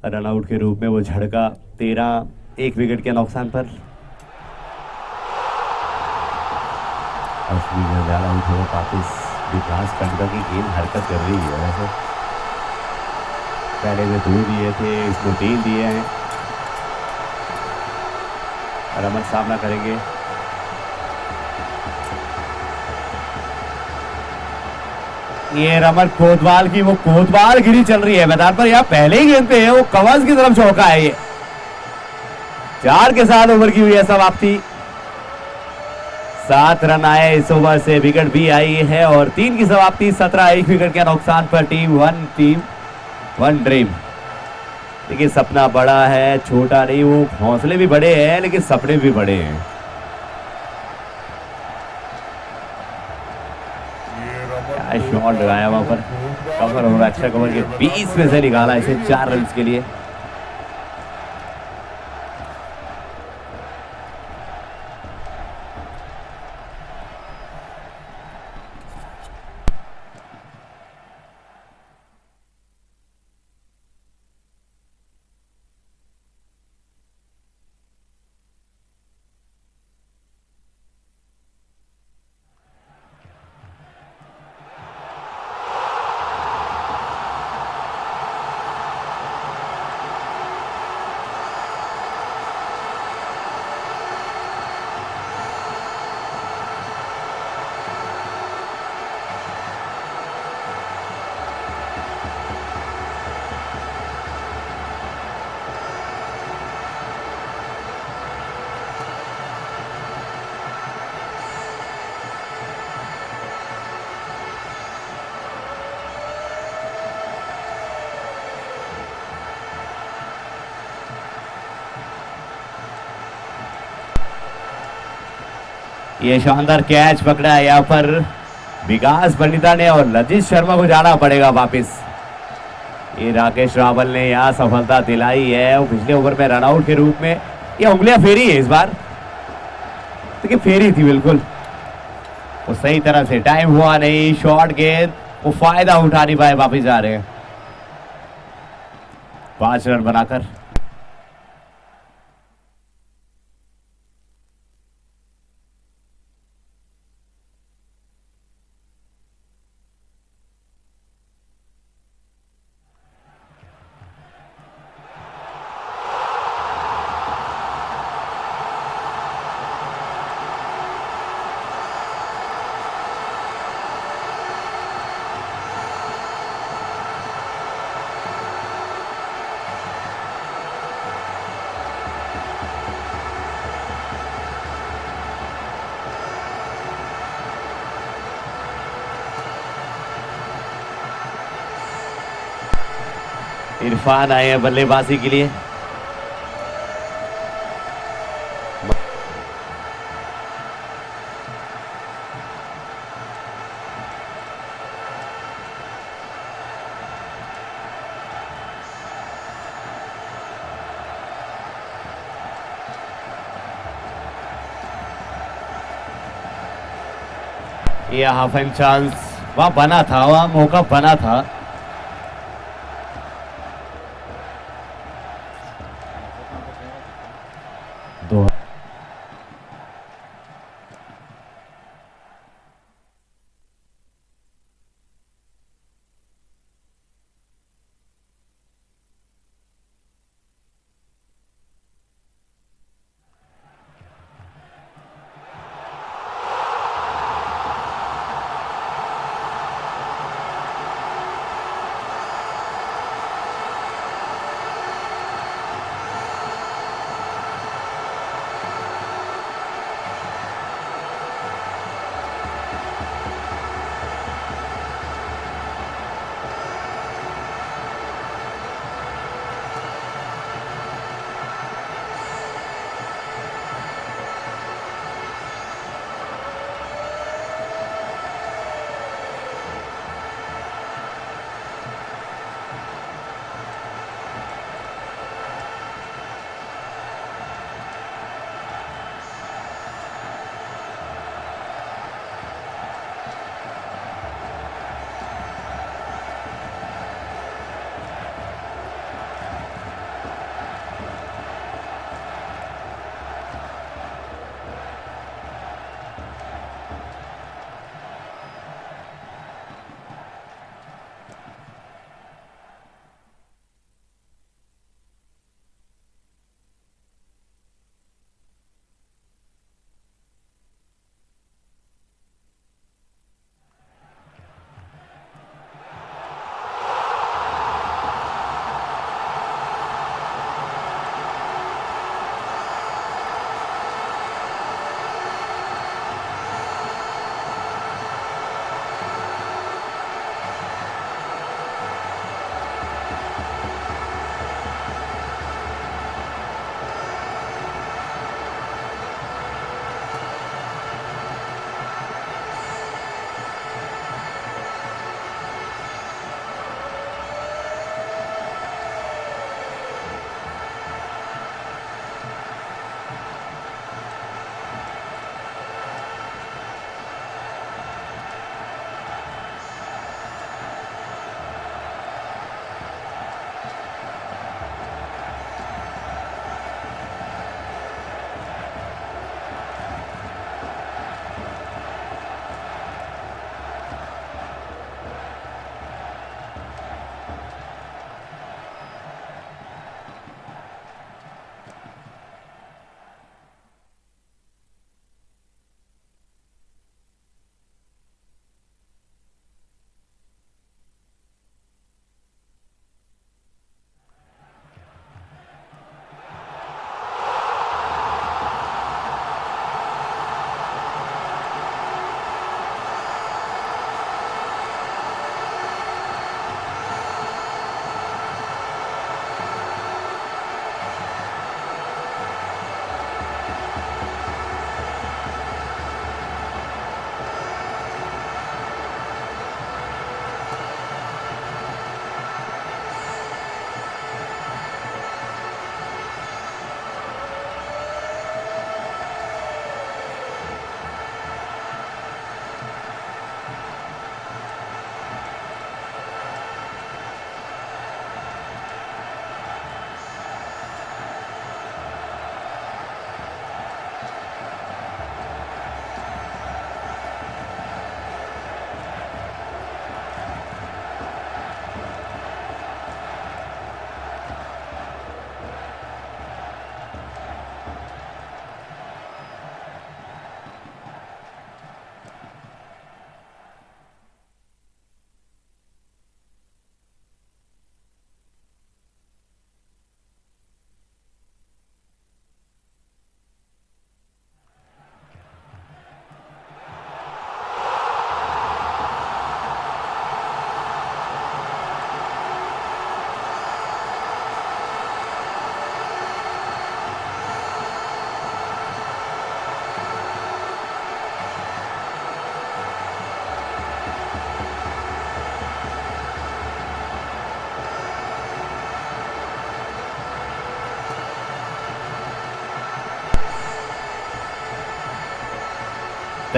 Runout के रूप में वो झड़का 13 एक विकेट के नुकसान पर। आउट हुआ वापिस। विकास पंडा की गेंद हरकत कर रही है वैसे। पहले में 2 दिए थे, इसको 3 दिए हैं। रमन सामना करेंगे। ये रमन कोतवाल की वो कोतवाल गिरी चल रही है मैदान पर। यहाँ पहले ही गेंद पे है वो कवच की तरफ चौका है। ये 4 के साथ ओवर की हुई है समाप्ति। 7 रन आए इस ओवर से, विकेट भी आई है और 3 की समाप्ति। 17 एक विकेट के नुकसान पर। Team one dream. देखिए सपना बड़ा है, छोटा नहीं। वो हौसले भी बड़े हैं लेकिन सपने भी बड़े हैं। क्या शॉट लगाया वहां पर। कवर हो रहा, अच्छा कवर के 20 में से निकाला इसे 4 रन के लिए। ये शानदार कैच पकड़ा है यहाँ पर विकास पंडिता ने और लजित शर्मा को जाना पड़ेगा वापस। ये राकेश रावल ने यहाँ सफलता दिलाई है। वो पिछले ओवर में रनआउट के रूप में ये उंगलियां फेरी है इस बार। देखिए फेरी थी बिल्कुल वो सही तरह से। टाइम हुआ नहीं, शॉर्ट गेंद, वो फायदा उठा नहीं पाए, वापिस जा रहे हैं 5 रन बनाकर। इरफान आए हैं बल्लेबाजी के लिए। ये हाफ एंड चांस वहां बना था, वहां मौका बना था।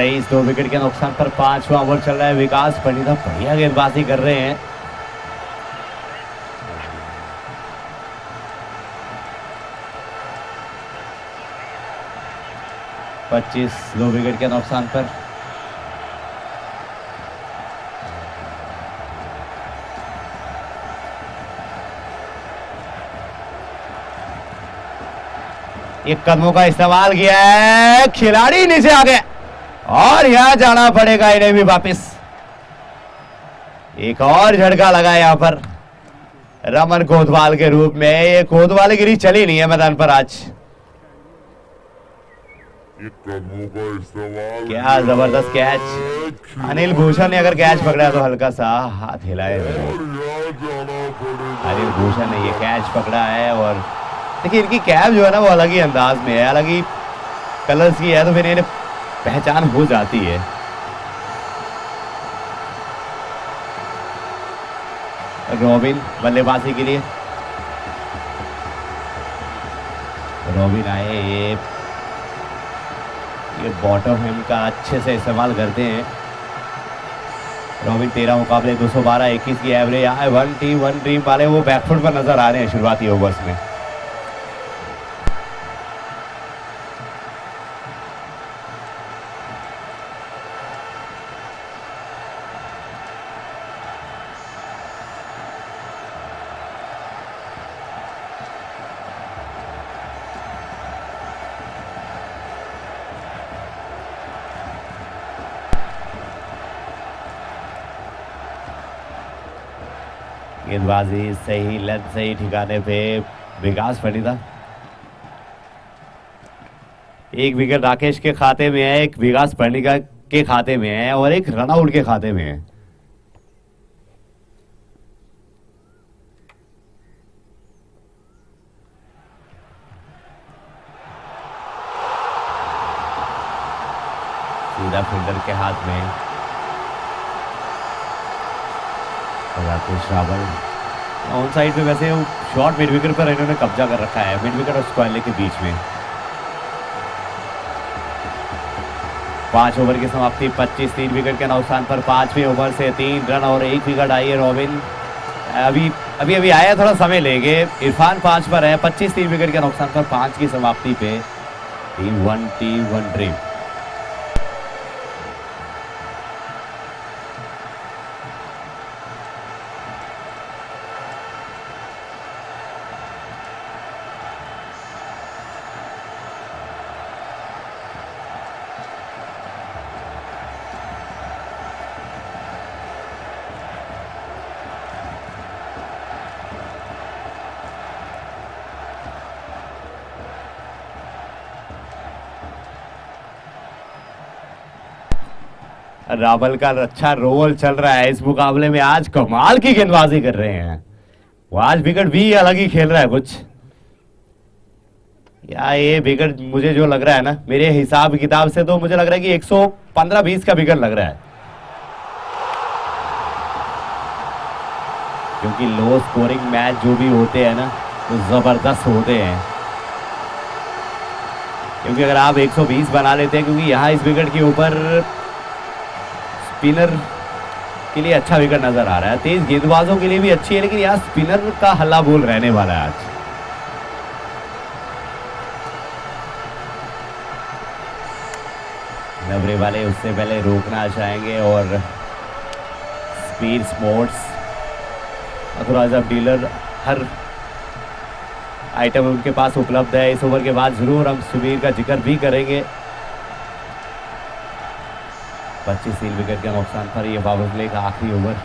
23 2 विकेट के नुकसान पर 5वां ओवर चल रहा है। विकास पंडिता बढ़िया गेंदबाजी कर रहे हैं। पच्चीस 2 विकेट के नुकसान पर एक कदमों का इस्तेमाल किया है, खिलाड़ी नीचे आ गए और यहां जाना पड़ेगा इन्हें भी वापस। एक और झटका लगा यहां पर रमन कोतवाल के रूप में। ये कोतवालगिरी चली नहीं है मैदान पर आज। क्या जबरदस्त कैच। अनिल भूषण ने अगर कैच पकड़ा तो हल्का सा हाथ हिलाए। अनिल भूषण ने ये कैच पकड़ा है और देखिए इनकी कैप जो है ना वो अलग ही अंदाज में है, अलग ही कलर्स की है, तो फिर इन्हें पहचान हो जाती है। रॉबिन बल्लेबाजी के लिए, रॉबिन आए। ये बॉटम हेम का अच्छे से इस्तेमाल करते हैं। रॉबिन 13 मुकाबले 212 21 की एवरेज आए। 1 ड्रीम वाले वो बैकफुट पर नजर आ रहे हैं शुरुआती ओवर्स में। गेंदबाजी सही लेंथ सही ठिकाने पे विकास पंडिता। एक विकेट राकेश के खाते में है, एक विकास पंडिता के खाते में है और एक रनआउट के खाते में है। सीधा फील्डर के हाथ में राकेश रावल ऑन साइड पे। वैसे शॉर्ट मिड विकेट पर इन्होंने कब्जा कर रखा है, मिड विकेट और स्क्वायर के बीच में। 5 ओवर की समाप्ति 25 3 विकेट के नुकसान पर 5वें ओवर से 3 रन और 1 विकेट आई है। रॉबिन अभी आया, थोड़ा समय लेंगे। इरफान 5 पर है। 25 3 विकेट के नुकसान पर 5 की समाप्ति पे टीम 1 ड्रीम। रावल का अच्छा रोल चल रहा है इस मुकाबले में। आज कमाल की गेंदबाजी कर रहे हैं वो। आज विकेट भी अलग ही खेल रहा है कुछ। या ये विकेट मुझे जो लग रहा है ना, मेरे हिसाब किताब से तो मुझे लग रहा है कि 115-20 का विकेट लग रहा है, क्योंकि लो स्कोरिंग मैच जो भी होते हैं ना तो जबरदस्त होते हैं। क्योंकि अगर आप 120 बना लेते हैं, क्योंकि यहाँ इस विकेट के ऊपर स्पिनर के लिए अच्छा विकेट नजर आ रहा है। तेज गेंदबाजों के लिए भी अच्छी है, लेकिन यहाँ स्पिनर का हल्ला बोल रहने वाला है आज। नवरे वाले उससे पहले रोकना चाहेंगे और स्पीड स्पोर्ट्स ऑथराइज्ड डीलर हर आइटम उनके पास उपलब्ध है। इस ओवर के बाद जरूर हम सुबीर का जिक्र भी करेंगे। 25 3 विकेट के नुकसान पर यह पावर प्ले का आखिरी ओवर।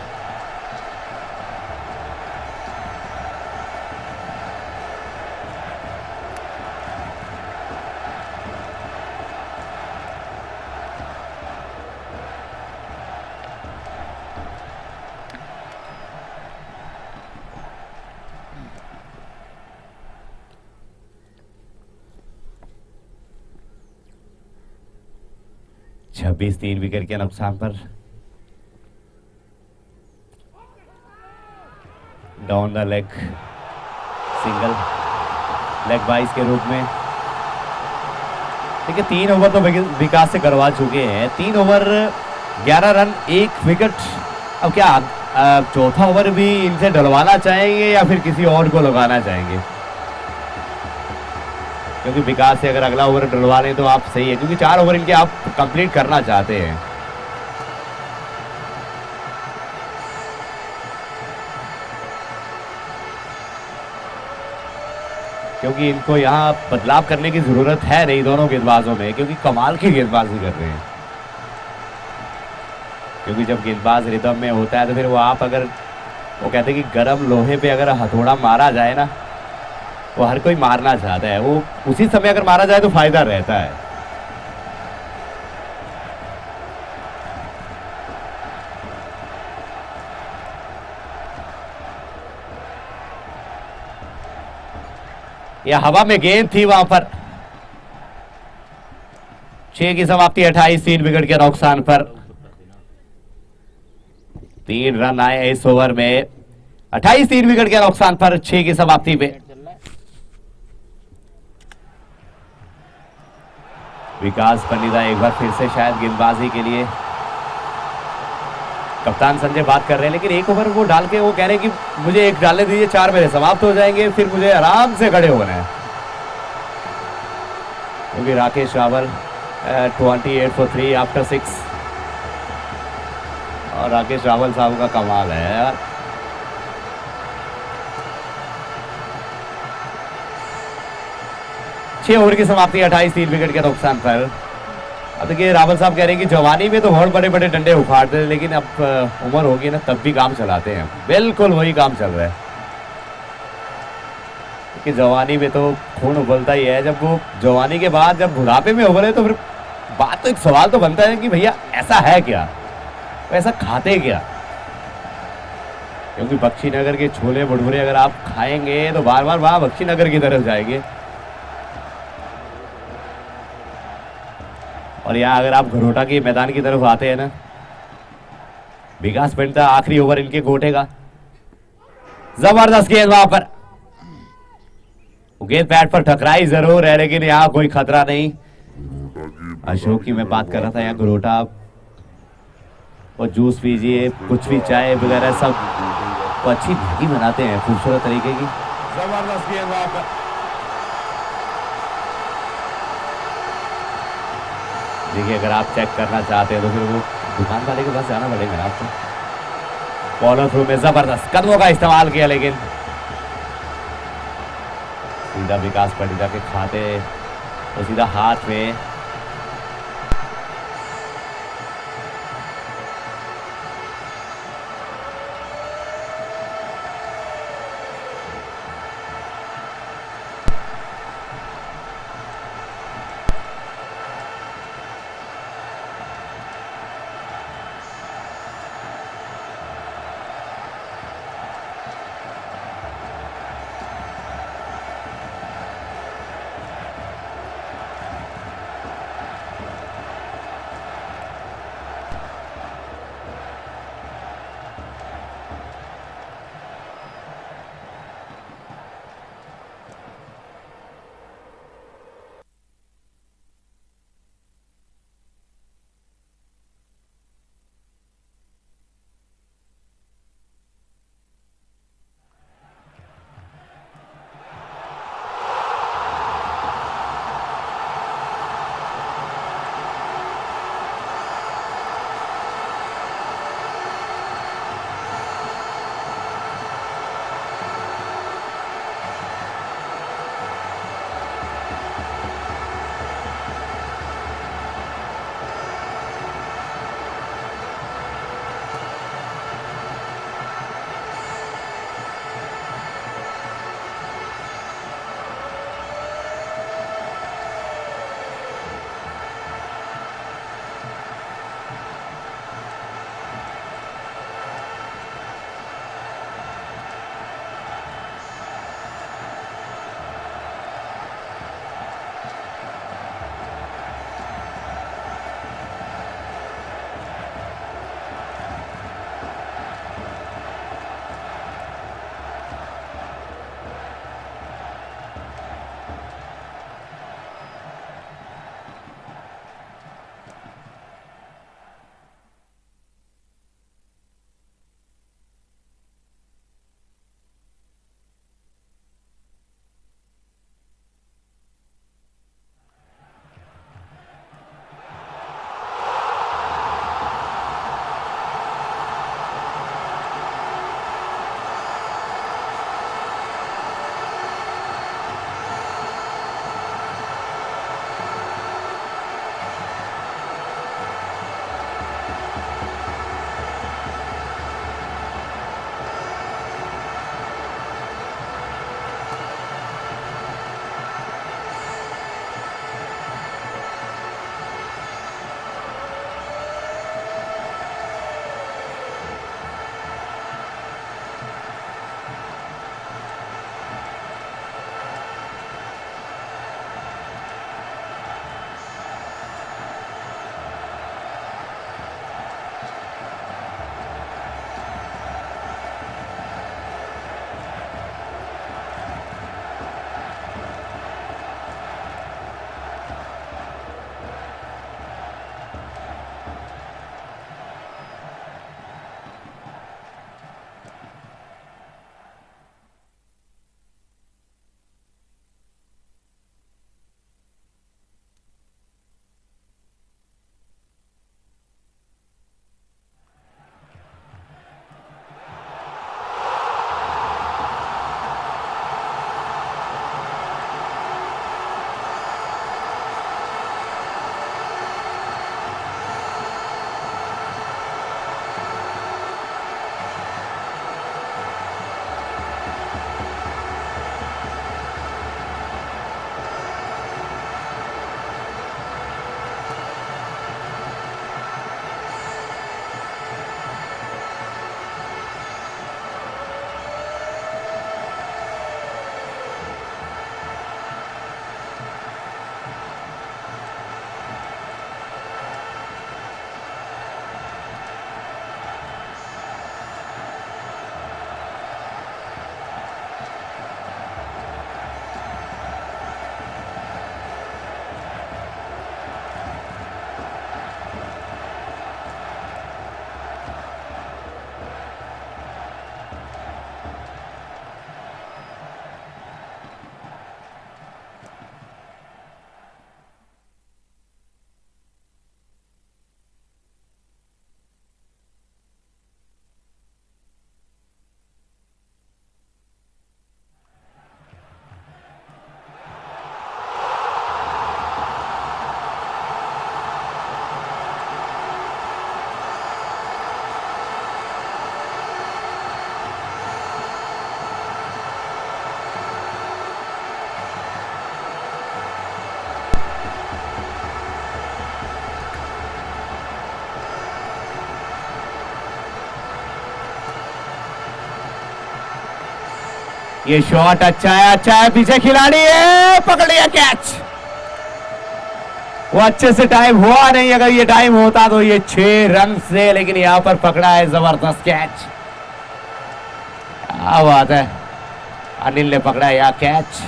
छब्बीस 3 विकेट के नुकसान पर down the leg single leg बाइस के रूप में देखिए 3 ओवर तो विकास से करवा चुके हैं, 3 ओवर 11 रन 1 विकेट। अब क्या चौथा ओवर भी इनसे डलवाना चाहेंगे या फिर किसी और को लगाना चाहेंगे? क्योंकि विकास से अगर अगला ओवर डलवा लें तो आप सही है, क्योंकि 4 ओवर इनके आप कंप्लीट करना चाहते हैं। क्योंकि इनको यहाँ बदलाव करने की जरूरत है नहीं दोनों गेंदबाजों में, क्योंकि कमाल की गेंदबाजी कर रहे हैं। क्योंकि जब गेंदबाज रिदम में होता है तो फिर वो आप अगर वो कहते हैं कि गर्म लोहे पे अगर हथौड़ा मारा जाए ना, वो हर कोई मारना चाहता है, वो उसी समय अगर मारा जाए तो फायदा रहता है। या हवा में गेंद थी वहां पर। 6 की समाप्ति 28 3 विकेट के नुकसान पर। 3 रन आए इस ओवर में, 28 3 विकेट के नुकसान पर 6 की समाप्ति पे। विकास पंडिता एक बार फिर से शायद गेंदबाजी के लिए, कप्तान संजय बात कर रहे हैं, लेकिन एक ओवर वो डाल के वो कह रहे हैं कि मुझे एक डालने दीजिए, 4 मेरे समाप्त हो जाएंगे, फिर मुझे आराम से खड़े होना है। क्योंकि राकेश रावल 28 for 3 आफ्टर 6, और राकेश रावल साहब का कमाल है यार। छह ओवर की समाप्ति 28 3 विकेट के नुकसान पर। अब देखिए रावल साहब कह रहे हैं कि जवानी में तो बहुत बड़े बड़े डंडे उखाड़ते थे, लेकिन अब उम्र होगी ना तब भी काम चलाते हैं। बिल्कुल वही काम चल रहा है कि जवानी में तो खून उबलता ही है, जब वो जवानी के बाद जब बुढ़ापे में उबले तो फिर बात तो एक सवाल तो बनता है कि भैया ऐसा है क्या, ऐसा खाते क्या? क्योंकि बख्शीनगर के छोले भटूरे अगर आप खाएंगे तो बार बार वहां बख्शीनगर की तरफ जाएंगे, और यहाँ अगर आप घरोटा के मैदान की तरफ आते हैं ना, विकास पंडिता आखिरी ओवर इनके गोटे का। जबरदस्त गेंद वहां पर, गेंद पैड पर टकराई जरूर है, लेकिन यहाँ कोई खतरा नहीं। अशोक की मैं बात कर रहा था, यहाँ घरोटा और जूस पीजिए, कुछ भी चाय वगैरह सब तो अच्छी मैगी बनाते हैं खूबसूरत तरीके की। जबरदस्त गेंद वहां पर। देखिए अगर आप चेक करना चाहते हैं तो फिर वो दुकान वाले के पास जाना पड़ेगा आपको। फॉलो थ्रू में जबरदस्त कदमों का इस्तेमाल किया, लेकिन सीधा विकास पंडिता के खाते और सीधा हाथ में। ये शॉट अच्छा है, पीछे खिलाड़ी है, पकड़ लिया कैच। वो अच्छे से टाइम हुआ नहीं, अगर ये टाइम होता तो ये 6 रन से, लेकिन यहां पर पकड़ा है जबरदस्त कैच। क्या बात है, अनिल ने पकड़ा है यह कैच।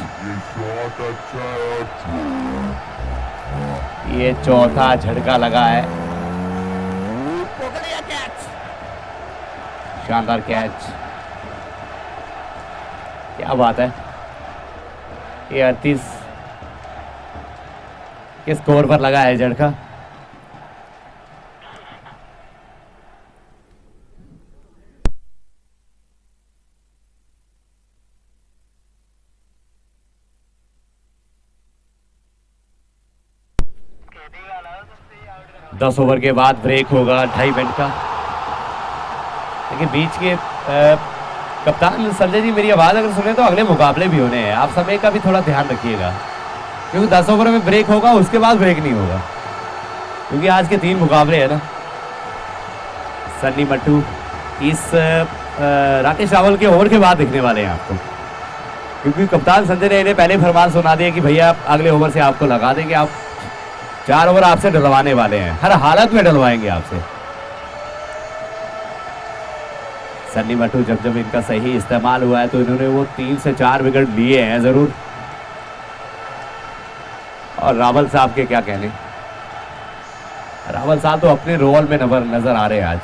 ये चौथा झटका लगा है, पकड़ लिया कैच, शानदार कैच। क्या बात है, ये 38 के स्कोर पर लगा है झटका। दस ओवर के बाद ब्रेक होगा 2.5 मिनट का, लेकिन बीच के कप्तान संजय जी मेरी आवाज अगर सुने तो अगले मुकाबले भी होने हैं, आप समय का भी थोड़ा ध्यान रखिएगा, क्योंकि 10 ओवर में ब्रेक होगा, उसके बाद ब्रेक नहीं होगा, क्योंकि आज के 3 मुकाबले हैं ना। सन्नी मट्टू इस राकेश रावल के ओवर के बाद दिखने वाले हैं आपको, क्योंकि कप्तान संजय ने इन्हें पहले फरमान सुना दिया कि भैया अगले ओवर से आपको लगा देंगे, आप 4 ओवर आपसे डलवाने वाले हैं, हर हालत में डलवाएंगे आपसे। सन्नी मट्टू जब इनका सही इस्तेमाल हुआ है तो इन्होंने वो 3 से 4 विकेट लिए हैं जरूर। और रावल साहब के क्या कहने, रावल साहब तो अपने रोल में नजर आ रहे हैं आज।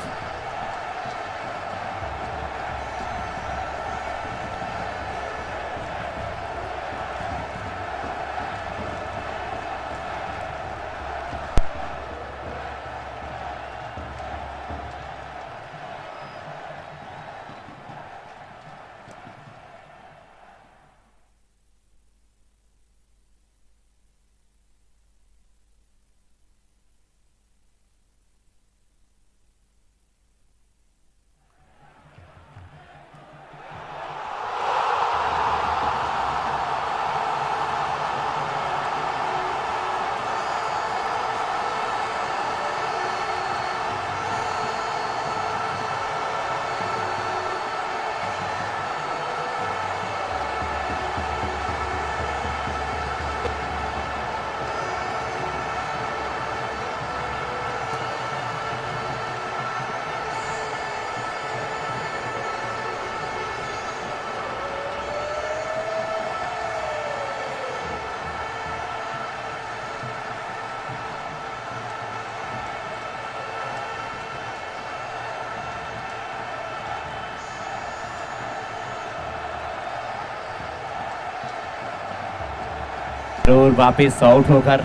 और वापिस आउट होकर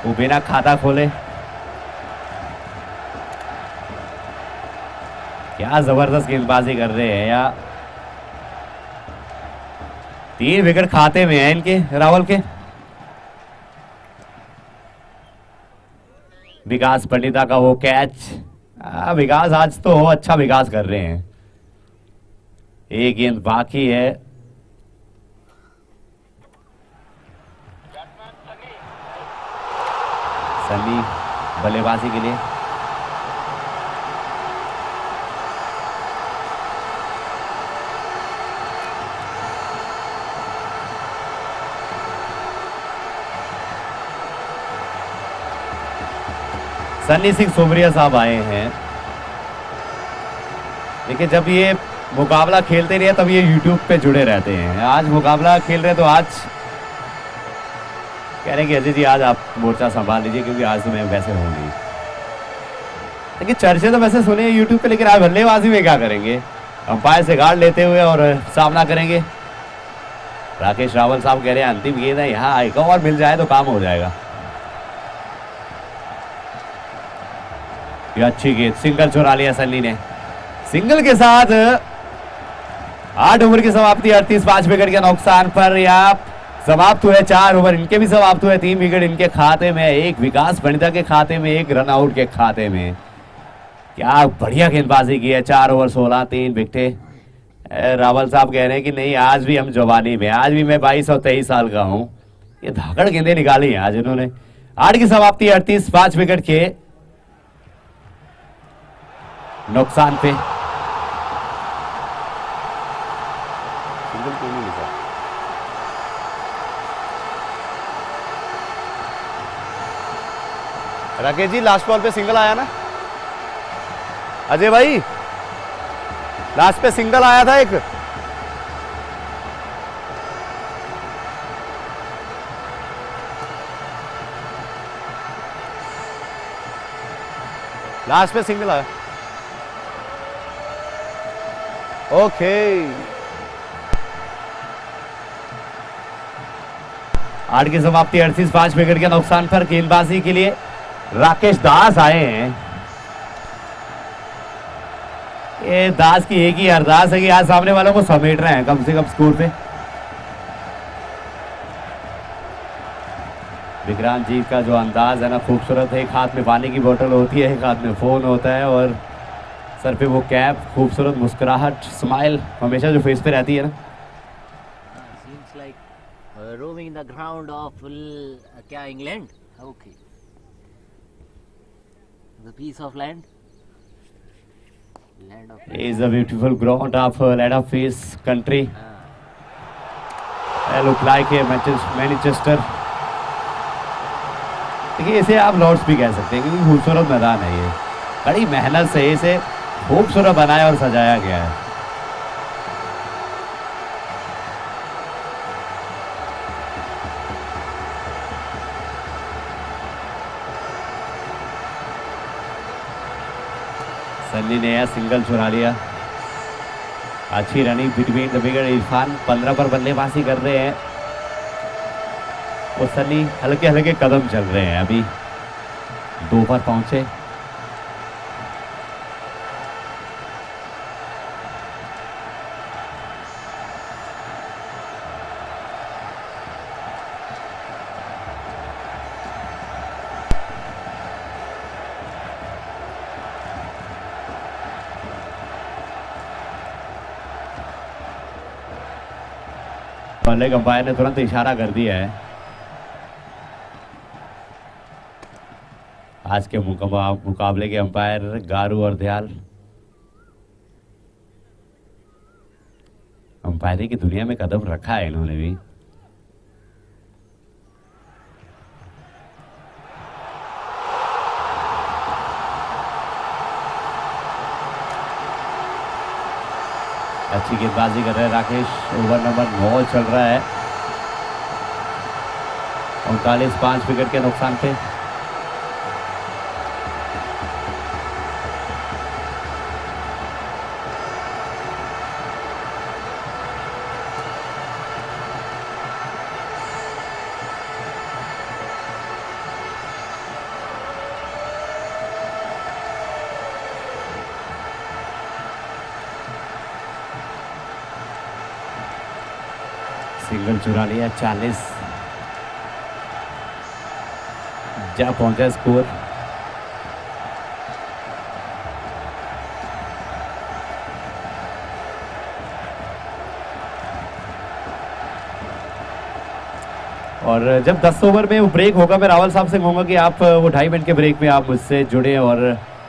वो बिना खाता खोले, क्या जबरदस्त गेंदबाजी कर रहे हैं यार। 3 विकेट खाते में है इनके, रावल के। विकास पंडिता का वो कैच, विकास आज तो अच्छा विकास कर रहे हैं। एक गेंद बाकी है, सन्नी बल्लेबाजी के लिए। सन्नी सिंह सोमरिया साहब आए हैं। देखिए जब ये मुकाबला खेलते रहे तब ये YouTube पे जुड़े रहते हैं। आज मुकाबला खेल रहे तो आज कह रहे हैं कि अजय जी आज आप मोर्चा संभाल लीजिए, क्योंकि आज तो मैं वैसे हूँ नहीं। देखिए चर्चे तो वैसे सुने यूट्यूब पे, लेकिन आज बल्लेबाजी में क्या करेंगे, अंपायर से गार्ड लेते हुए और सामना करेंगे। राकेश रावल साहब कह रहे हैं अंतिम गेंद है, यहाँ एक और मिल जाए तो काम हो जाएगा। ये अच्छी गेंद, सिंगल चुरा लिया सन्नी ने। सिंगल के साथ 8 ओवर की समाप्ति, 38 विकेट के नुकसान पर या समाप्त हुए। 4 ओवर इनके भी समाप्त हुए, 3 विकेट इनके खाते में, 1 विकास पंडिता के खाते में, 1 रन आउट के खाते में। क्या बढ़िया गेंदबाजी की है। 4 ओवर 16, 3 विकेटें। रावल साहब कह रहे हैं कि नहीं आज भी हम जवानी में, आज भी मैं 22 और 23 साल का हूं। ये धाकड़ गेंदें निकाली हैं आज इन्होंने। 8 की समाप्ति, 38 5 विकेट के नुकसान पे। सिंगल क्यों नहीं लिखा? राकेश जी लास्ट बॉल पे सिंगल आया ना अजय भाई, लास्ट पे सिंगल आया था एक। लास्ट पे सिंगल आया। ओके 8 की समाप्ति 38 विकेट के नुकसान पर गेंदबाजी के लिए राकेश दास आए हैं। ये दास की एक ही अरदास है कि आज सामने वालों को समेट रहे हैं कम से कम स्कोर पे। विक्रांत जी का जो अंदाज है ना खूबसूरत है, एक हाथ में पानी की बोतल होती है, एक हाथ में फोन होता है और सर पे वो कैप, खूबसूरत मुस्कुराहट, स्माइल हमेशा जो फेस पे रहती है ना। Seems like roaming the ground of क्या England? Okay. The piece of land. Land of. Is a beautiful ground of land of his country. Look like a Manchester. देखिए इसे आप लॉर्ड्स भी कह सकते हैं क्योंकि खूबसूरत मैदान है ये। बड़ी मेहनत से इसे खूबसूरत बनाया और सजाया गया है। सन्नी ने यह सिंगल चुरा लिया। अच्छी running between the wicket. Irfan 15 पर बल्लेबाजी कर रहे हैं और सन्नी हल्के हल्के कदम चल रहे हैं। अभी 2 पर पहुंचे। पहले अंपायर ने तुरंत इशारा कर दिया है। आज के मुकाबले के अंपायर गारू और दयाल अंपायरिंग की दुनिया में कदम रखा है इन्होंने भी। अच्छी गेंदबाजी कर रहे हैं राकेश। ओवर नंबर 9 चल रहा है। 39 विकेट के नुकसान पे। सिंगल चुरा लिया। 40 जा पहुंचा स्कोर। और जब 10 ओवर में वो ब्रेक होगा मैं रावल साहब से कहूंगा कि आप वो 2.5 मिनट के ब्रेक में आप मुझसे जुड़े और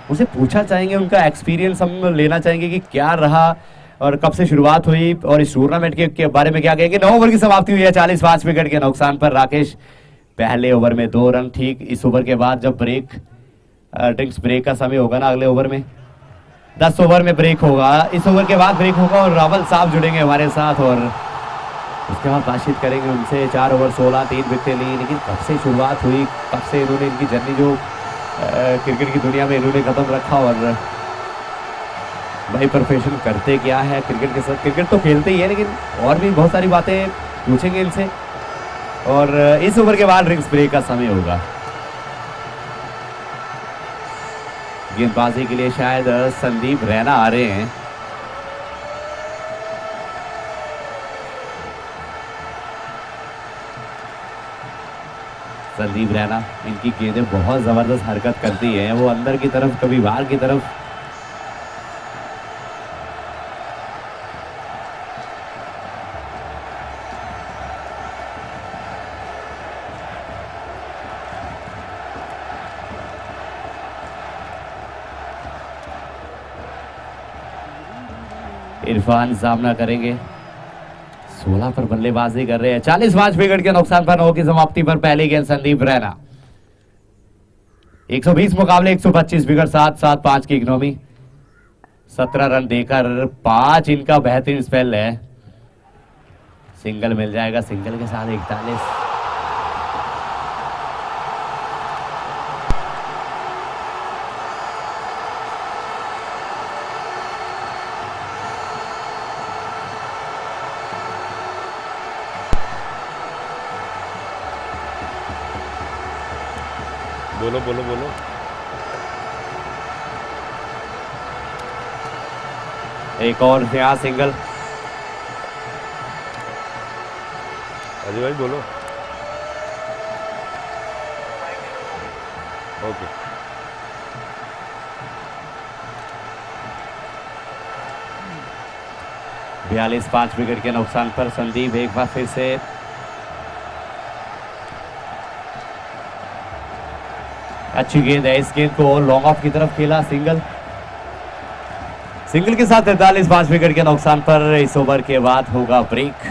उनसे पूछा चाहेंगे, उनका एक्सपीरियंस हम लेना चाहेंगे कि क्या रहा और कब से शुरुआत हुई और इस टूर्नामेंट के बारे में क्या कहेंगे। 9 ओवर की समाप्ति हुई है 45 विकेट के नुकसान पर। राकेश पहले ओवर में 2 रन। ठीक इस ओवर के बाद जब ड्रिंक्स ब्रेक का समय होगा ना अगले ओवर में 10 ओवर में ब्रेक होगा, इस ओवर के बाद ब्रेक होगा और रावल साहब जुड़ेंगे हमारे साथ और उसके बाद बातचीत करेंगे उनसे। 4 ओवर 16 3 विकेटें ली, लेकिन कब से शुरुआत हुई, कब से इन्होंने इनकी जर्नी जो क्रिकेट की दुनिया में इन्होंने कदम रखा और भाई प्रोफेशन करते क्या है क्रिकेट के साथ। क्रिकेट तो खेलते ही है लेकिन और भी बहुत सारी बातें पूछेंगे इनसे और इस ओवर के बाद ड्रिंक्स ब्रेक का समय होगा। गेंदबाजी के लिए शायद संदीप रैना आ रहे हैं। संदीप रैना, इनकी गेंदें बहुत जबरदस्त हरकत करती हैं, वो अंदर की तरफ कभी बाहर की तरफ। इरफान सामना करेंगे। 16 पर बल्लेबाजी कर रहे हैं। 45 विकेट के नुकसान पर 9 की समाप्ति पर पहली गेंद संदीप रैना। 120 मुकाबले 125 विकेट 7-7-5 की इकोनॉमी। 17 रन देकर 5 इनका बेहतरीन स्पेल है। सिंगल मिल जाएगा, सिंगल के साथ 41। बोलो बोलो बोलो। एक और यहाँ सिंगल। अजय भाई बोलो। ओके। बयालीस 5 विकेट के नुकसान पर संदीप एक बार फिर से अच्छी गेंद है, इस गेंद को लॉन्ग ऑफ की तरफ खेला। सिंगल के साथ 43 5 विकेट के नुकसान पर इस ओवर के बाद होगा ब्रेक।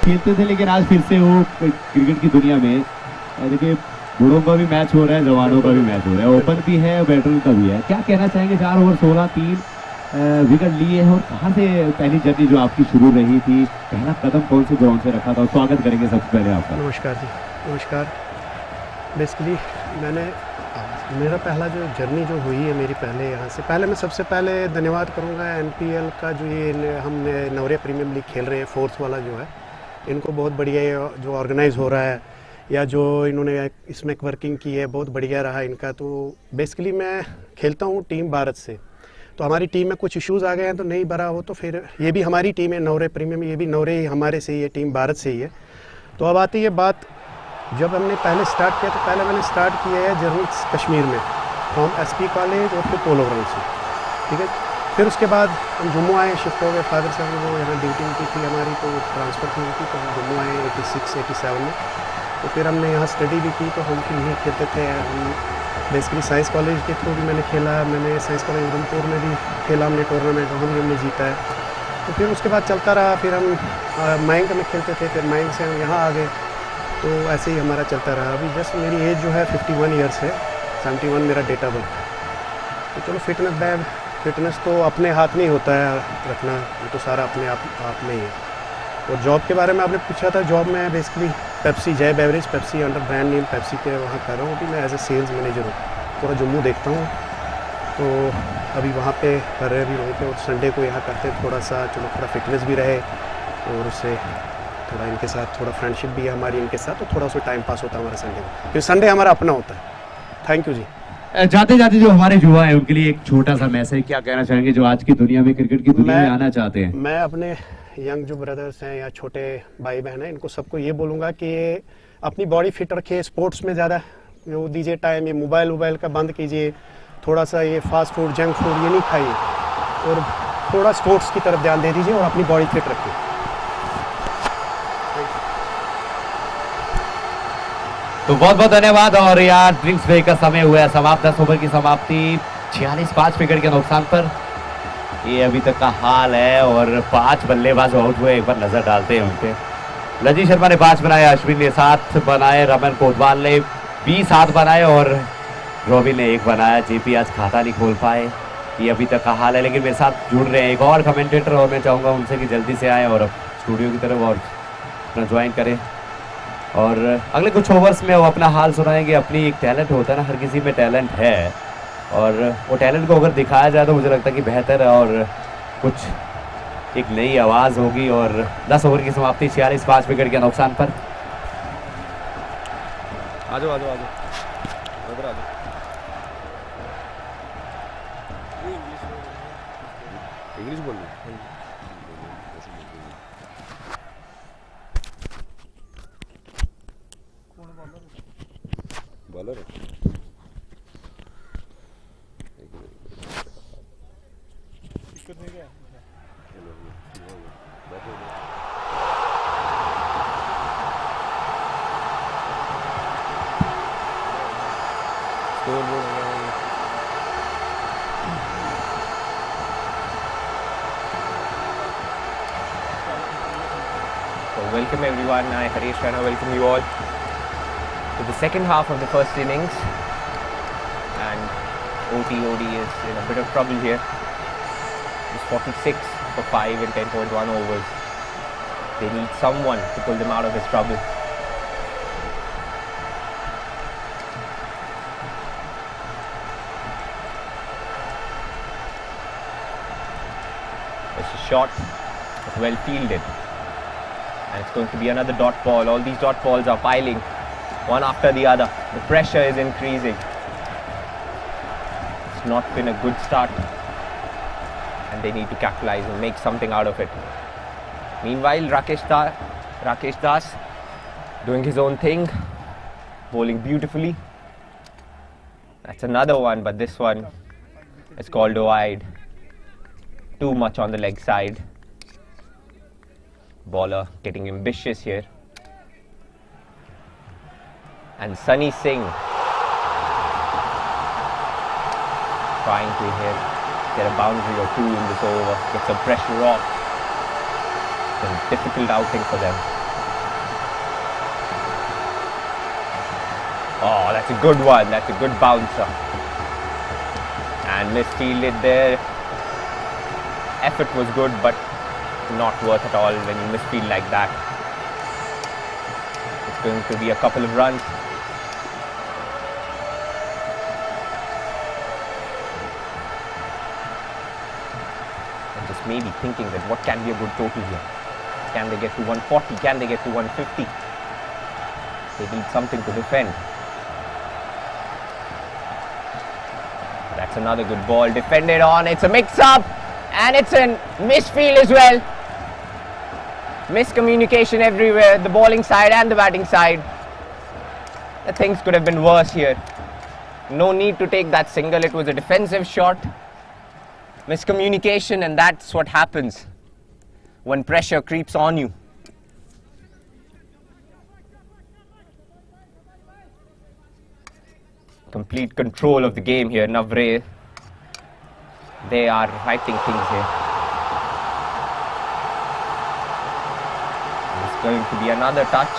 खेलते थे, लेकिन आज फिर से वो क्रिकेट की दुनिया में देखिए बूढ़ों का भी मैच हो रहा है, जवानों का भी मैच हो रहा है, ओपन भी है, वेटरन का भी है। क्या कहना चाहेंगे? 4 ओवर 16 3 विकेट लिए हैं और कहाँ से पहली जर्नी जो आपकी शुरू रही थी, पहला कदम कौन से ग्राउंड से रखा था? और स्वागत करेंगे सबसे पहले आपका। नमस्कार जी, नमस्कार। बेसिकली मेरा पहला जो जर्नी जो हुई है मेरी पहले यहाँ से, पहले मैं सबसे पहले धन्यवाद करूँगा NPL का जो ये हम नवरे प्रीमियम लीग खेल रहे हैं, 4th वाला जो है, इनको बहुत बढ़िया जो ऑर्गेनाइज हो रहा है या जो इन्होंने इसमें वर्किंग की है बहुत बढ़िया रहा इनका। तो बेसिकली मैं खेलता हूँ टीम भारत से, तो हमारी टीम में कुछ इश्यूज़ आ गए हैं तो नहीं भरा हो, तो फिर ये भी हमारी टीम है नवरे प्रीमियम, ये भी नवरे हमारे से ही है, टीम भारत से ही है। तो अब आती है बात, जब हमने पहले स्टार्ट किया तो पहले मैंने स्टार्ट किया है जम्मू कश्मीर में फ्रॉम SP कॉलेज और फिर पोलो ग्राउंड से, ठीक है। फिर उसके बाद हम जम्मू आए, शिफ्ट हो गए, फादर साहब ने वो यहाँ ड्यूटी की थी हमारी, तो ट्रांसफ़र थी उनकी, तो हम जम्मू आए 86-87 में। तो फिर हमने यहाँ स्टडी भी की, तो हम फिर यहीं खेलते थे। हम बेसिकली साइंस कॉलेज के थ्रू भी मैंने खेला, मैंने साइंस कॉलेज उधमपुर में भी खेला हमने टूर्नामेंट, वहाँ भी हमने जीता है। तो फिर उसके बाद चलता रहा, फिर हम माइंग में खेलते थे, फिर माइंग से हम यहाँ आ गए, तो ऐसे ही हमारा चलता रहा। अभी जस्ट मेरी एज जो है 51 ईयर्स है, 71 मेरा डेट ऑफ बर्थ है। तो चलो फिटनेस तो अपने हाथ में ही होता है रखना, ये तो सारा अपने आप में ही है। और जॉब के बारे में आपने पूछा था, जॉब में बेसिकली पेप्सी, जय beverage Pepsi under brand name Pepsi के वहाँ कर रहा हूँ। अभी मैं एज ए सेल्स मैनेजर हूँ, पूरा जम्मू देखता हूँ। तो अभी वहाँ पे कर रहे भी वहीं पे, और संडे को यहाँ करते हैं थोड़ा सा, चलो थोड़ा फिटनेस भी रहे और उससे थोड़ा इनके साथ थोड़ा फ्रेंडशिप भी है हमारी इनके साथ, तो थोड़ा उसमें टाइम पास होता है हमारा संडे को, क्योंकि संडे हमारा अपना होता है। थैंक यू जी। जाते जाते जो हमारे युवा है उनके लिए एक छोटा सा मैसेज क्या कहना चाहेंगे, जो आज की दुनिया में, क्रिकेट की दुनिया में आना चाहते हैं? मैं अपने यंग जो ब्रदर्स हैं या छोटे भाई बहन हैं, इनको सबको ये बोलूँगा कि ये अपनी बॉडी फिट रखिए, स्पोर्ट्स में ज़्यादा वो दीजिए टाइम, ये मोबाइल का बंद कीजिए, थोड़ा सा ये फास्ट फूड जंक फूड ये नहीं खाइए, और थोड़ा स्पोर्ट्स की तरफ ध्यान दे दीजिए और अपनी बॉडी फिट रखिए। तो बहुत बहुत धन्यवाद। और यार ड्रिंक्स ब्रेक का समय हुआ है समाप्त, 10 ओवर की समाप्ति 46 5 विकेट के नुकसान पर ये अभी तक का हाल है। और 5 बल्लेबाज आउट हुए, एक बार नजर डालते हैं उनपे। लजीज शर्मा ने 5 बनाए, अश्विन ने 7 बनाए, रमन कोतवाल ने 20 हाथ बनाए और रॉबिन ने 1 बनाया। जेपी आज खाता नहीं खोल पाए, ये अभी तक का हाल है। लेकिन मेरे साथ जुड़ रहे हैं एक और कमेंटेटर, और मैं चाहूँगा उनसे कि जल्दी से आए और स्टूडियो की तरफ और अपना ज्वाइन करें, और अगले कुछ ओवर्स में वो अपना हाल सुनाएंगे। अपनी एक टैलेंट होता है ना, हर किसी में टैलेंट है, और वो टैलेंट को अगर दिखाया जाए तो मुझे लगता है कि बेहतर है और कुछ एक नई आवाज़ होगी। और 10 ओवर की समाप्ति 46 5 विकेट के नुकसान पर। आ जाओ इधर आ जाओ। इंग्लिश बोल रही bowler Welcome everyone, I Harish Rana welcome you all to the second half of the first innings, and OTOD is in a bit of trouble here. It's 46 for 5 in 10.1 overs. They need someone to pull them out of this trouble. It's a shot, it's well fielded. And it's going to be another dot ball. All these dot balls are piling one after the other. The pressure is increasing. It's not been a good start, and they need to capitalize and make something out of it. Meanwhile, Rakesh Das doing his own thing, bowling beautifully. That's another one, but this one is called wide. Too much on the leg side. Bowler getting ambitious here, and Sunny Singh trying to get a boundary or 2 in this over, get some pressure off. It's been a difficult outing for them. Oh, that's a good one, that's a good bouncer, and misfielded there. Effort was good, but not worth at all when you misfield like that. It's going to be a couple of runs. I'm just maybe thinking that what can be a good total here? Can they get to 140? Can they get to 150? They need something to defend. That's another good ball defended on. It's a mix-up, and it's a misfield as well. Miscommunication everywhere, the bowling side and the batting side. The things could have been worse here. No need to take that single, it was a defensive shot. Miscommunication, and that's what happens when pressure creeps on you. Complete control of the game here, Navreh. They are writing things here. Going to be another touch.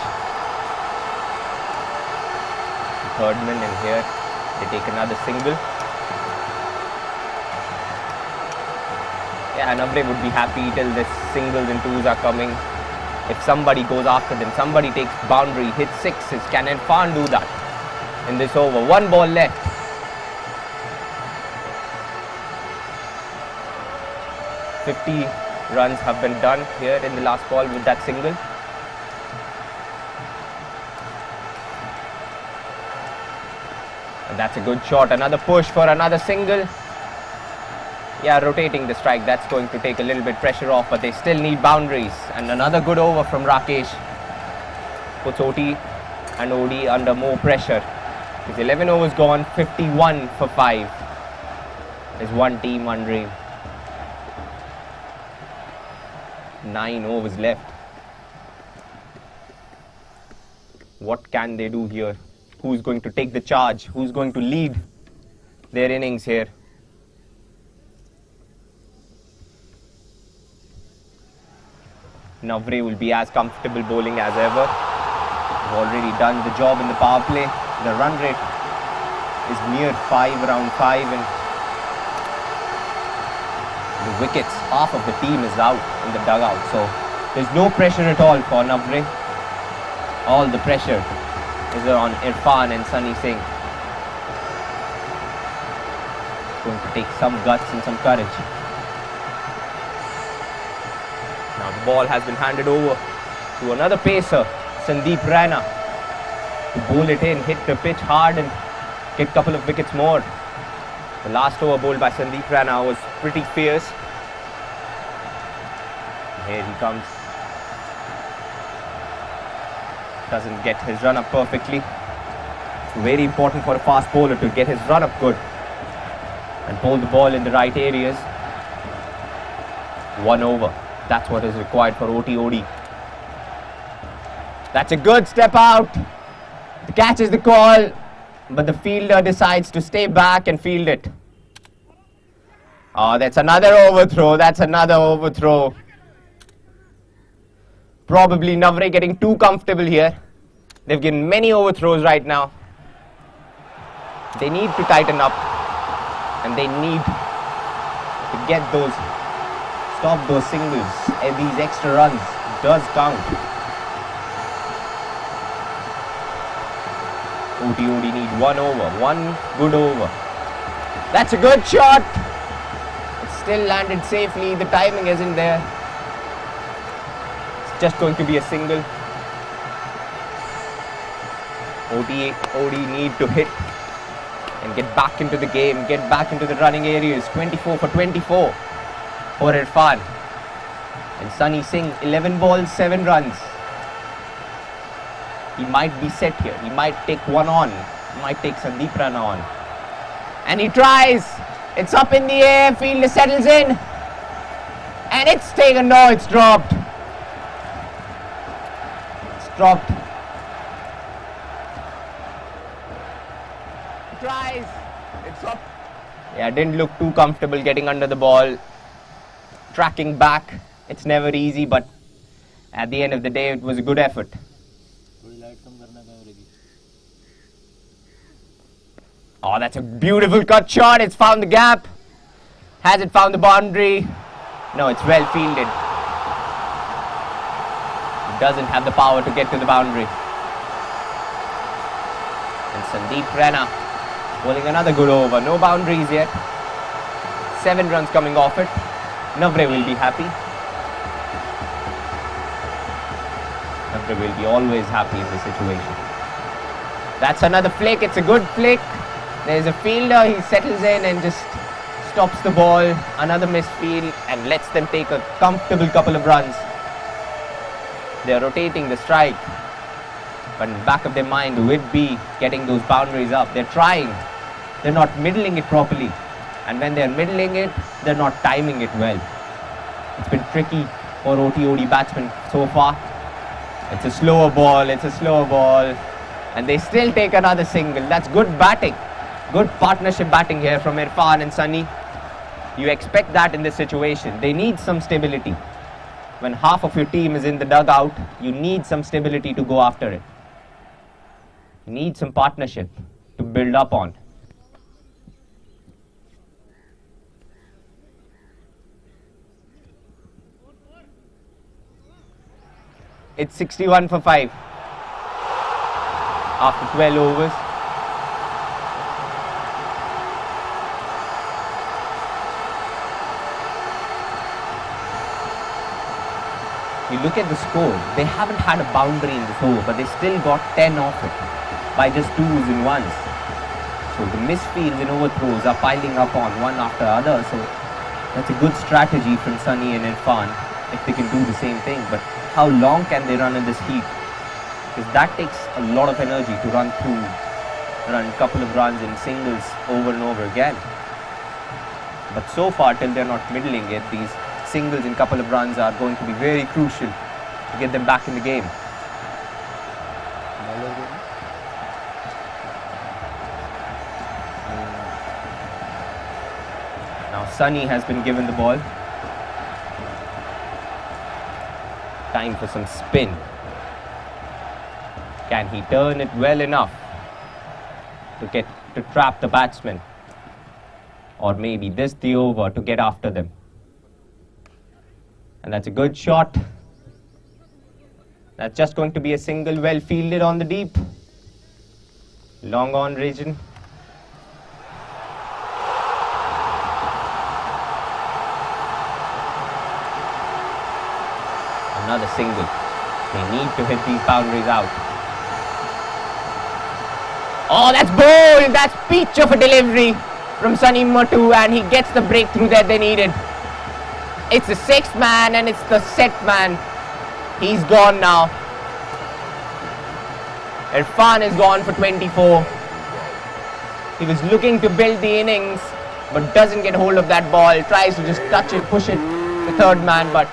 Third man, and here they take another single. Yeah, Navreh would be happy till the singles and twos are coming. If somebody goes after them, somebody takes boundary, hits sixes, can Irfan do that in this over? One ball left. "50 runs have been done here in the last ball with that single. And that's a good shot. Another push for another single. Yeah, rotating the strike, that's going to take a little bit pressure off, but they still need boundaries. And another good over from Rakesh. Puts OT and OD under more pressure. His 11 overs gone, 51 for 5. There's one team, one dream. 9 overs left. What can they do here? Who's going to take the charge? Who's going to lead their innings here? Navreh will be as comfortable bowling as ever. They've already done the job in the power play. The run rate is near 5, around 5, and the wickets, half of the team is out in the dugout, so there's no pressure at all for Navreh. All the pressure is on Irfan and Sunny Singh. It's going to take some guts and some courage. Now the ball has been handed over to another pacer, Sandeep Raina, to bowl it in, hit the pitch hard and get a couple of wickets more. The last over bowled by Sandeep Raina was pretty fierce. Here he comes. Doesn't get his run up perfectly. It's very important for a fast bowler to get his run up good and bowl the ball in the right areas. 1 over. That's what is required for OTOD. That's a good step out. The catch is the call, but the fielder decides to stay back and field it. Oh, that's another overthrow. That's another overthrow. Probably Navreh getting too comfortable here. They've given many overthrows right now. They need to tighten up, and they need to get those, stop those singles. And these extra runs does count. OTOD need 1 over, 1 good over. That's a good shot. It's still landed safely. The timing isn't there. It's just going to be a single. OD need to hit and get back into the game, get back into the running areas. 24 for 24 for Irfan. And Sunny Singh, 11 balls, 7 runs. He might be set here. He might take one on. He might take Sandeep Raina on. And he tries. It's up in the air. Fielder settles in. And it's taken. No, it's dropped. It's dropped. He tries. It's up. Yeah, didn't look too comfortable getting under the ball. Tracking back. It's never easy, but at the end of the day, it was a good effort. Oh, that's a beautiful cut shot. It's found the gap. Has it found the boundary? No, it's well fielded. It doesn't have the power to get to the boundary. And Sandeep Raina bowling another good over. No boundaries yet. 7 runs coming off it. Navreh will be happy. Navreh will be always happy in this situation. That's another flick. It's a good flick. There's a fielder, he settles in and just stops the ball. Another misfield and lets them take a comfortable couple of runs. They're rotating the strike, but in the back of their mind would be getting those boundaries up. They're trying. They're not middling it properly. And when they're middling it, they're not timing it well. It's been tricky for OTOD batsmen so far. It's a slower ball, and they still take another single. That's good batting. Good partnership batting here from Irfan and Sunny. You expect that in this situation. They need some stability. When half of your team is in the dugout, you need some stability to go after it. You need some partnership to build up on. It's 61 for 5 after 12 overs. You look at the score, they haven't had a boundary in this over, but they still got 10 off it by just 2s and 1s. So the misfields and overthrows are piling up on one after other. So that's a good strategy from Sunny and Irfan if they can do the same thing. But how long can they run in this heat? Because that takes a lot of energy to run a couple of runs in singles over and over again. But so far, till they're not middling it, these singles in couple of runs are going to be very crucial to get them back in the game. Now Sunny has been given the ball. Time for some spin. Can he turn it well enough to trap the batsman? Or maybe this the over to get after them. And that's a good shot. That's just going to be a single, well fielded on the deep. Long on region. Another single. They need to hit these boundaries out. Oh, that's bold! That's peach of a delivery from Sunny Matu, and he gets the breakthrough that they needed. It's the sixth man and it's the set man. He's gone now. Irfan is gone for 24. He was looking to build the innings, but doesn't get hold of that ball. Tries to just touch it, push it, the third man, but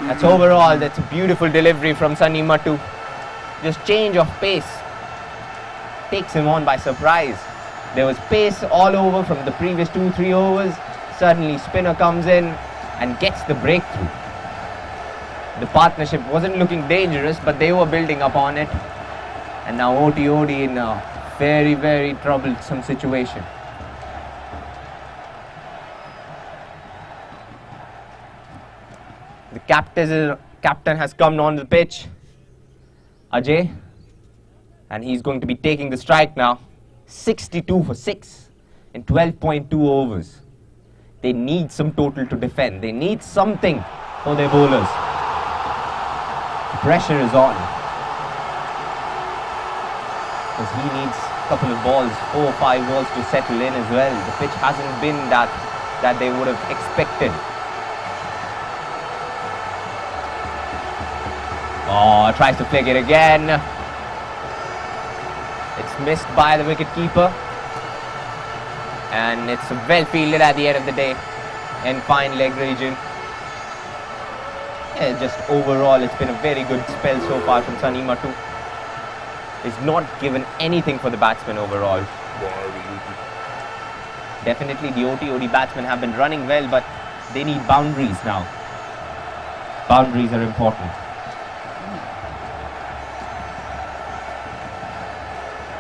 that's overall. That's a beautiful delivery from Sunny Matu. Just change of pace. Takes him on by surprise. There was pace all over from the previous 2-3 overs. Suddenly spinner comes in and gets the breakthrough. The partnership wasn't looking dangerous, but they were building up on it. And now OTOD in a very, very troublesome situation. The captain has come on the pitch, Ajay, and he's going to be taking the strike now. 62 for 6 in 12.2 overs. They need some total to defend. They need something for their bowlers. The pressure is on. Because he needs a couple of balls, 4 or 5 balls to settle in as well. The pitch hasn't been that they would have expected. Oh, tries to flick it again. It's missed by the wicket-keeper. And it's well fielded at the end of the day in fine leg region. Yeah, just overall, it's been a very good spell so far from Sunny Matu. He's not given anything for the batsman overall. Definitely the OTOD batsmen have been running well, but they need boundaries now. Boundaries are important.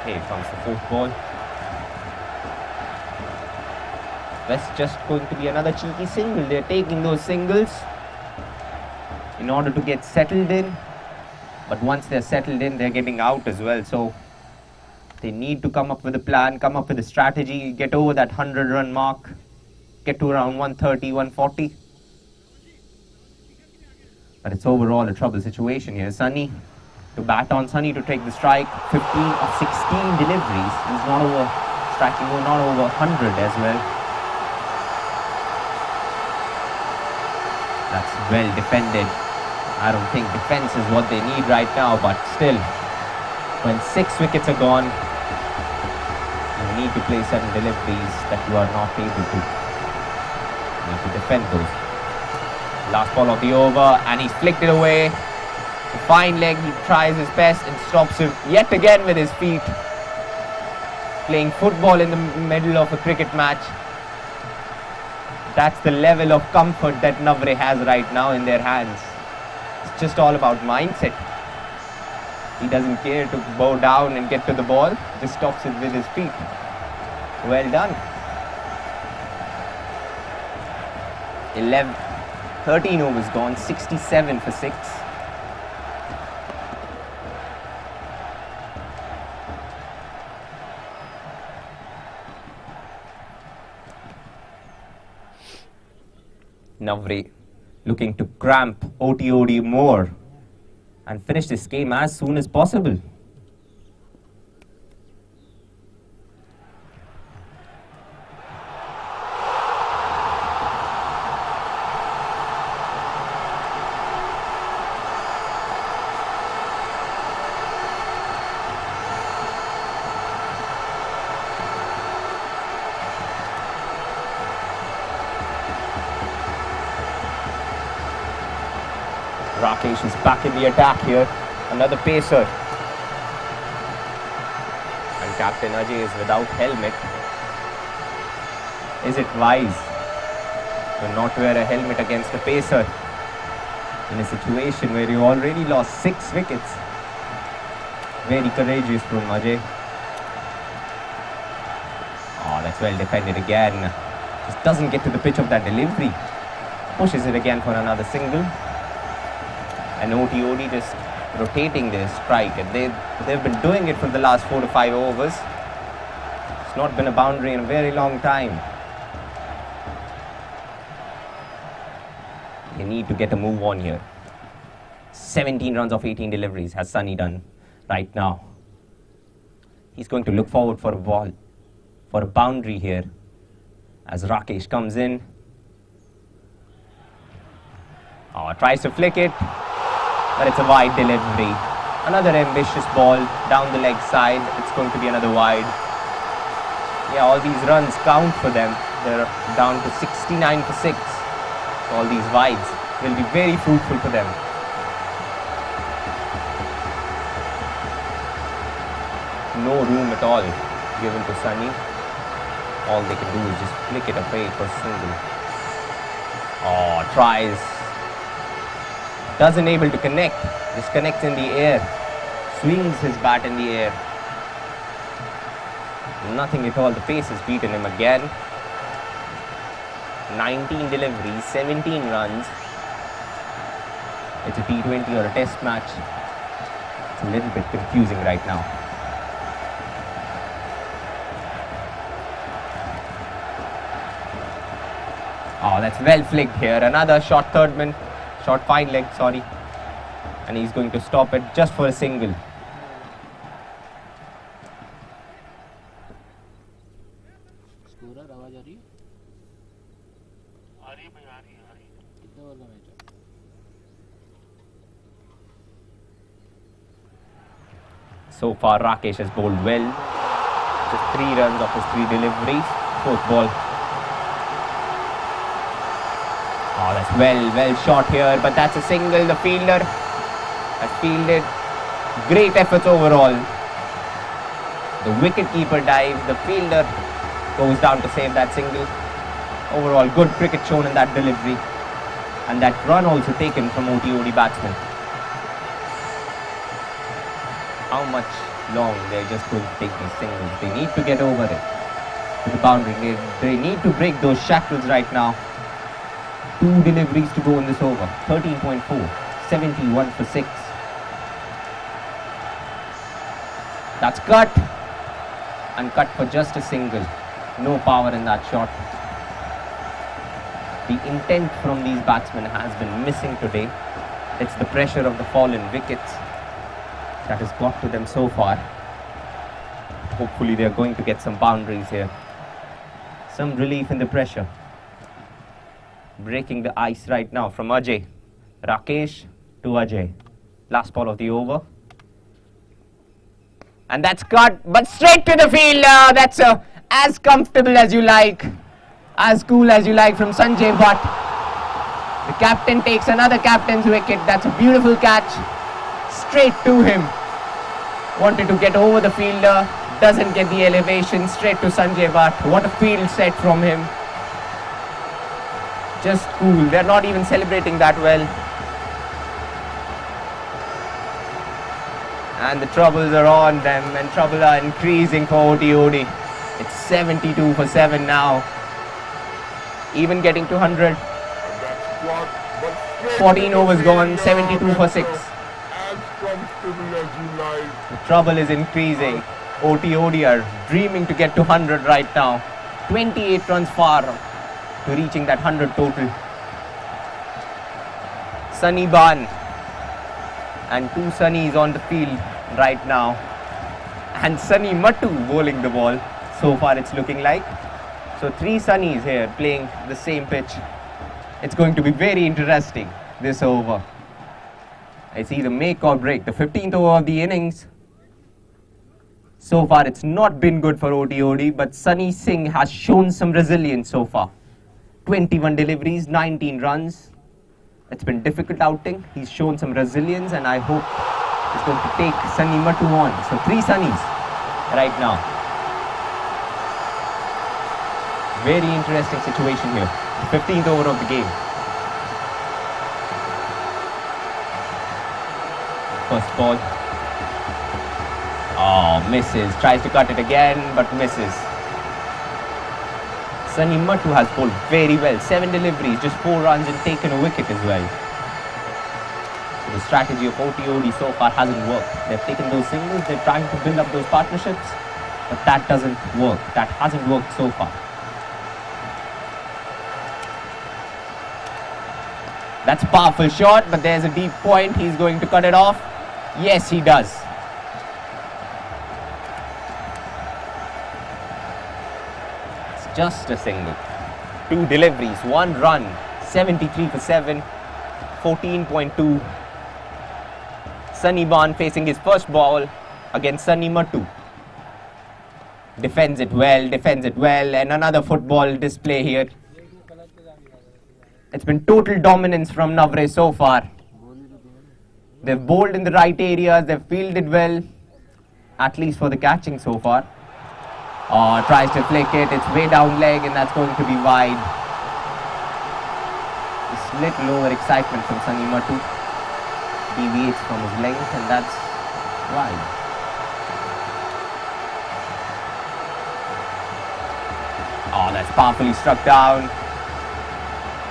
Here comes the fourth ball. That's just going to be another cheeky single. They're taking those singles in order to get settled in. But once they're settled in, they're getting out as well. So they need to come up with a plan, come up with a strategy, get over that 100-run mark, get to around 130, 140. But it's overall a trouble situation here. Sunny to bat on, Sunny to take the strike. 15 of 16 deliveries. He's not over striking, not over 100 as well. That's well defended. I don't think defense is what they need right now, but still, when 6 wickets are gone, you need to play certain deliveries that you are not able to. You need to defend those. Last ball of the over, and he's flicked it away. The fine leg, he tries his best and stops him yet again with his feet. Playing football in the middle of a cricket match. That's the level of comfort that Navreh has right now in their hands. It's just all about mindset. He doesn't care to bow down and get to the ball, just stops it with his feet. Well done. 13 overs gone, 67 for 6. Navreh looking to cramp OTOD more and finish this game as soon as possible. Rakesh is back in the attack here. Another pacer. And Captain Ajay is without helmet. Is it wise to not wear a helmet against a pacer in a situation where you already lost 6 wickets? Very courageous from Ajay. Oh, that's well defended again. Just doesn't get to the pitch of that delivery. Pushes it again for another single. And OTOD just rotating their strike, and they've been doing it for the last 4 to 5 overs. It's not been a boundary in a very long time. They need to get a move on here. 17 runs off 18 deliveries has Sunny done right now. He's going to look forward for a ball, for a boundary here as Rakesh comes in. Oh, tries to flick it. But it's a wide delivery. Another ambitious ball down the leg side. It's going to be another wide. Yeah, all these runs count for them. They're down to 69 for 6. So all these wides will be very fruitful for them. No room at all given to Sunny. All they can do is just flick it away for single. Oh, tries. Doesn't able to connect, just connects in the air, swings his bat in the air. Nothing at all, the pace has beaten him again. 19 deliveries, 17 runs. It's a T20 or a test match. It's a little bit confusing right now. Oh, that's well flicked here. Another short third man. Short fine leg, sorry. And he's going to stop it just for a single. Scorer आवाज आ रही है? आ रही है भाई, आ रही है। कितने वाला मैच है? So far Rakesh has bowled well. Just 3 runs off his 3 deliveries. 4th ball. Oh, that's well shot here, but that's a single. The fielder has fielded. Great efforts overall. The wicket-keeper dives. The fielder goes down to save that single. Overall, good cricket shown in that delivery. And that run also taken from OTOD batsmen. How much long they're just going to take these singles. They need to get over it to the boundary. They need to break those shackles right now. 2 deliveries to go in this over. 13.4. 71 for 6. That's cut. And cut for just a single. No power in that shot. The intent from these batsmen has been missing today. It's the pressure of the fallen wickets that has got to them so far. Hopefully they are going to get some boundaries here. Some relief in the pressure. Breaking the ice right now from Ajay. Rakesh to Ajay. Last ball of the over. And that's cut, but straight to the fielder. That's as comfortable as you like. As cool as you like from Sanjay Butt. The captain takes another captain's wicket. That's a beautiful catch. Straight to him. Wanted to get over the fielder. Doesn't get the elevation. Straight to Sanjay Butt. What a field set from him. Just cool. They're not even celebrating that well. And the troubles are on them, and trouble are increasing for OTOD. It's 72 for 7 now. Even getting to 100. 14 overs gone, 72 for 6. The trouble is increasing. OTOD are dreaming to get to 100 right now. 28 runs far to reaching that 100 total. Sunny Ban. And two Sunnies on the field right now. And Sunny Mattu bowling the ball. So far it's looking like. So three Sunnies here playing the same pitch. It's going to be very interesting this over. It's either make or break. The 15th over of the innings. So far it's not been good for OTOD, but Sunny Singh has shown some resilience so far. 21 deliveries, 19 runs. It's been difficult outing. He's shown some resilience and I hope he's going to take Sunny Mattu on. So three Sunnies right now. Very interesting situation here. The 15th over of the game. First ball. Oh, misses. Tries to cut it again, but misses. Sunny Mattu has bowled very well. 7 deliveries, just 4 runs and taken a wicket as well. So the strategy of OTOD so far hasn't worked. They've taken those singles, they're trying to build up those partnerships, but that doesn't work. That hasn't worked so far. That's a powerful shot, but there's a deep point. He's going to cut it off. Yes, he does. It's just a single. 2 deliveries, 1 run, 73 for 7, 14.2. Sunny Ban facing his first ball against Sunny Mattu. Defends it well, and another football display here. It's been total dominance from Navreh so far. They've bowled in the right areas, they've fielded well, at least for the catching so far. Tries to flick it, it's way down leg and that's going to be wide. Just little over excitement from Sunny Mattu. Deviates from his length and that's wide. Oh, that's powerfully struck down.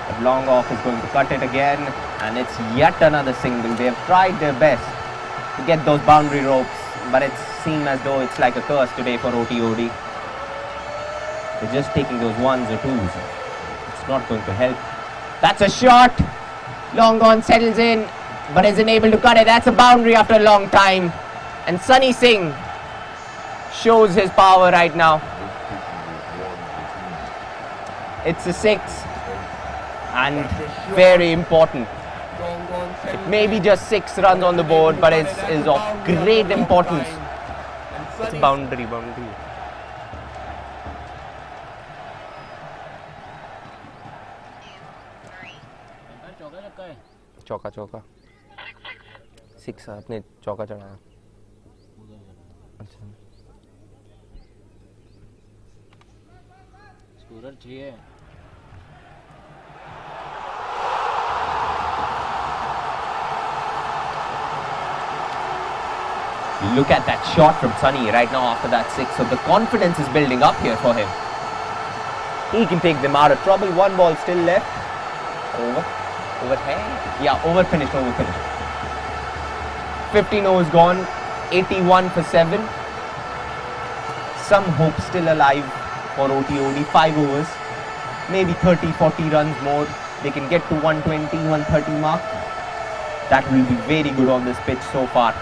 But long off is going to cut it again, and it's yet another single. They have tried their best to get those boundary ropes, but it seems as though it's like a curse today for OTOD. They're just taking those ones or twos. It's not going to help. That's a shot. Long on settles in, but isn't able to cut it. That's a boundary after a long time. And Sunny Singh shows his power right now. It's a 6. And very important. It may be just 6 runs on the board, but it is of great importance. It's a boundary. चौका 6 आपने चौका चढ़ाया. अच्छा. Scorer 3 है. Look at that shot from Sunny right now after that 6. So the confidence is building up here for him. He can take them out of trouble. 1 ball still left. Over here. Yeah, over finished. 15 overs gone. 81 for 7. Some hope still alive for OTOD. 5 overs. Maybe 30-40 runs more. They can get to 120-130 mark. That will be very good on this pitch so far.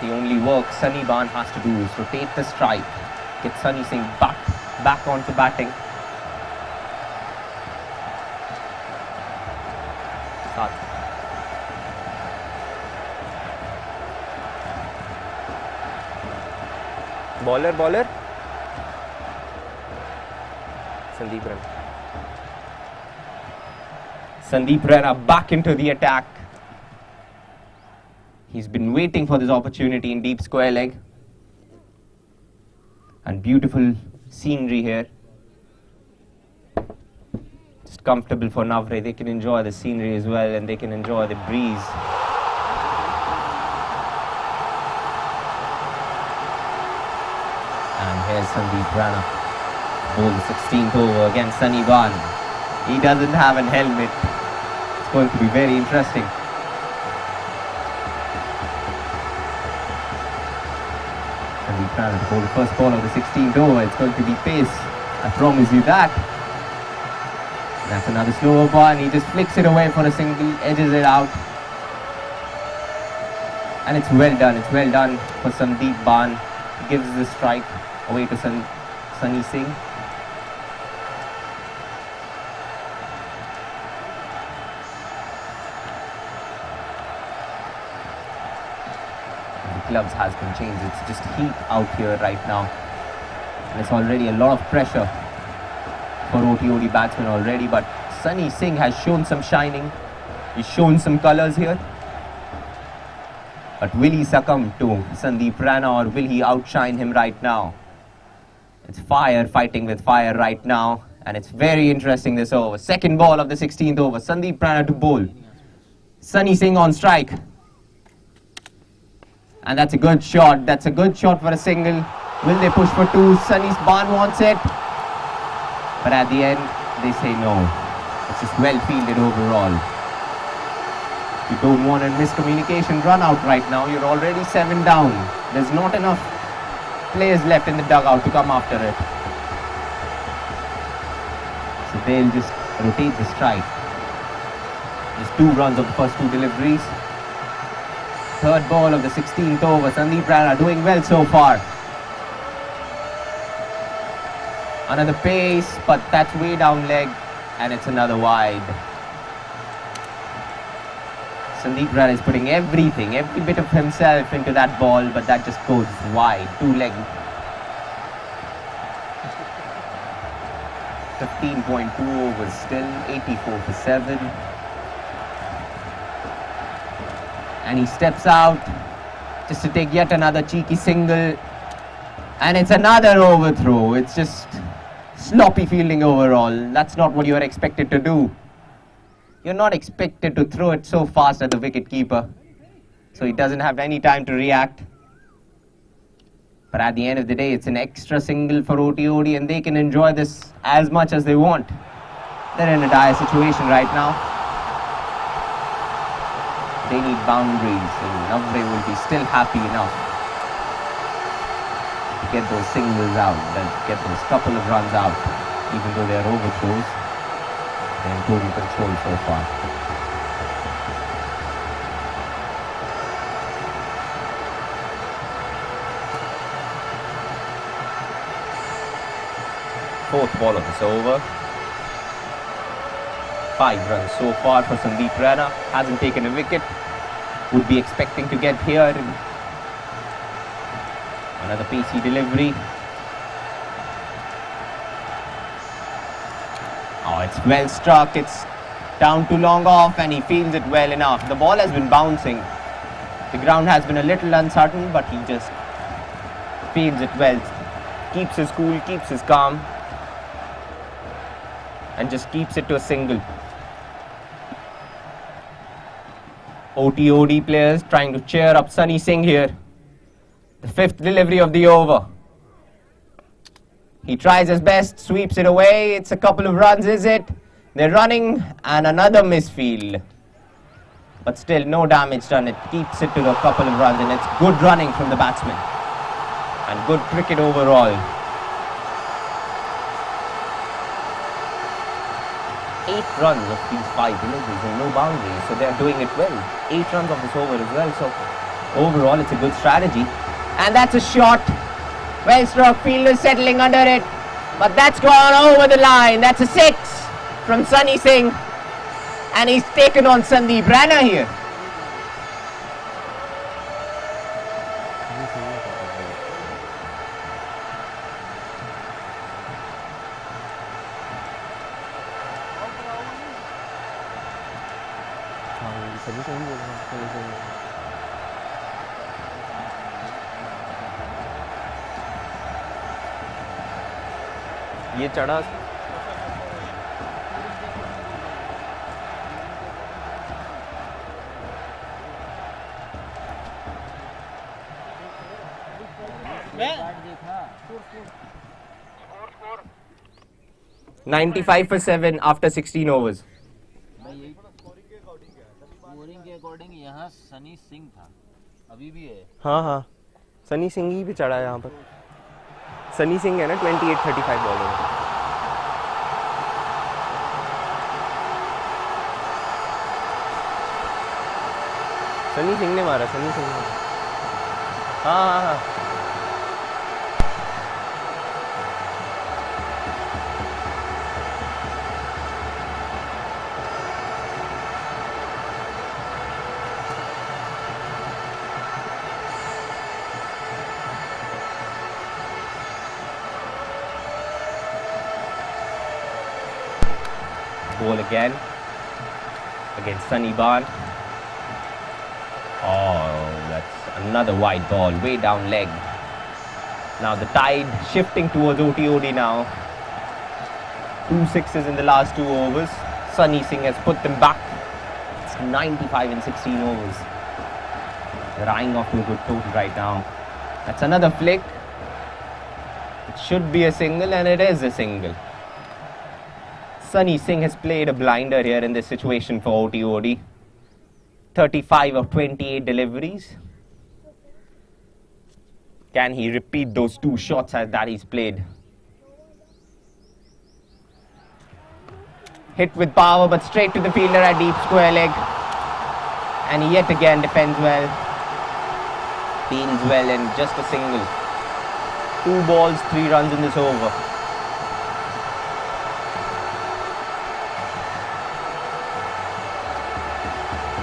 The only work Sunny Ban has to do is rotate the strike, get Sunny Singh back onto batting. Bowler. Sandeep Rana back into the attack. He's been waiting for this opportunity in deep square leg. And beautiful scenery here. Just comfortable for Navreh. They can enjoy the scenery as well and they can enjoy the breeze. And here's Sandeep Rana. Bowled the 16th over against Sunny Ban. He doesn't have a helmet. It's going to be very interesting. Sandeep Rana to bowl the first ball of the 16th over. It's going to be pace. I promise you that. That's another slower ball, and he just flicks it away for a single, edges it out. And it's well done. It's well done for Sandeep Ban. He gives the strike away to Sunny Singh. The gloves has been changed. It's just heat out here right now. And it's already a lot of pressure for OTOD batsmen already. But Sunny Singh has shown some shining. He's shown some colours here. But will he succumb to Sandeep Rana, or will he outshine him right now? It's fire fighting with fire right now, and it's very interesting this over. Second ball of the 16th over. Sandeep Rana to bowl. Sunny Singh on strike. And that's a good shot. That's a good shot for a single. Will they push for two? Sunny's Ban wants it. But at the end, they say no. It's just well fielded overall. You don't want a miscommunication run out right now. You're already 7 down. There's not enough players left in the dugout to come after it. So they'll just rotate the strike. Just 2 runs of the first 2 deliveries. Third ball of the 16th over. Sandeep Rana doing well so far. Another pace, but that's way down leg, and it's another wide. Sandeep Rana is putting everything, every bit of himself into that ball, but that just goes wide, 2 leg. 15.2 overs still, 84 for 7. And he steps out just to take yet another cheeky single. And it's another overthrow. It's just sloppy fielding overall. That's not what you are expected to do. You're not expected to throw it so fast at the wicket keeper. So he doesn't have any time to react. But at the end of the day, it's an extra single for OTOD, and they can enjoy this as much as they want. They're in a dire situation right now. They need boundaries, and Navreh will be still happy enough to get those singles out, get those couple of runs out, even though they're overthrows. They're in total control so far. Fourth ball of this over. 5 runs so far for Sandeep Rana. Hasn't taken a wicket. Would be expecting to get here. Another pacey delivery. Oh, it's well struck. It's down too long off, and he feels it well enough. The ball has been bouncing. The ground has been a little uncertain, but he just feels it well. Keeps his cool, keeps his calm, and just keeps it to a single. OTOD players trying to cheer up Sunny Singh here. The 5th delivery of the over. He tries his best, sweeps it away. It's a couple of runs, is it? They're running, and another misfield. But still, no damage done. It keeps it to a couple of runs, and it's good running from the batsman. And good cricket overall. 8 runs of these 5 deliveries and no boundaries, so they're doing it well. 8 runs of this over as well, so overall it's a good strategy. And that's a shot. Well struck, fielder settling under it, but that's gone over the line. That's a 6 from Sunny Singh, and he's taken on Sandeep Rana here. ये चढ़ा $95 for 7 after 16 overs. Scoring के according यहाँ सनी सिंह था, अभी भी है। हाँ हाँ, सनी सिंह ही भी चढ़ा है यहाँ पर। सनी सिंह है ना 28-35 बॉल में। सनी सिंह ने मारा, सनी सिंह ने। हाँ हाँ हाँ। Ball again against Sunny Ban. Oh, that's another wide ball, way down leg. Now the tide shifting towards OTOD now. 2 sixes in the last 2 overs. Sunny Singh has put them back. It's 95 in 16 overs. They're eyeing off to a good total right now. That's another flick. It should be a single, and it is a single. Sunny Singh has played a blinder here in this situation for OTOD. 35 of 28 deliveries. Can he repeat those 2 shots that he's played? Hit with power, but straight to the fielder at deep square leg. And he yet again defends well. Fields well, and just a single. 2 balls, 3 runs in this over.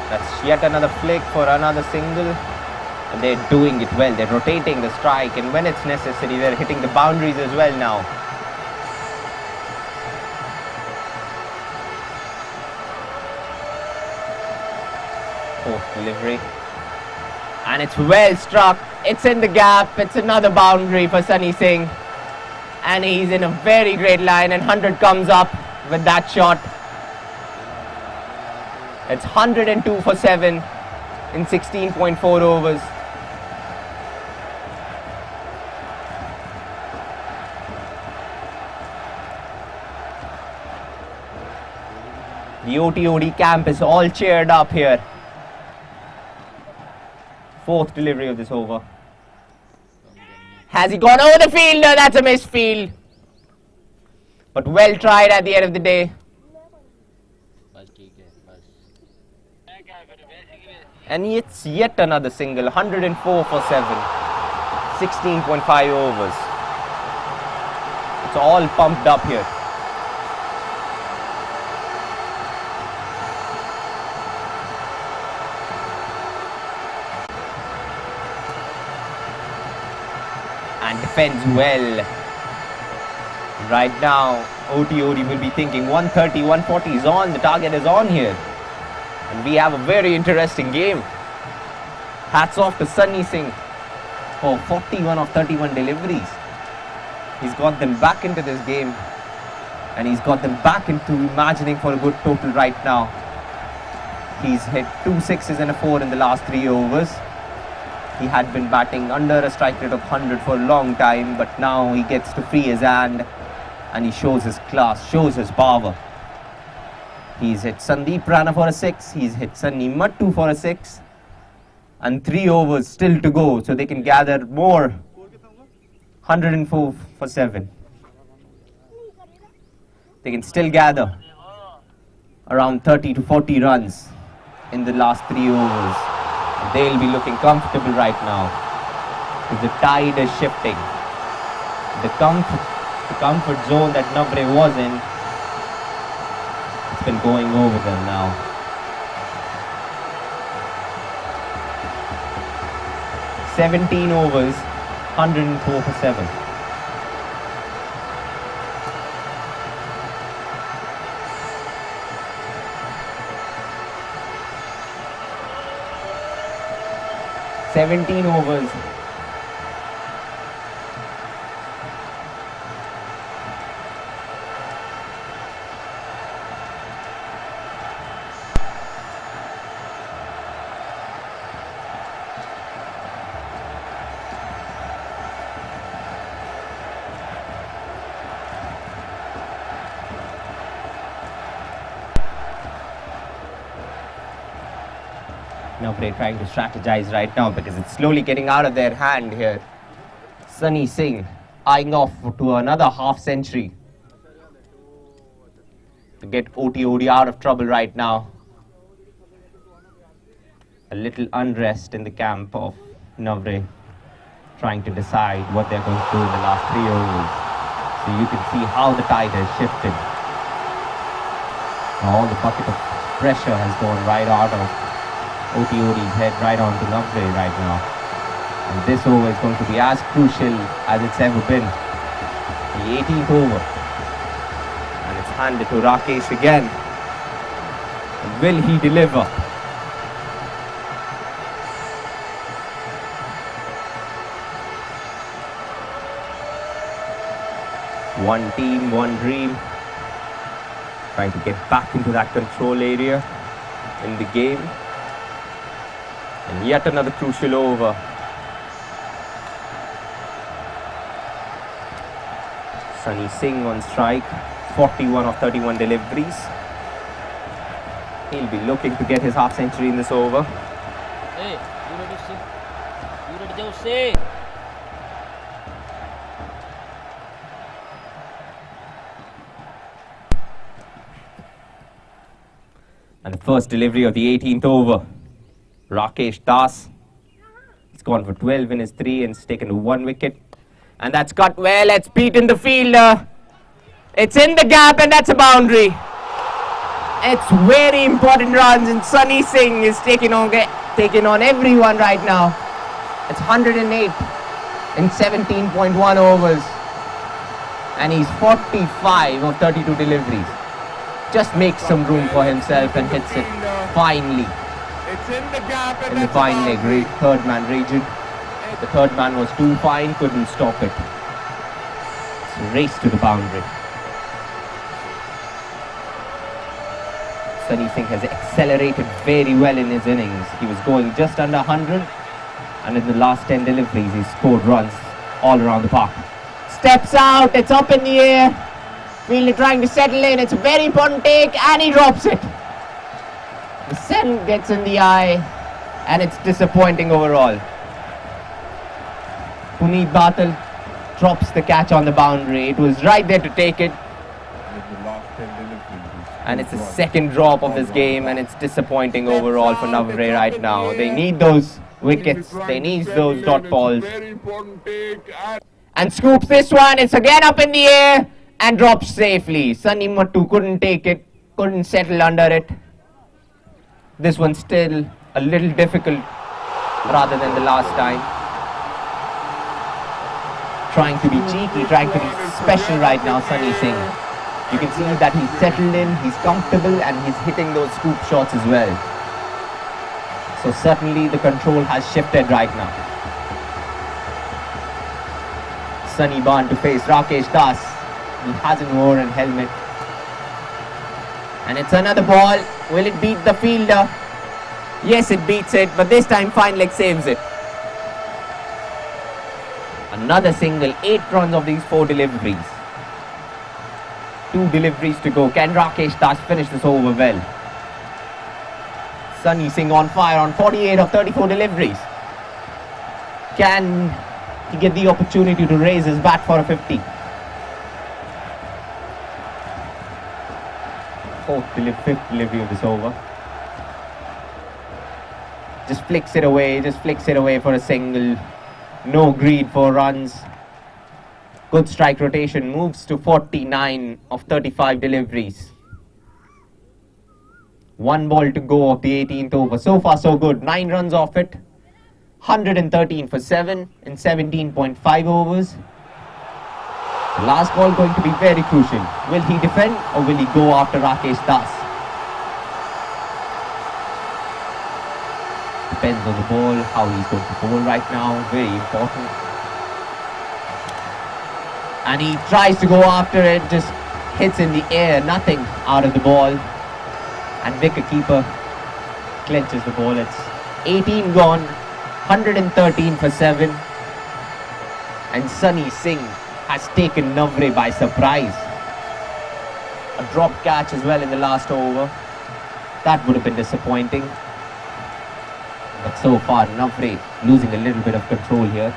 That's yet another flick for another single. And they're doing it well. They're rotating the strike, and when it's necessary, they're hitting the boundaries as well now. Fourth delivery. And it's well struck. It's in the gap. It's another boundary for Sunny Singh. And he's in a very great line, and 100 comes up with that shot. It's 102 for 7 in 16.4 overs. The OTOD camp is all cheered up here. Fourth delivery of this over. Has he gone over the fielder? That's a misfield. But well tried at the end of the day. And it's yet another single, 104 for 7, 16.5 overs. It's all pumped up here. And defends well. Right now, OTOD will be thinking 130, 140 is on, the target is on here. And we have a very interesting game. Hats off to Sunny Singh for 41 of 31 deliveries. He's got them back into this game, and he's got them back into imagining for a good total right now. He's hit 2 sixes and a 4 in the last 3 overs. He had been batting under a strike rate of 100 for a long time, but now he gets to free his hand, and he shows his class, shows his power. He's hit Sandeep Rana for a 6, he's hit Sunny Mattu for a 6, and 3 overs still to go, so they can gather more. 104 for 7. They can still gather around 30 to 40 runs in the last 3 overs. They'll be looking comfortable right now, because the tide is shifting. The comfort zone that Navreh was in, it's been going over them now. "17 overs, 104 for 7. "17 overs, Navreh trying to strategize right now because it's slowly getting out of their hand here. Sunny Singh eyeing off to another half century to get OTOD out of trouble right now. a little unrest in the camp of Navreh, trying to decide what they're going to do in the last 3 overs. So you can see how the tide has shifted. All the bucket of pressure has gone right out of OTOD's head, right onto Navreh right now. And this over is going to be as crucial as it's ever been. The 18th over. And it's handed to Rakesh again. And will he deliver? One team, one dream. Trying to get back into that control area in the game. And yet another crucial over. Sunny Singh on strike. 41 of 31 deliveries. He'll be looking to get his half century in this over. Hey, you ready to say? You ready to say? And the first delivery of the 18th over. Rakesh Das. He's gone for 12 in his 3 and it's taken to 1 wicket. And that's cut well, it's beaten the fielder. It's in the gap and that's a boundary. It's very important runs and Sunny Singh is taking on everyone right now. It's 108 in 17.1 overs. And he's 45 of 32 deliveries. Just makes some room for himself and hits it finely in the fine leg, third man region. The third man was too fine, couldn't stop it. It's a race to the boundary. Sunny Singh has accelerated very well in his innings. He was going just under 100 and in the last 10 deliveries he scored runs all around the park. Steps out, it's up in the air. Fielder trying to settle in, it's a very important take and he drops it. The settle gets in the eye and it's disappointing overall. Puneet Batal drops the catch on the boundary. It was right there to take it. And it's the second drop of this game and it's disappointing overall for Navreh right now. They need those wickets, they need those dot balls. And scoops this one, it's again up in the air and drops safely. Sunny Mattu couldn't take it, couldn't settle under it. This one's still a little difficult rather than the last time. Trying to be cheeky, trying to be special right now, Sunny Singh. You can see that he's settled in, he's comfortable and he's hitting those scoop shots as well. So certainly the control has shifted right now. Sunny Ban to face Rakesh Das. He has an worn helmet. And it's another ball. Will it beat the fielder? Yes, it beats it, but this time fine leg saves it. Another single, 8 runs of these 4 deliveries. 2 deliveries to go. Can Rakesh Das finish this over well? Sunny Singh on fire on 48 of 34 deliveries. Can he get the opportunity to raise his bat for a 50? Fifth delivery of this over. Just flicks it away for a single. No greed for runs. Good strike rotation, moves to 49 of 35 deliveries. 1 ball to go of the 18th over. So far so good, 9 runs off it. 113 for 7 in 17.5 overs. The last ball going to be very crucial. Will he defend or will he go after Rakesh Das? Depends on the ball, how he's going to bowl right now. Very important. And he tries to go after it, just hits in the air, nothing out of the ball. And wicketkeeper clenches the ball. It's 18 gone, 113 for 7. And Sunny Singh has taken Navreh by surprise. A drop catch as well in the last over. That would have been disappointing. But so far, Navreh losing a little bit of control here.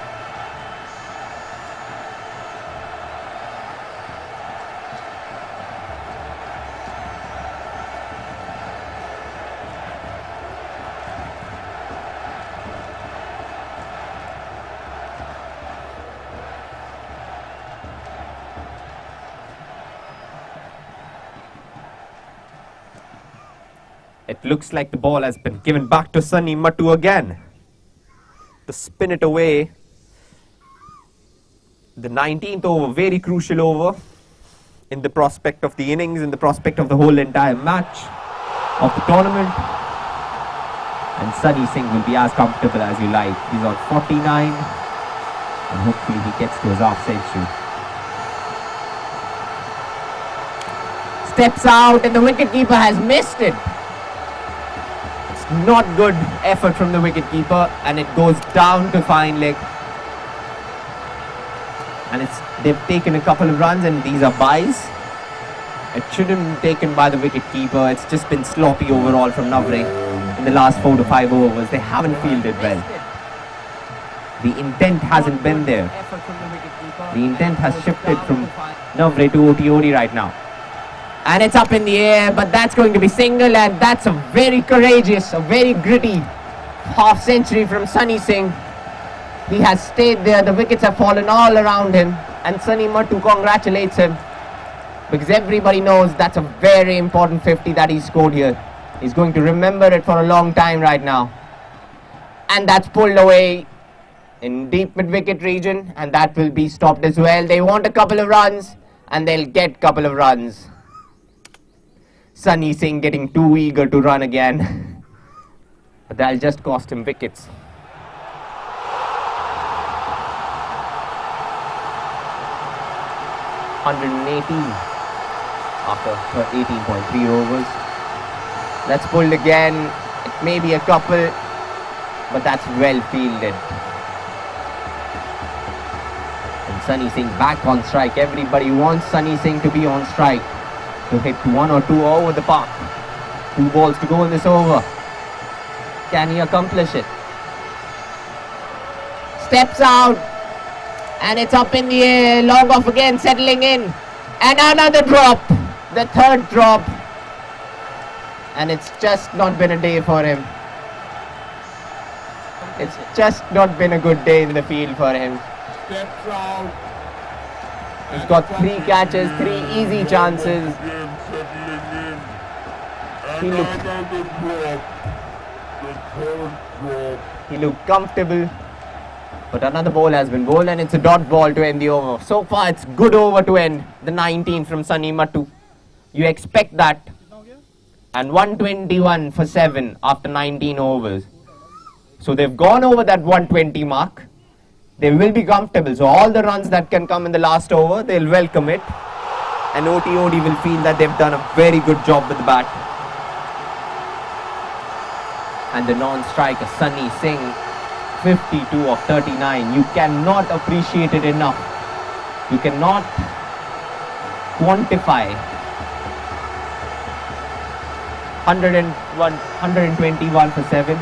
It looks like the ball has been given back to Sunny Mattu again to spin it away. The 19th over, very crucial over in the prospect of the innings, in the prospect of the whole entire match of the tournament. And Sunny Singh will be as comfortable as you like. He's on 49 and hopefully he gets to his half century. Steps out and the wicketkeeper has missed it. It's not good effort from the wicketkeeper and it goes down to fine leg. And they've taken a couple of runs and these are byes. It shouldn't have been taken by the wicketkeeper. It's just been sloppy overall from Navreh in the last 4 to 5 overs. They haven't fielded well. The intent hasn't been there. The intent has shifted from Navreh to OTOD right now. And it's up in the air, but that's going to be single, and that's a very courageous, a very gritty half century from Sunny Singh. He has stayed there, the wickets have fallen all around him, and Sunny Mattu congratulates him because everybody knows that's a very important 50 that he scored here. He's going to remember it for a long time right now. And that's pulled away in deep mid-wicket region, and that will be stopped as well. They want a couple of runs, and they'll get a couple of runs. Sunny Singh getting too eager to run again. But that'll just cost him wickets. (118) after 18.3 overs. That's pulled again. It may be a couple, but that's well fielded. And Sunny Singh back on strike. Everybody wants Sunny Singh to be on strike, to hit 1 or 2 over the park. 2 balls to go in this over. Can he accomplish it? Steps out and it's up in the air. Long off again, settling in, and another drop, the 3rd drop, and it's just not been a day for him. It's just not been a good day in the field for him. He's got 3 catches, 3 easy chances. He looked comfortable, but another ball has been bowled and it's a dot ball to end the over. So far it's good over to end the 19 from Sunny Mattu. You expect that. And 121 for 7 after 19 overs. So they've gone over that 120 mark. They will be comfortable. So all the runs that can come in the last over, they'll welcome it. And OTOD will feel that they've done a very good job with the bat. And the non-striker Sunny Singh, 52 of 39. You cannot appreciate it enough. You cannot quantify 121 for 7.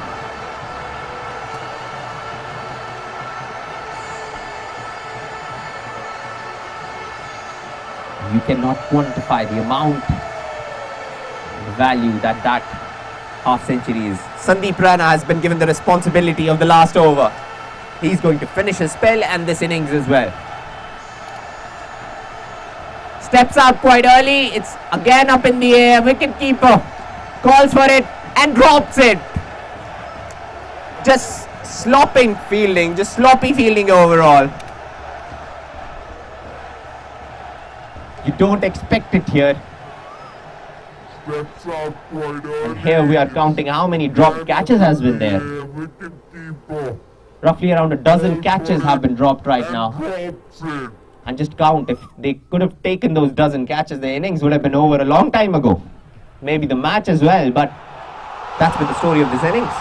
You cannot quantify the amount, the value that half century is. Sandeep Rana has been given the responsibility of the last over. He's going to finish his spell and this innings as well. Steps out quite early. It's again up in the air. Wicketkeeper calls for it and drops it. Just sloppy fielding overall. You don't expect it here. And here we are counting how many dropped catches has been there. Roughly around a dozen catches have been dropped right now. And just count, if they could have taken those dozen catches, the innings would have been over a long time ago. Maybe the match as well, but that's been the story of this innings.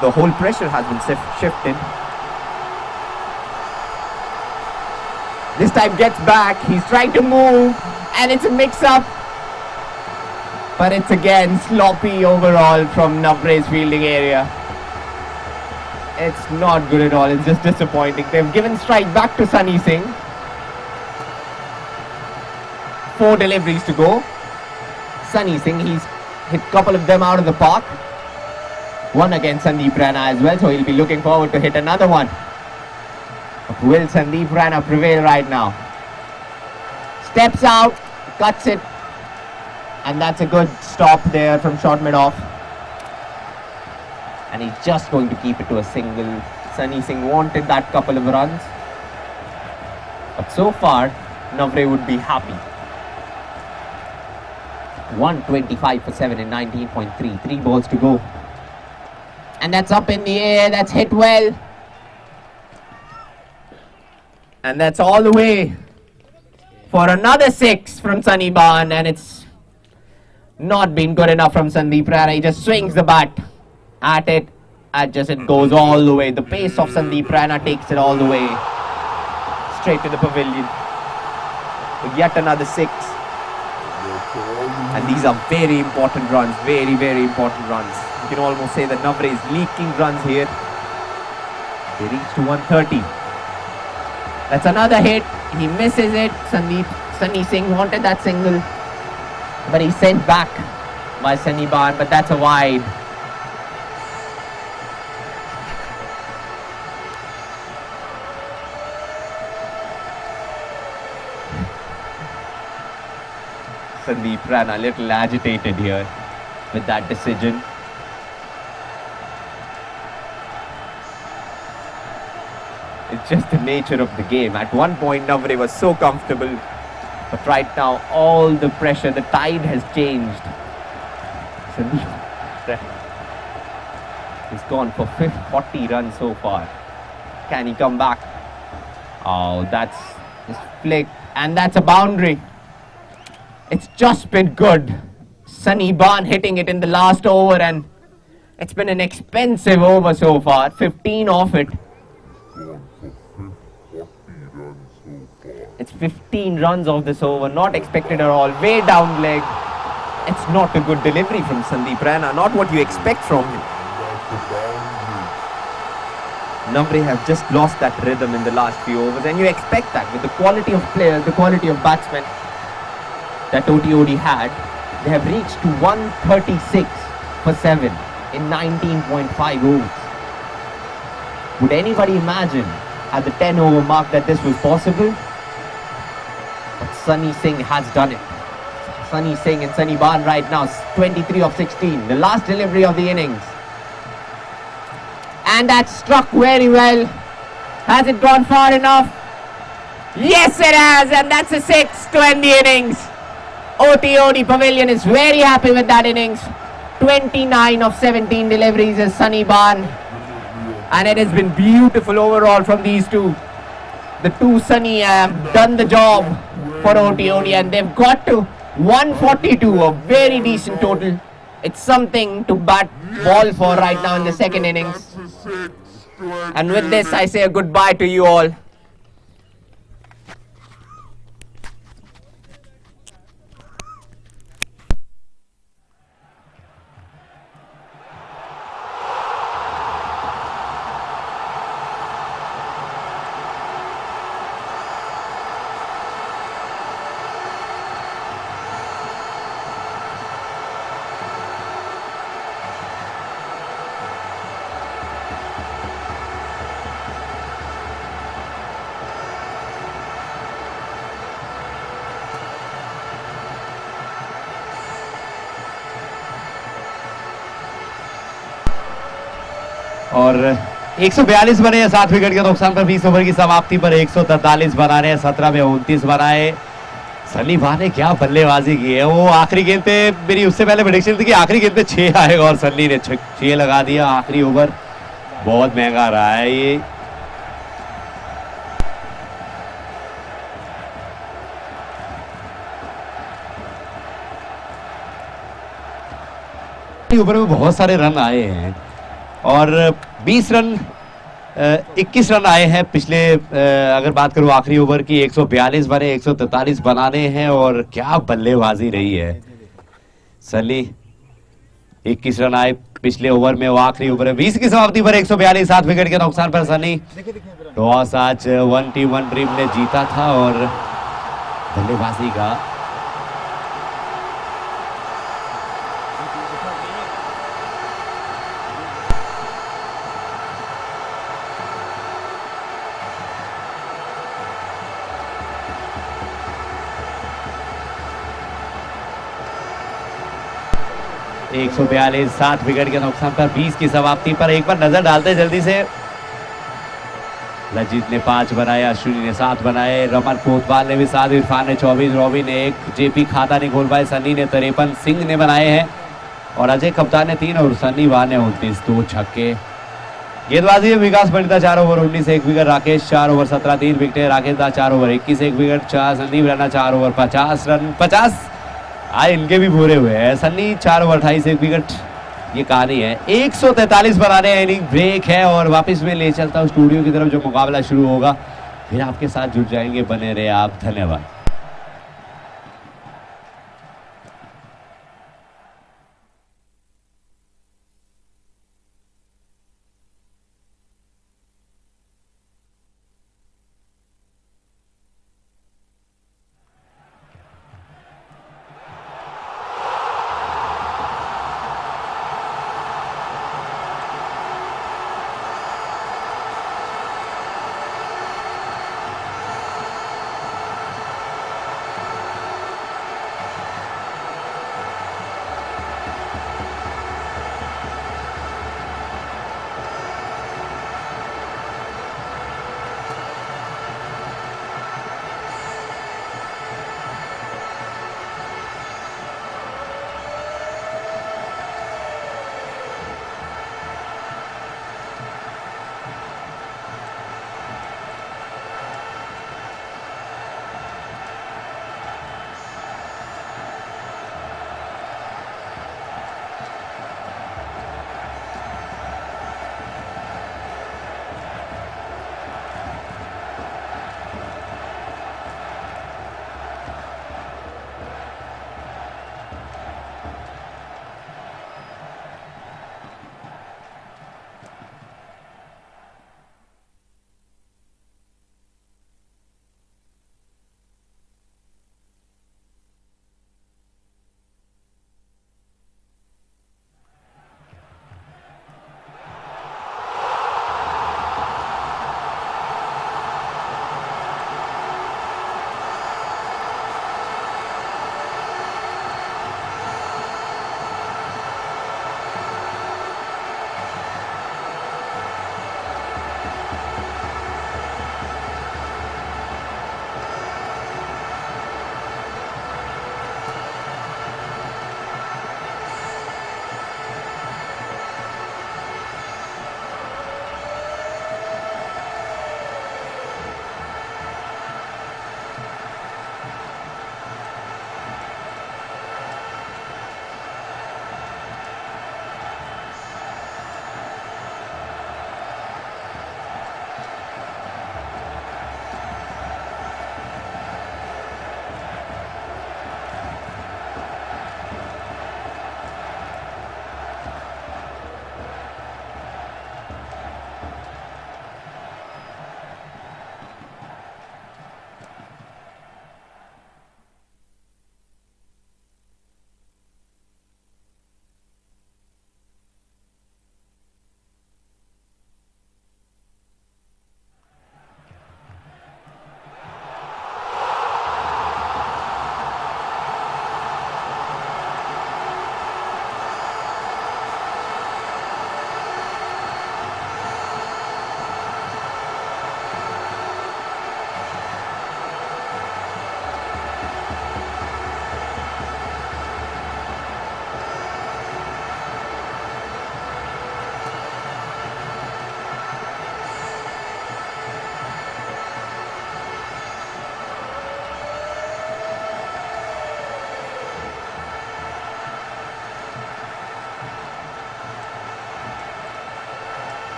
The whole pressure has been shifted. This time gets back, he's trying to move, and it's a mix-up. But it's again sloppy overall from Navreh's fielding area. It's not good at all, it's just disappointing. They've given strike back to Sunny Singh. 4 deliveries to go. Sunny Singh, he's hit a couple of them out of the park. One against Sandeep Rana as well, so he'll be looking forward to hit another one. But will Sandeep Rana prevail right now? Steps out, cuts it. And that's a good stop there from short mid off. And he's just going to keep it to a single. Sunny Singh wanted that couple of runs. But so far, Navreh would be happy. 125 for 7 in 19.3. 3 balls to go. And that's up in the air. That's hit well. And that's all the way for another 6 from Sunny Ban. And it's not been good enough from Sandeep Rana. He just swings the bat at it. It goes all the way. The pace of Sandeep Rana takes it all the way. Straight to the pavilion. With yet another 6. And these are very important runs. Very, very important runs. You can almost say that Navreh is leaking runs here. They reach to 130. That's another hit. He misses it. Sunny Singh wanted that single. But he's sent back by Sunny Ban. But that's a wide. Sandeep Rana a little agitated here with that decision. It's just the nature of the game. At one point, Navreh was so comfortable, but right now, all the pressure, the tide has changed. Sandeep he's gone for 40 runs so far. Can he come back? Oh, that's his flick, and that's a boundary. It's just been good. Sunny Ban hitting it in the last over, and it's been an expensive over so far. 15 off it. It's 15 runs off this over. Not expected at all. Way down leg. It's not a good delivery from Sandeep Rana. Not what you expect from him. Navreh has just lost that rhythm in the last few overs, and you expect that with the quality of players, the quality of batsmen that OTOD had. They have reached to 136 for 7 in 19.5 overs. Would anybody imagine at the 10 over mark that this was possible? But Sunny Singh has done it. Sunny Singh and Sunny Ban right now, 23 of 16, the last delivery of the innings. And that struck very well. Has it gone far enough? Yes, it has, and that's a 6 to end the innings. OTOD Pavilion is very happy with that innings. 29 of 17 deliveries is Sunny Ban. And it has been beautiful overall from these two. The two Sunny have done the job for OTOD, and they've got to 142, a very decent total. It's something to bat ball for right now in the second innings. And with this, I say a goodbye to you all. और 142 बने हैं 7 wicket के नुकसान पर 20 over की समाप्ति पर 143 बना रहे हैं 17 में 29 बनाए। सनी बा ने क्या बल्लेबाजी की है। वो आखिरी गेंद पे मेरी उससे पहले प्रेडिक्शन थी कि आखिरी गेंद पे 6 आएगा और सनी ने 6 लगा दिया। आखिरी ओवर बहुत महंगा रहा है ये। ओवर में बहुत सारे रन आए हैं और 20 रन 21 रन आए हैं पिछले अगर बात करूं आखिरी ओवर की 142 बने 143 बनाने हैं और क्या बल्लेबाजी रही है। सनी 21 रन आए पिछले ओवर में, वो आखिरी ओवर में 20 की समाप्ति पर 142 7 विकेट के नुकसान पर सनी टॉस आज 1 टीम 1 ड्रीम ने जीता था और बल्लेबाजी का 142 7 विकेट के नुकसान पर 20 की समाप्ति पर एक बार नजर डालते जल्दी से। लजीत ने 5 बनाए, अश्विनी ने 7 बनाए, रमन कोतवाल ने भी 7, इरफान ने 24, रॉबी ने 1, जेपी खाता ने गोल पाए, सन्नी ने 53, सिंह ने बनाए हैं और अजय कप्तान ने 3 और सन्नी वाह ने 29, 2 छक्के। गेंदबाजी में Vikas Pandita 4 over 19 1 wicket, Rakesh 4 over 17 3 wicket, Rakesh Das 4 over 21 1 wicket, 4 Sandeep Raina 4 over 50 run 50। आज इनके भी पूरे हुए हैं। Sunny 4 over 28 1 wicket. ये कहानी है। 143 बनाने इनिंग ब्रेक है और वापस में ले चलता हूँ स्टूडियो की तरफ, जो मुकाबला शुरू होगा फिर आपके साथ जुड़ जाएंगे। बने रहे आप, धन्यवाद।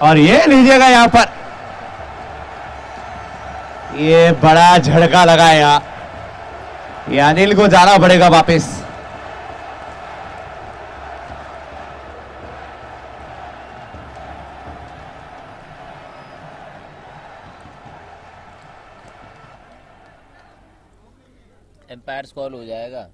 और ये लीजिएगा यहां पर, ये बड़ा झटका लगा है यहां, ये अनिल को जाना पड़ेगा वापस। एम्पायर्स कॉल हो जाएगा।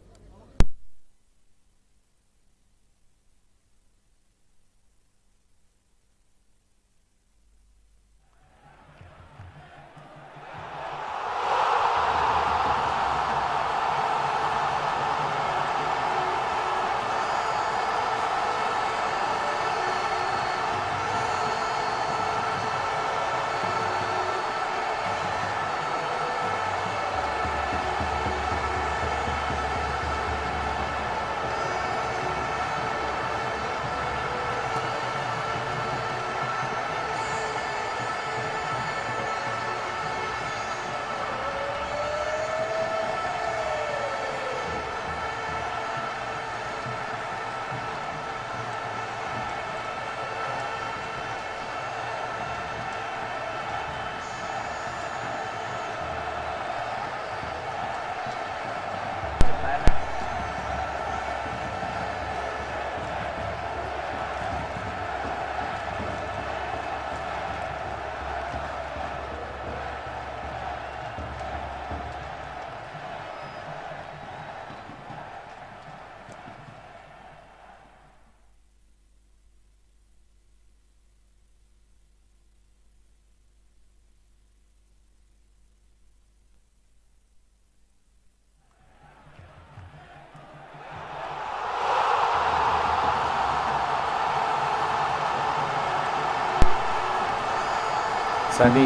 सनी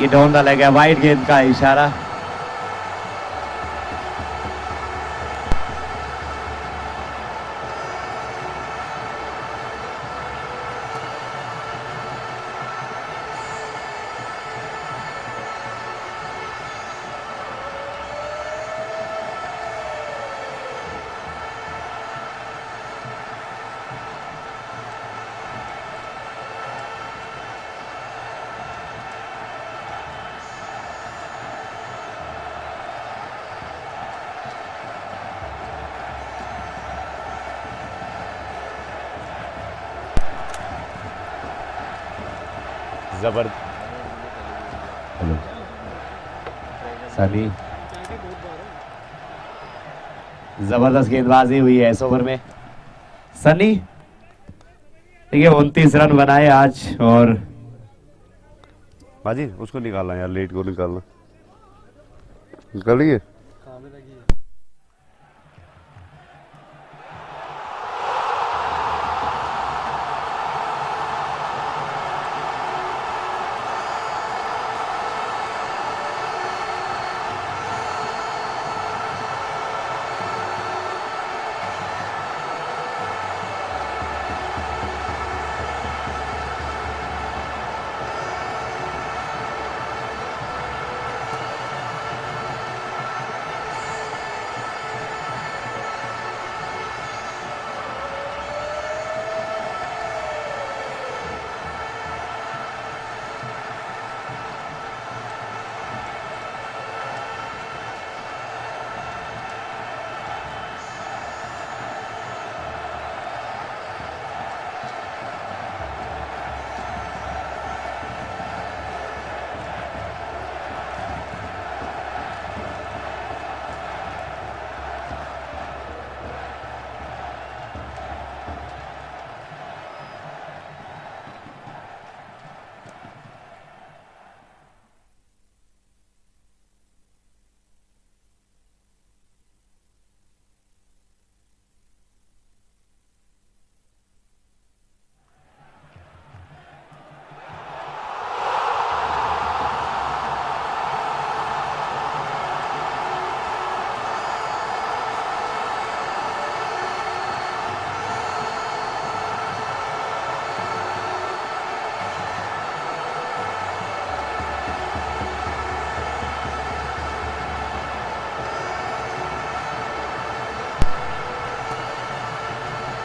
ये डाउन डाला गया, वाइड गेंद का इशारा। जबर सनी जबरदस्त गेंदबाजी हुई है इस ओवर में। सनी देखिए 29 रन बनाए आज, और बाजी उसको निकालना यार, लेट को निकालना, निकालिए।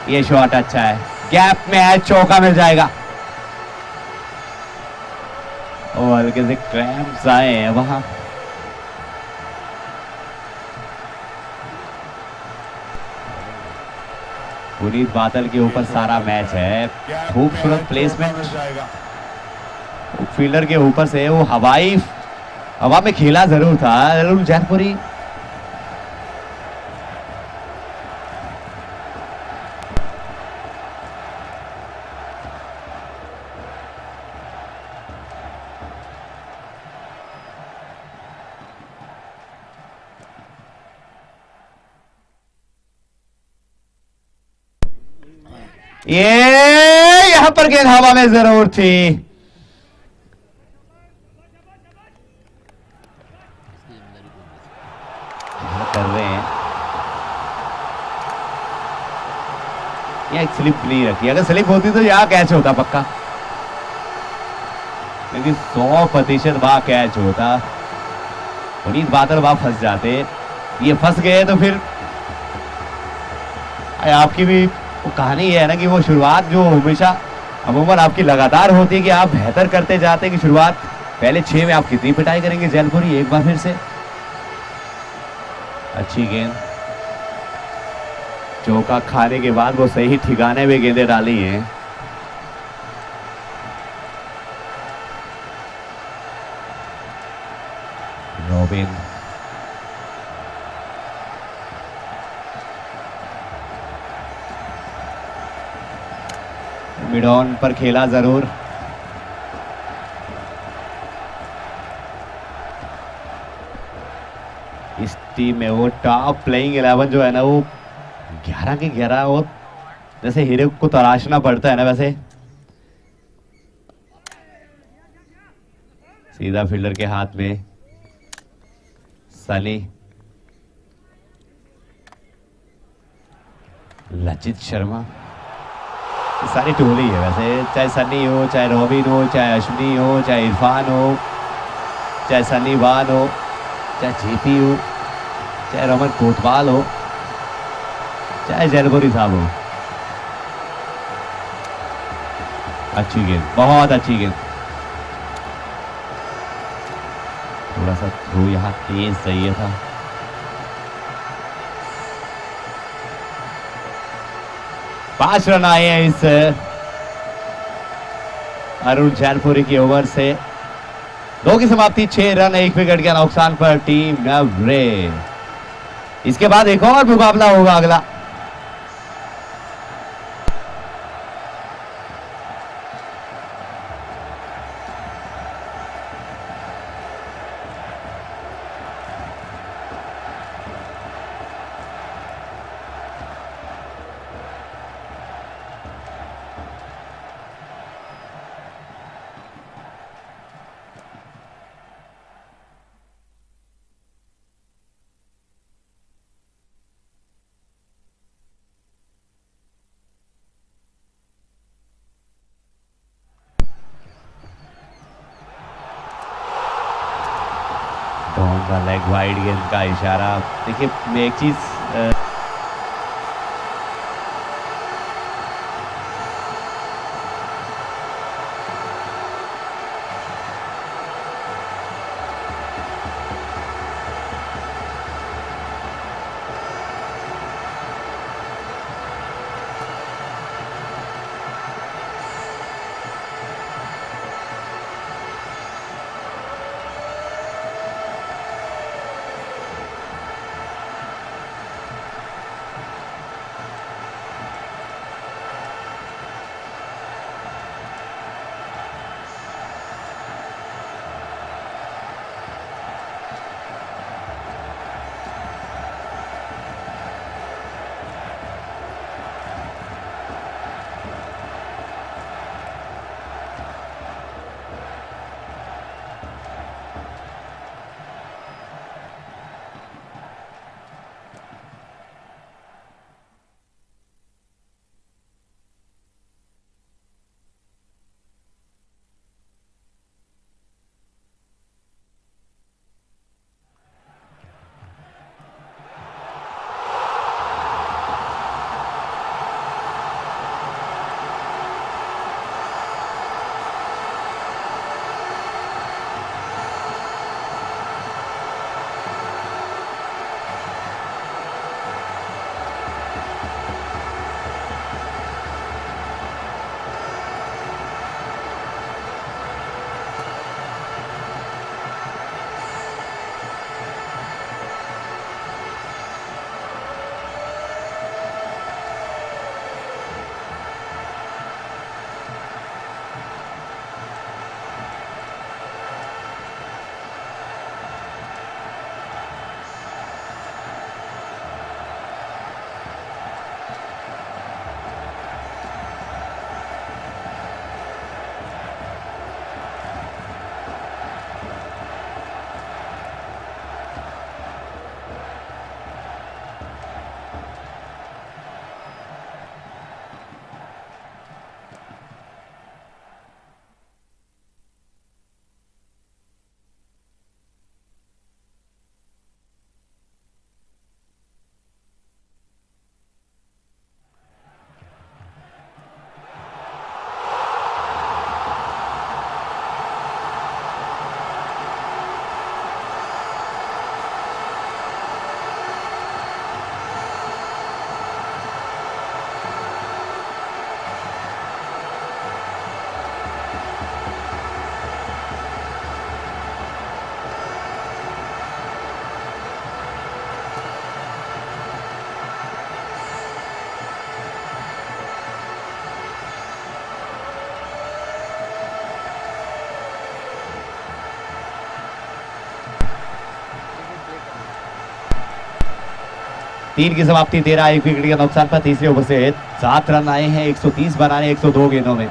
ये शॉट अच्छा है, गैप में है, चौका मिल जाएगा। और हल्के से क्रैम्प्स आए हैं वहां। पुनीत बादल के ऊपर सारा मैच है। खूबसूरत प्लेसमेंट फील्डर के ऊपर से, वो हवा में खेला जरूर था अरुण जैनपुरी। ये यहां पर गेंद हवा में जरूर थी। कर रहे हैं, एक स्लिप नहीं रखी, अगर स्लिप होती तो यहां कैच होता पक्का, क्योंकि 100% वहां कैच होता। पुनीत बादल वहां फंस जाते, ये फंस गए तो फिर आपकी भी वो कहानी ये है ना कि वो शुरुआत जो हमेशा अमूमन आपकी लगातार होती है कि आप बेहतर करते जाते हैं कि शुरुआत पहले 6 में आप कितनी पिटाई करेंगे जैनपुरी। एक बार फिर से अच्छी गेंद, चौका खाने के बाद वो सही ठिकाने में गेंदें डाली हैं। रॉबिन मिड ऑन पर खेला जरूर। इस टीम में वो टॉप प्लेइंग 11 जो है ना, वो 11 के 11, वो जैसे हीरे को तराशना पड़ता है ना, वैसे सीधा फील्डर के हाथ में सनी, लचित शर्मा, सारी टोली है वैसे, चाहे सनी हो, चाहे रॉबिन हो, चाहे अश्विनी हो, चाहे इरफान हो, चाहे सनी वान हो, चाहे जीपी हो, चाहे रमन कोतवाल हो, चाहे जैनपुरी साहब हो। अच्छी गेंद, बहुत अच्छी गेंद। थोड़ा सा थ्रू यहाँ तेज चाहिए था। पांच रन आए हैं इस अरुण जैनपुरी की ओवर से। 2 की समाप्ति, 6 रन 1 विकेट के नुकसान पर टीम नवरे। इसके बाद एक और मुकाबला होगा अगला। लेग वाइड गेंद का इशारा। देखिए मैं एक चीज 3 की समाप्ति 13 1 विकेट के नुकसान पर। तीसरे ओवर से 7 रन आए हैं 130 बनाने 102 गेंदों में।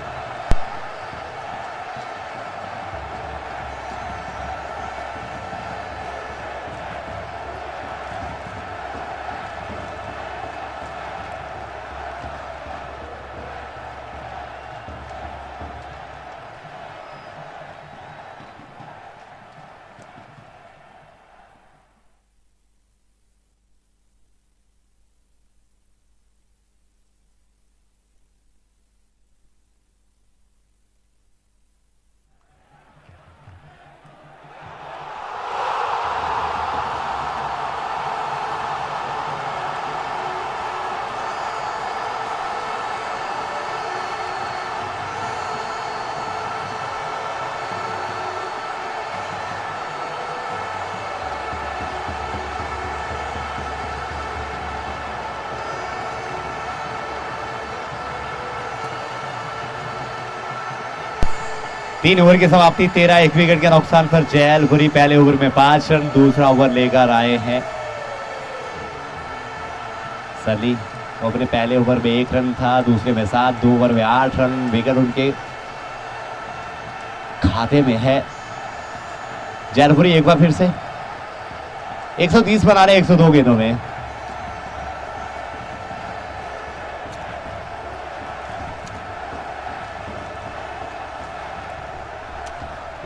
तीन ओवर की समाप्ति 13 1 विकेट के नुकसान पर। जैलपुरी पहले ओवर में 5 रन, दूसरा ओवर लेकर आए हैं सली। अपने पहले ओवर में 1 रन था, दूसरे में 7, 2 ओवर में 8 रन। विकेट उनके खाते में है। जैलपुरी एक बार फिर से 130 बना रहे 102 गेंदों में।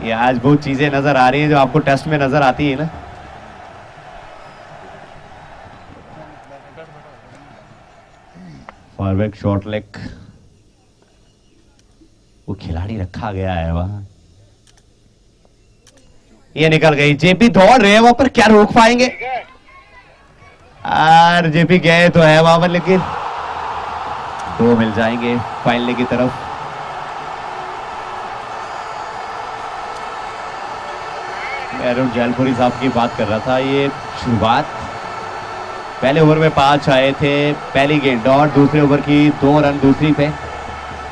ये आज बहुत चीजें नजर आ रही हैं जो आपको टेस्ट में नजर आती है ना। फॉरवर्ड शॉर्ट लेग, वो खिलाड़ी रखा गया है वहां। ये निकल गई। जेपी दौड़ रहे हैं वहां पर, क्या रोक पाएंगे? और जेपी गए तो है वहां पर, लेकिन 2 मिल जाएंगे फाइनल की तरफ। अरुण जैलपुरी साहब की बात कर रहा था। ये शुरुआत पहले ओवर में 5 आए थे पहली गेंद और दूसरे ओवर की 2 रन दूसरी पे।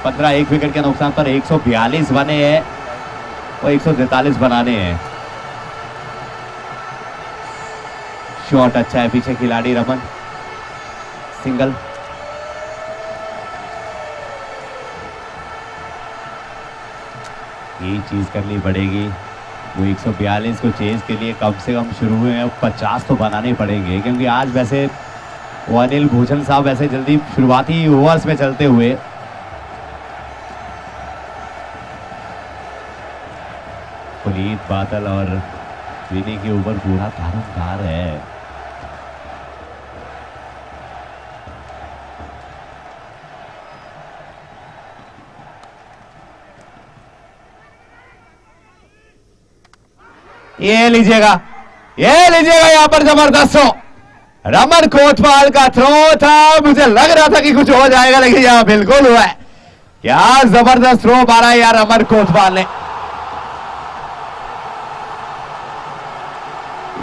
15 1 विकेट के नुकसान पर 142 बने हैं और 143 बनाने हैं। शॉट अच्छा है, पीछे खिलाड़ी रमन, सिंगल। ये चीज करनी पड़ेगी। वो 142 को चेज के लिए कम से कम शुरू में 50 तो बनाने पड़ेंगे, क्योंकि आज वैसे वो अनिल भूषण साहब वैसे जल्दी शुरुआती ओवर्स में चलते हुए पुनीत बादल और विनी के ऊपर पूरा तारों-तार है। ये लीजिएगा, ये लीजिएगा, यहां पर जबरदस्त हो। रमन कोतवाल का थ्रो था, मुझे लग रहा था कि कुछ हो जाएगा, लेकिन यहां बिल्कुल हुआ है। क्या जबरदस्त थ्रो मारा यार रमन कोतवाल ने।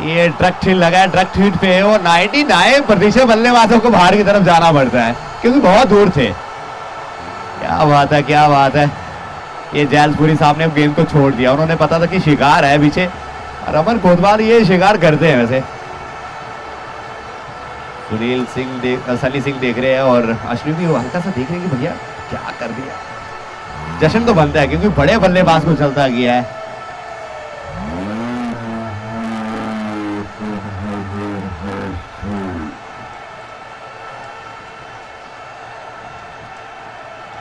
ये ड्रग हिट लगा है, ड्रग हिट पे वो 99% बल्लेबाजों को बाहर की तरफ जाना पड़ता है, क्योंकि बहुत दूर थे। क्या बात है, क्या बात है। ये जैलपुरी साहब ने गेंद को छोड़ दिया, उन्होंने पता था कि शिकार है पीछे। रमन कोतवाल ये शिकार करते हैं वैसे। सुनील सिंह सनी सिंह देख रहे हैं और अश्विनी भी हल्का सा देख रहे हैं कि भैया क्या कर दिया। जश्न तो बनता है, क्योंकि बड़े बल्लेबाज को चलता गया है।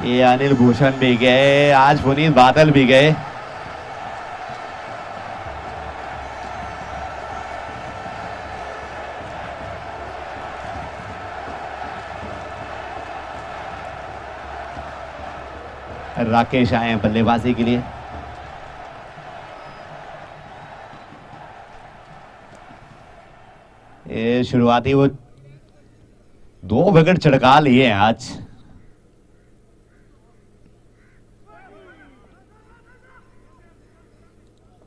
ये अनिल भूषण भी गए, आज पुनीत बादल भी गए। राकेश आए हैं बल्लेबाजी के लिए। ये शुरुआती वो 2 विकेट चढ़का लिए हैं आज।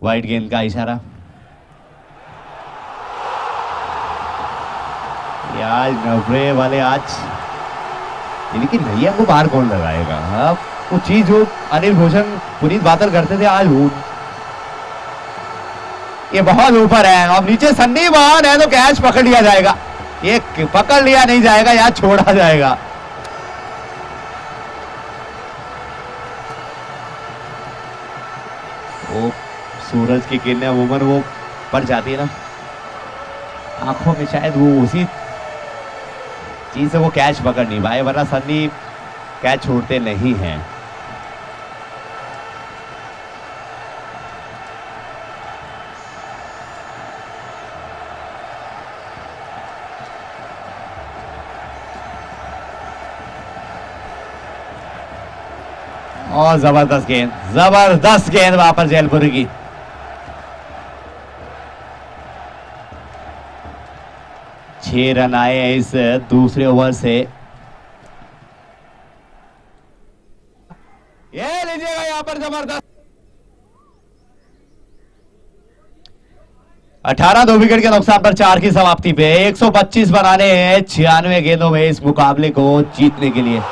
वाइड गेंद का इशारा। ये आज नवरे वाले आज, लेकिन नैया को बाहर कौन लगाएगा? हाँ, वो चीज जो अनिल भूषण पुनीत बादल करते थे आज वो। ये बहुत ऊपर है, अब नीचे सन्नी बहान है तो कैच पकड़ लिया जाएगा। ये पकड़ लिया नहीं जाएगा, यहाँ छोड़ा जाएगा। वो सूरज की किरणें अमूमन वो पड़ जाती है ना आंखों में, शायद वो उसी चीज से वो कैच पकड़ नहीं पाए, वरना सन्नी कैच छोड़ते नहीं हैं। और जबरदस्त गेंद वहां पर जैलपुरी की। छह रन आए हैं इस दूसरे ओवर से। ये लीजिएगा यहां पर जबरदस्त 18 दो विकेट के नुकसान पर 4 की समाप्ति पे 125 बनाने हैं 96 गेंदों में इस मुकाबले को जीतने के लिए।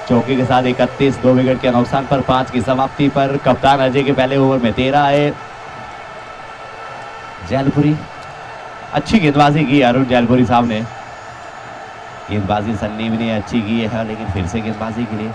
चौके के साथ 31 दो विकेट के नुकसान पर 5 की समाप्ति पर कप्तान अजय के पहले ओवर में 13 आए। जैलपुरी अच्छी गेंदबाजी की अरुण जैलपुरी साहब ने। गेंदबाजी सन्नी भी ने अच्छी की है, लेकिन फिर से गेंदबाजी के लिए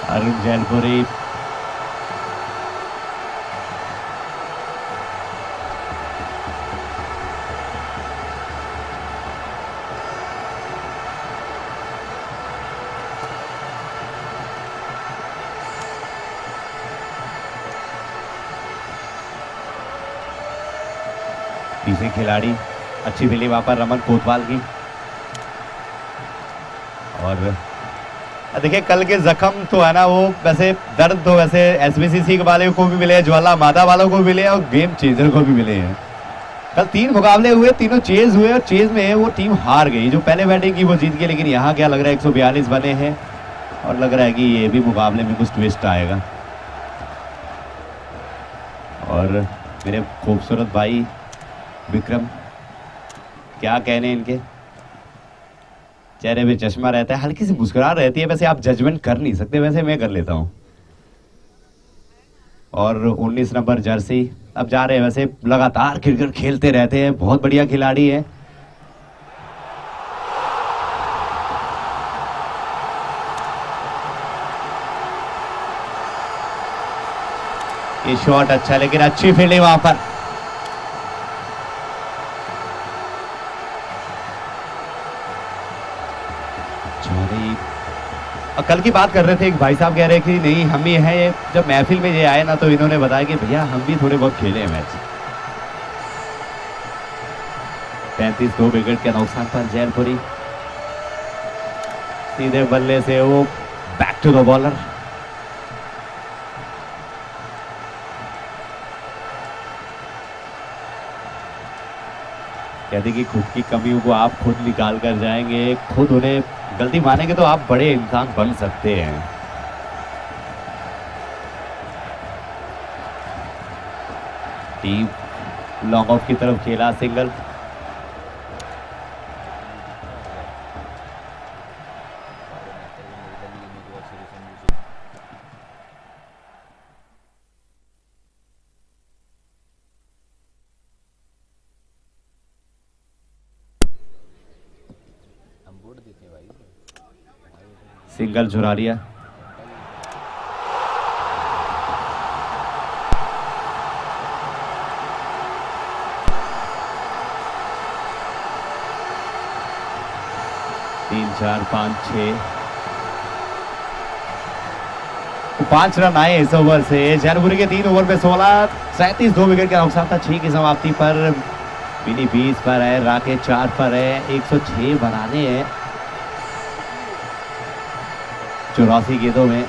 अरुण जैनपुरी तीसरे खिलाड़ी, अच्छी फील्डिंग वहां पर रमन कोतवाल की। और देखिए कल के जख्म तो है ना वो, वैसे दर्द तो वैसे एसबीसीसी वाले को भी मिले, ज्वाला मादा वालों को भी मिले और गेम चेंजर को भी मिले हैं। कल 3 मुकाबले हुए, तीनों चेज हुए और चेज में वो टीम हार गई। जो पहले बैटिंग की वो जीत गई, लेकिन यहाँ क्या लग रहा है 142 बने हैं और लग रहा है कि ये भी मुकाबले में कुछ ट्विस्ट आएगा। और मेरे खूबसूरत भाई विक्रम, क्या कहने इनके चेहरे पे चश्मा रहता है, हल्की सी मुस्कुराहट रहती है। वैसे आप जजमेंट कर नहीं सकते, वैसे मैं कर लेता हूं। और 19 नंबर जर्सी अब जा रहे हैं। वैसे लगातार क्रिकेट खेलते रहते हैं, बहुत बढ़िया खिलाड़ी है। ये शॉट अच्छा है, लेकिन अच्छी फील्डिंग वहां पर। कल की बात कर रहे थे, एक भाई साहब कह रहे कि नहीं हम ही हैं ये, जब महफिल में ये आए ना तो इन्होंने बताया कि भैया हम भी थोड़े बहुत खेले हैं मैच। 35 2 विकेट के नुकसान पर जैनपुरी सीधे बल्ले से वो बैक टू द बॉलर। कहते कि खुद की कमियों को आप खुद निकाल कर जाएंगे, खुद उन्हें गलती मानेंगे तो आप बड़े इंसान बन सकते हैं। टीम लॉन्ग ऑफ की तरफ खेला, सिंगल। सिंगल चुरा लिया। तीन 4 5 6 5 रन आए इस ओवर से। जैनपुरी के 3 ओवर पे 16 37 2 विकेट का नुकसान था। 6 की समाप्ति पर बिनी 20 पर है, राकेश 4 पर है। 106 बनाने हैं 84 गेंदों में।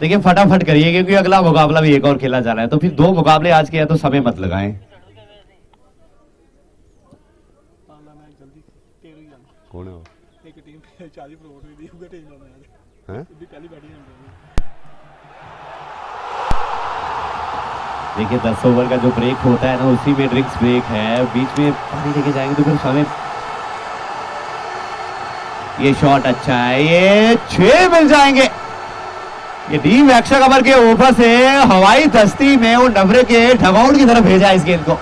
देखिए फटाफट करिए क्योंकि अगला मुकाबला भी एक और खेला जा रहा है, तो फिर 2 मुकाबले आज के हैं तो समय मत लगाएं। कौन है वो? एक टीम 40 प्रमोट हुई थी, उनका टीम में हैं? अभी पहली बैटिंग है। देखिए 10 ओवर का जो ब्रेक होता है ना, उसी में ड्रिंक्स ब्रेक है। बीच में पानी लेके जाएंगे तो फिर समय। ये शॉट अच्छा है, ये 6 मिल जाएंगे। ये टीम एक्स्ट्रा कवर के ऊपर से हवाई दस्ती में वो नवरे के डगआउट की तरफ भेजा इस गेंद को।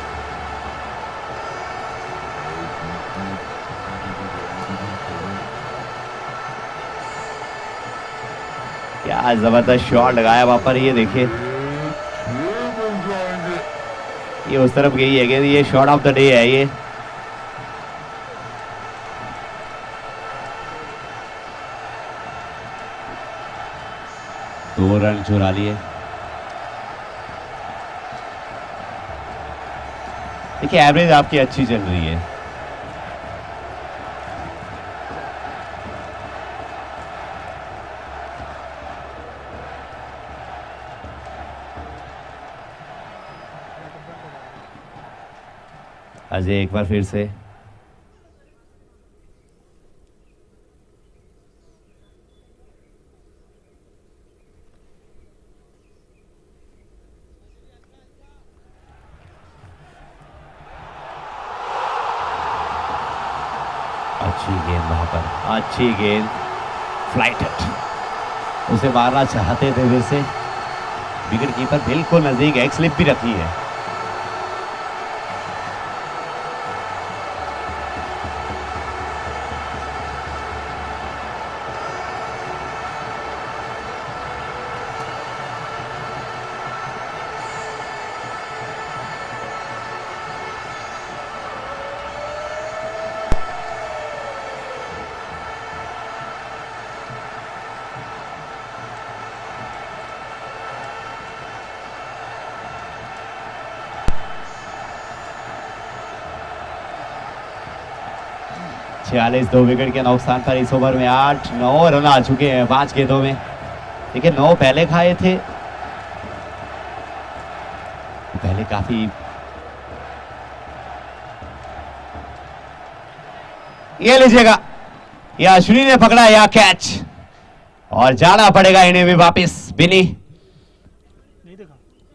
क्या जबरदस्त शॉट लगाया वहां पर। ये देखिए ये उस तरफ गई है गेंद। ये शॉट ऑफ द डे है ये। दो रन चुरा लिए। देखिए एवरेज आपकी अच्छी चल रही है। अजय एक बार फिर से अच्छी गेंद वहां पर, अच्छी गेंद, फ्लाइट हिट, उसे मारना चाहते थे वैसे, विकेट कीपर बिल्कुल नजदीक, एक स्लिप भी रखी है। छियालीस 2 विकेट के नुकसान पर इस ओवर में 8-9 रन आ चुके हैं 5 गेंदों में। देखिए 9 पहले खाए थे, पहले काफी, ये लीजिएगा, या अश्विनी ने पकड़ा या कैच, और जाना पड़ेगा इन्हें भी वापिस। बिनी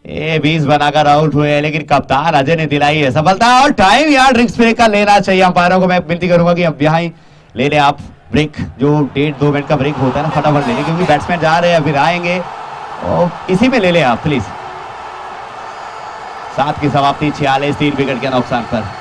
ये 20 बनाकर आउट हुए, लेकिन कप्तान अजय ने दिलाई है सफलता, और टाइम यार ड्रिंक्स ब्रेक का लेना चाहिए। अंपायरों को मैं विनती करूंगा कि अब यहाँ ही ले लें आप ब्रेक, जो 1.5-2 मिनट का ब्रेक होता है ना, फटाफट ले लें, क्योंकि बैट्समैन जा रहे हैं फिर आएंगे, और इसी में ले लें आप प्लीज। 7 की समाप्ति 46 3 विकेट के नुकसान पर।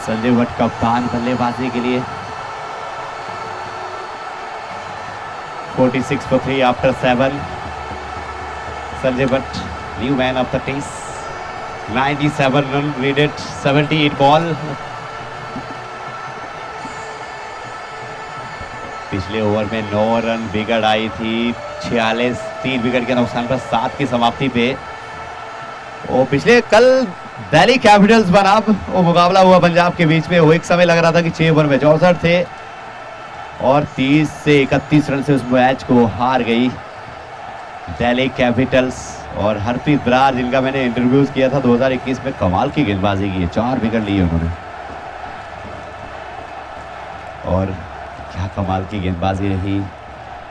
संजय भट्ट कप्तान बल्लेबाजी के लिए 46 for 3 after 7। Sanjay Bhatt new man of the test, 97 run needed, 78 ball. पिछले ओवर में 9 रन बिगड़ आई थी, 46 3 विकेट के नुकसान पर 7 की समाप्ति पे। वो पिछले कल दिल्ली कैपिटल्स बनाम वो मुकाबला हुआ पंजाब के बीच में, वो एक समय लग रहा था कि 6 ओवर में 64 थे, और 30 से 31 रन से उस मैच को हार गई दिल्ली कैपिटल्स। और हरप्रीत बरार, जिनका मैंने इंटरव्यूज किया था 2021 में, कमाल की गेंदबाजी की है, 4 विकेट लिए उन्होंने, और क्या कमाल की गेंदबाजी रही।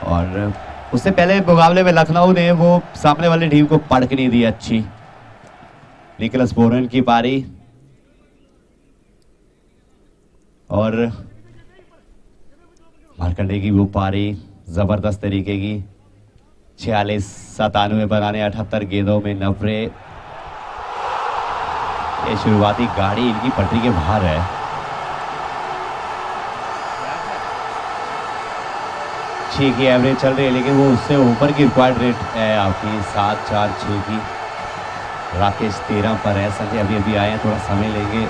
और उससे पहले मुकाबले में लखनऊ ने वो सामने वाली टीम को पढ़ के नहीं दी अच्छी। निकोलस बोरन की पारी, और मार्कंडे की वो पारी जबरदस्त तरीके की, 46-97 बनाने 78 गेंदों में 90। ये शुरुआती गाड़ी इनकी पटरी के बाहर है। छह की एवरेज चल रही है, लेकिन वो उससे ऊपर की रिक्वायर्ड रेट है आपकी 7-4-6 की। राकेश 13 पर है, संजय अभी अभी आए हैं, थोड़ा समय लेंगे।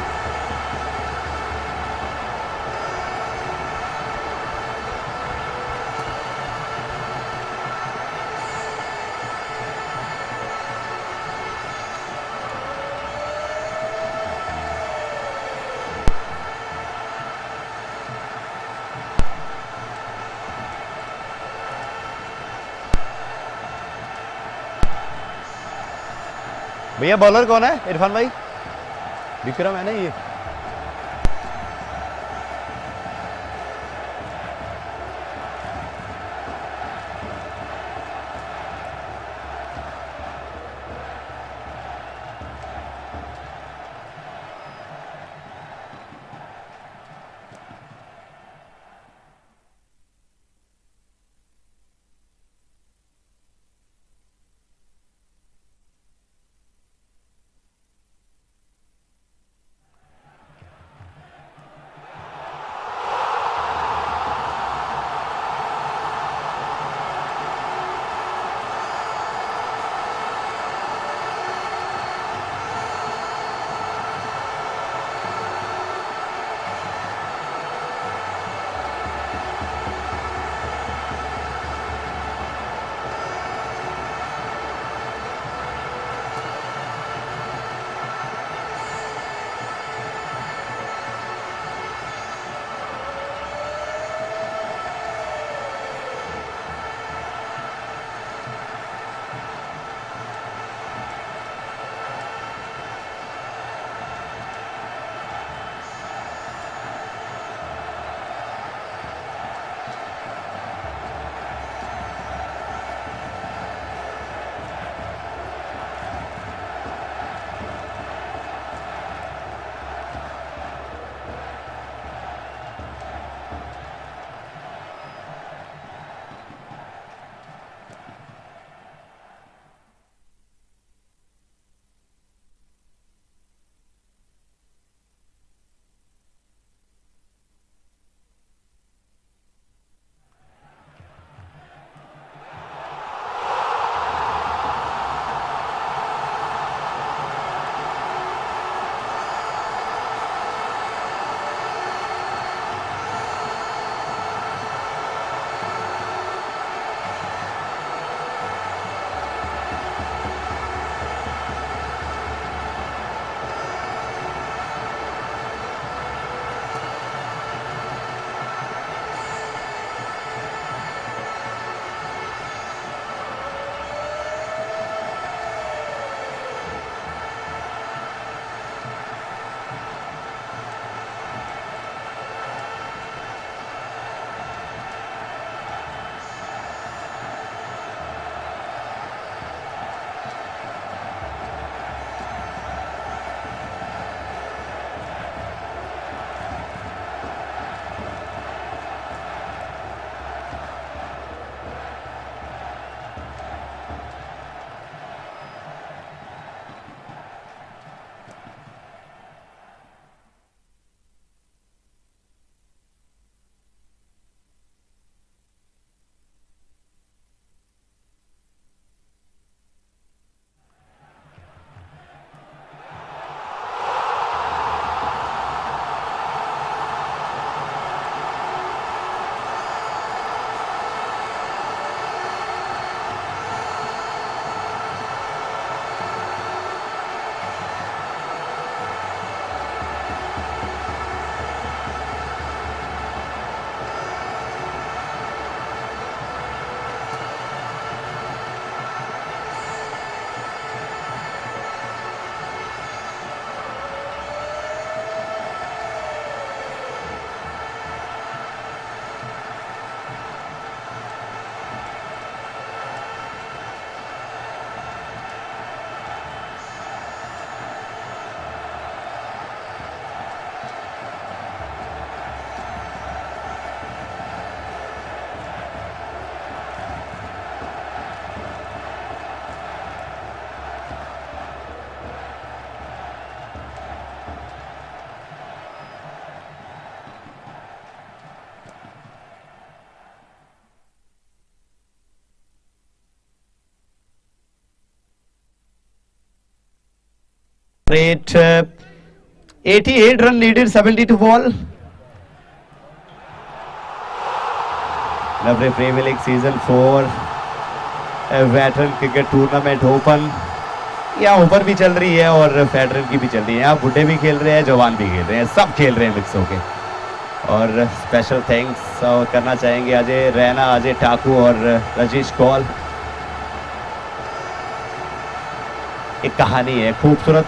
भैया बॉलर कौन है? इरफान भाई, विक्रम है ना ये? Rate 88 run needed, 72 ball. Navre premier league season 4 veteran cricket tournament open, यहाँ ओपन भी चल रही है और वेटरन की भी चल रही है। यहाँ बुढ़े भी खेल रहे हैं, जवान भी खेल रहे हैं, सब खेल रहे हैं मिक्स होके। और स्पेशल थैंक्स करना चाहेंगे अजय रैना, अजय ठाकुर और रजीश कौल। एक कहानी है, खूबसूरत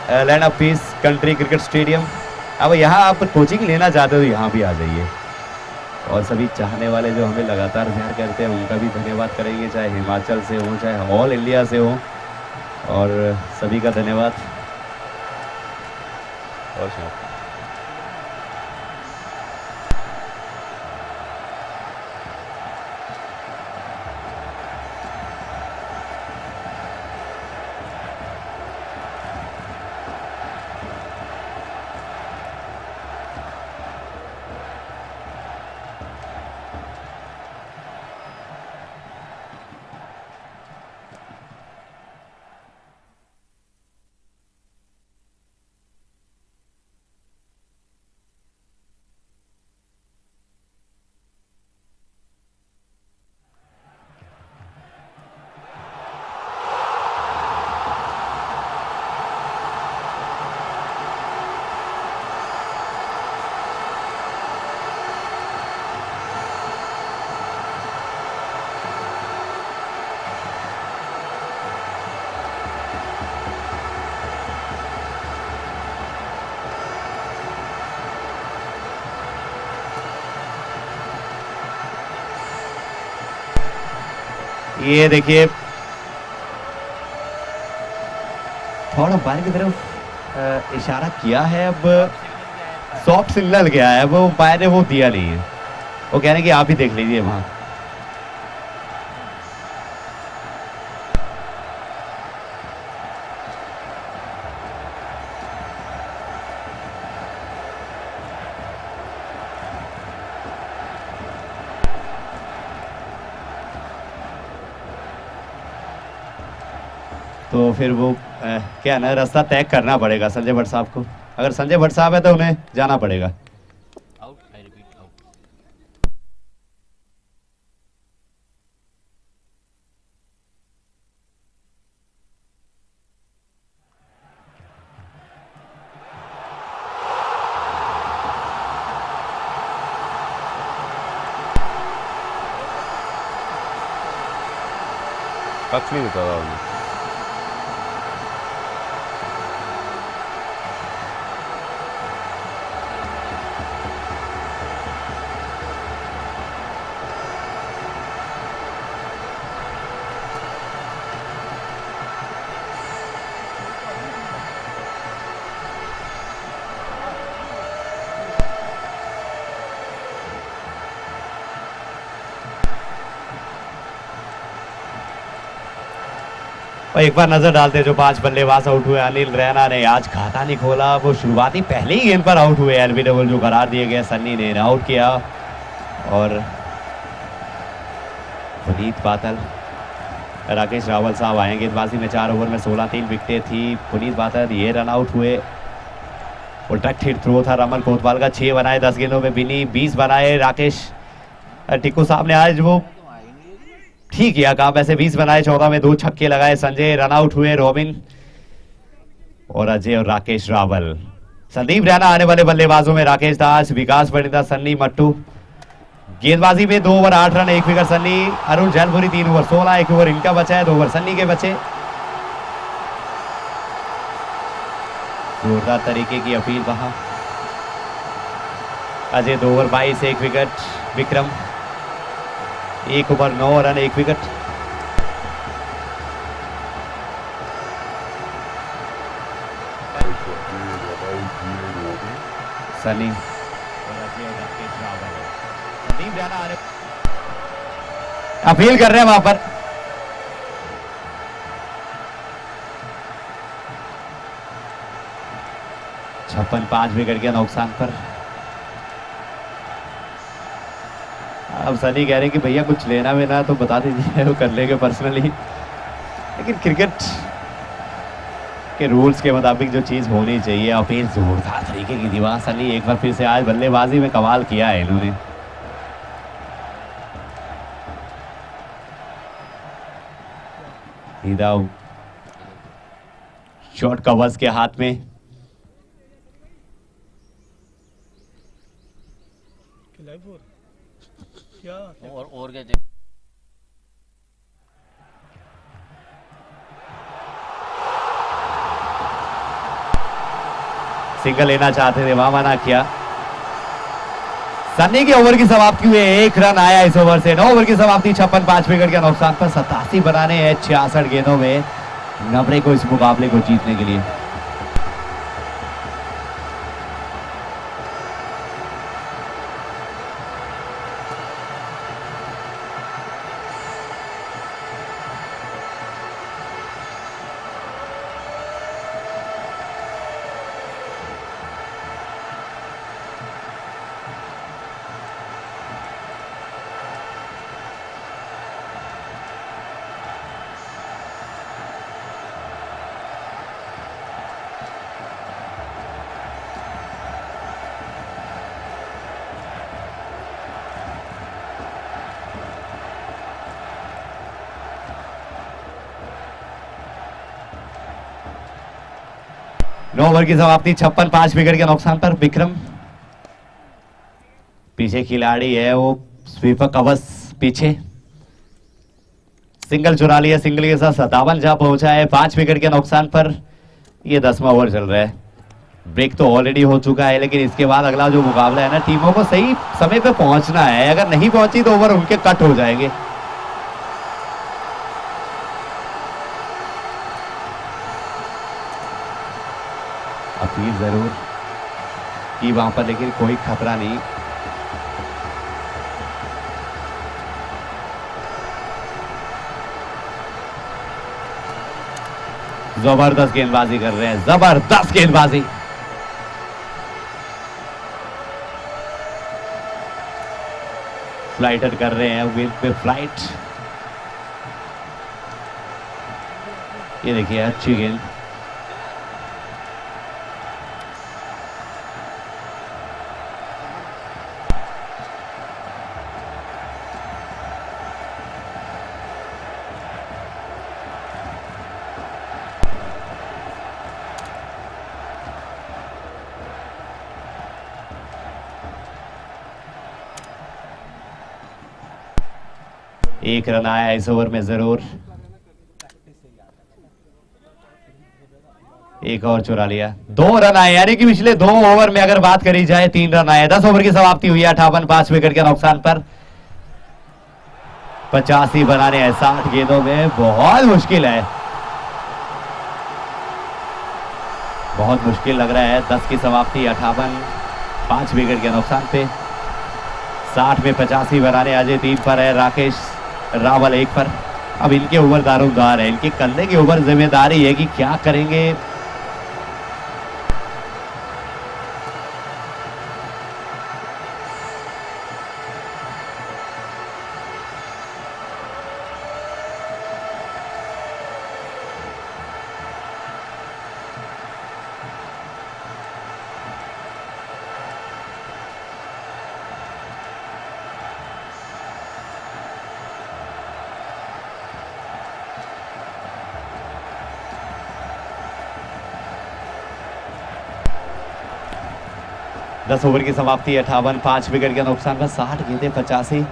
land of peace country cricket stadium. अब यहाँ आप कोचिंग लेना चाहते हो तो यहाँ भी आ जाइए। और सभी चाहने वाले जो हमें लगातार प्यार करते हैं उनका भी धन्यवाद करेंगे, चाहे हिमाचल से हो चाहे ऑल इंडिया से हो, और सभी का धन्यवाद। और सुनाओ। ये देखिए थोड़ा बाहर की तरफ इशारा किया है, अब सॉफ्ट सिग्नल गया है, वो उम्पायर ने वो दिया नहीं है, वो कह रहे हैं कि आप ही देख लीजिए वहां। तो फिर वो क्या ना रास्ता तय करना पड़ेगा संजय भट्ट साहब को। अगर संजय भट्ट साहब है तो उन्हें जाना पड़ेगा। Out, I repeat out. Touch नहीं देता था उन्हें। और एक बार नजर डालते जो 5 बल्लेबाज आउट हुए, अनिल रैना ने आज खाता नहीं खोला, वो शुरुआती पहले ही गेंद पर आउट हुए, एलबीडब्ल्यू जो करार दिए गए, सन्नी ने आउट किया। और पुनीत पातल, राकेश रावल साहब आए गेंदबाजी में, 4 ओवर में 16 3 विकेटें थी। पुनीत पातल ये रन आउट हुए, वो डक हिट थ्रो था रमन कोतवाल का, 6 बनाए 10 गेंदों में, बिनी 20 बनाए। राकेश टिक्कू साहब ने आज वो ठीक किया काम, वैसे 20 बनाए, 14 में 2 छक्के लगाए। संजय रन आउट हुए, रॉबिन और अजय और राकेश रावल। संदीप रैना आने वाले बल्लेबाजों में राकेश दास, विकास परिणीता, सन्नी मट्टू। गेंदबाजी में 2 over 8 run 1 wicket Sunny, Arun Jainpuri 3 over 16, 1 over इनका बचा है, 2 ओवर सन्नी के बचे। जोरदार तरीके की अपील वहां। Ajay 2 over 22 1 wicket, Vikram 1 over 9 run 1 wicket. Sunny और अजय और राकेश रावल, संदीप रैना आने अपील कर रहे हैं वहां पर। छप्पन 5 विकेट के नुकसान पर। अब सनी कह रहे हैं कि भैया कुछ लेना वेना तो बता दीजिए, वो कर लेंगे पर्सनली। लेकिन क्रिकेट के रूल्स के मुताबिक जो चीज़ होनी चाहिए। और फिर जोरदार तरीके की दीवार सनी एक बार फिर से आज बल्लेबाजी में कमाल किया है इन्होंने। सीधा शॉट कवर्स के हाथ में। क्या और क्या सिंगल लेना चाहते थे, वहां मना किया। सन्नी के ओवर की समाप्ति हुई, 1 रन आया इस ओवर से। 9 ओवर की समाप्ति, 56 5 विकेट के नुकसान पर 87 बनाने हैं 66 गेंदों में नवरे को इस मुकाबले को जीतने के लिए। नौ ओवर की समाप्ति, 56 5 विकेट के नुकसान पर। विक्रम पीछे खिलाड़ी है वो, स्वीपर कवच पीछे, सिंगल चुरा लिया। सिंगल के साथ 57 जा पहुंचा है 5 विकेट के नुकसान पर। ये 10वां ओवर चल रहा है। ब्रेक तो ऑलरेडी हो चुका है, लेकिन इसके बाद अगला जो मुकाबला है ना, टीमों को सही समय पे पहुंचना है। अगर नहीं पहुंची तो ओवर उनके कट हो जाएंगे। अपील जरूर की वहां पर, लेकिन कोई खतरा नहीं। जबरदस्त गेंदबाजी कर रहे हैं, जबरदस्त गेंदबाजी। फ्लाइटर कर रहे हैं, विंड पे फ्लाइट। ये देखिए अच्छी गेंद। एक रन आया इस ओवर में जरूर। एक और चुरा लिया। 2 रन आए, यानी कि पिछले 2 ओवर में अगर बात करी जाए 3 रन आए। 10 ओवर की समाप्ति हुई है 58 5 विकेट के नुकसान पर। 85 बनाने हैं 60 गेंदों में, बहुत मुश्किल है, बहुत मुश्किल लग रहा है। 10 की समाप्ति, 58 5 विकेट के नुकसान पे। 60 में 85 बनाने अजय 3 पर है, राकेश रावल 1 पर। अब इनके ऊपर दारोमदार है, इनके कंधे के ऊपर जिम्मेदारी है कि क्या करेंगे। दस ओवर की समाप्ति, 58 5 विकेट के नुकसान पर। 60 गेंदें 85।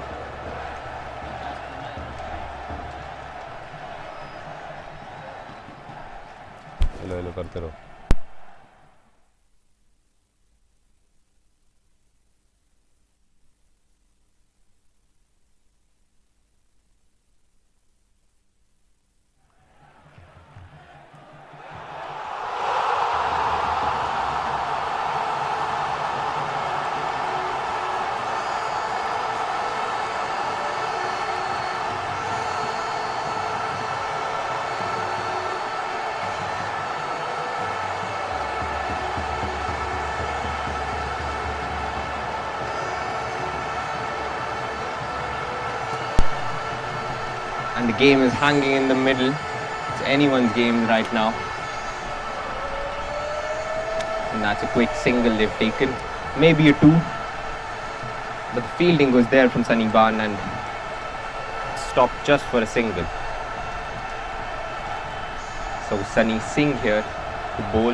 हेलो हेलो करते रहो। And the game is hanging in the middle. It's anyone's game right now. And that's a quick single they've taken. Maybe a 2. But the fielding was there from Sunny Ban and stopped just for a single. So Sunny Singh here to bowl.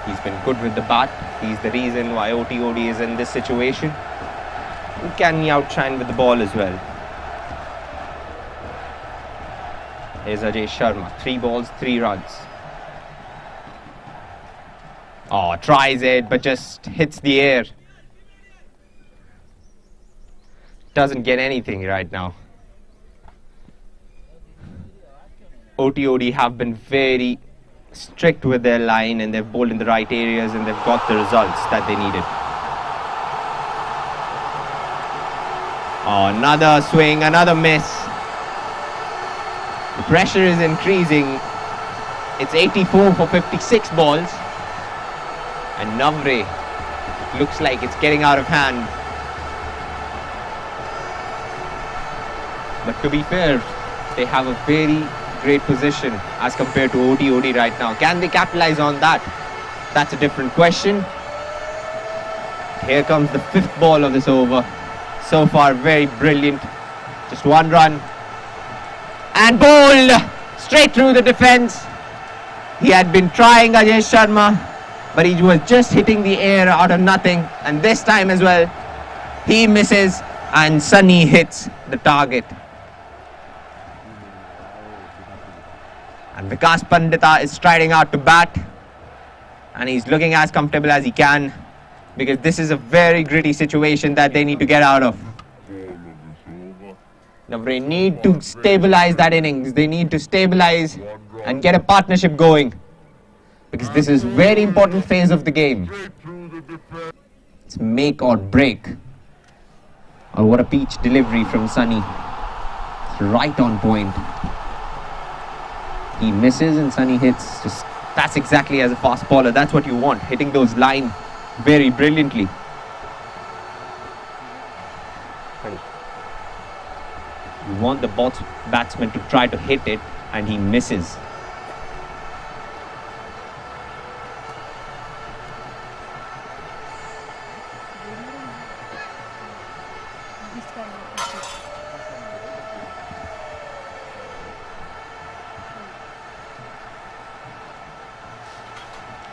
He's been good with the bat. He's the reason why OTOD is in this situation. And can he outshine with the ball as well? Here's Ajay Sharma. 3 balls, 3 runs. Oh, tries it, but just hits the air. Doesn't get anything right now. OTOD have been very strict with their line and they've bowled in the right areas and they've got the results that they needed. Oh, another swing, another miss. The pressure is increasing. It's 84 for 56 balls. And Navreh, it looks like it's getting out of hand. But to be fair, they have a very great position as compared to OTOD right now. Can they capitalize on that? That's a different question. Here comes the 5th ball of this over. So far, very brilliant. Just 1 run. And bowled straight through the defense. He had been trying Ajay Sharma, but he was just hitting the air out of nothing. And this time as well, he misses and Sunny hits the target. And Vikas Pandita is striding out to bat. And he's looking as comfortable as he can, because this is a very gritty situation that they need to get out of. Navreh need to stabilize that innings. They need to stabilize and get a partnership going, because this is very important phase of the game. It's make or break. Oh, what a peach delivery from Sunny. It's right on point. He misses and Sunny hits. Just that's exactly as a fast bowler. That's what you want, hitting those line very brilliantly. You want the batsman to try to hit it, and he misses.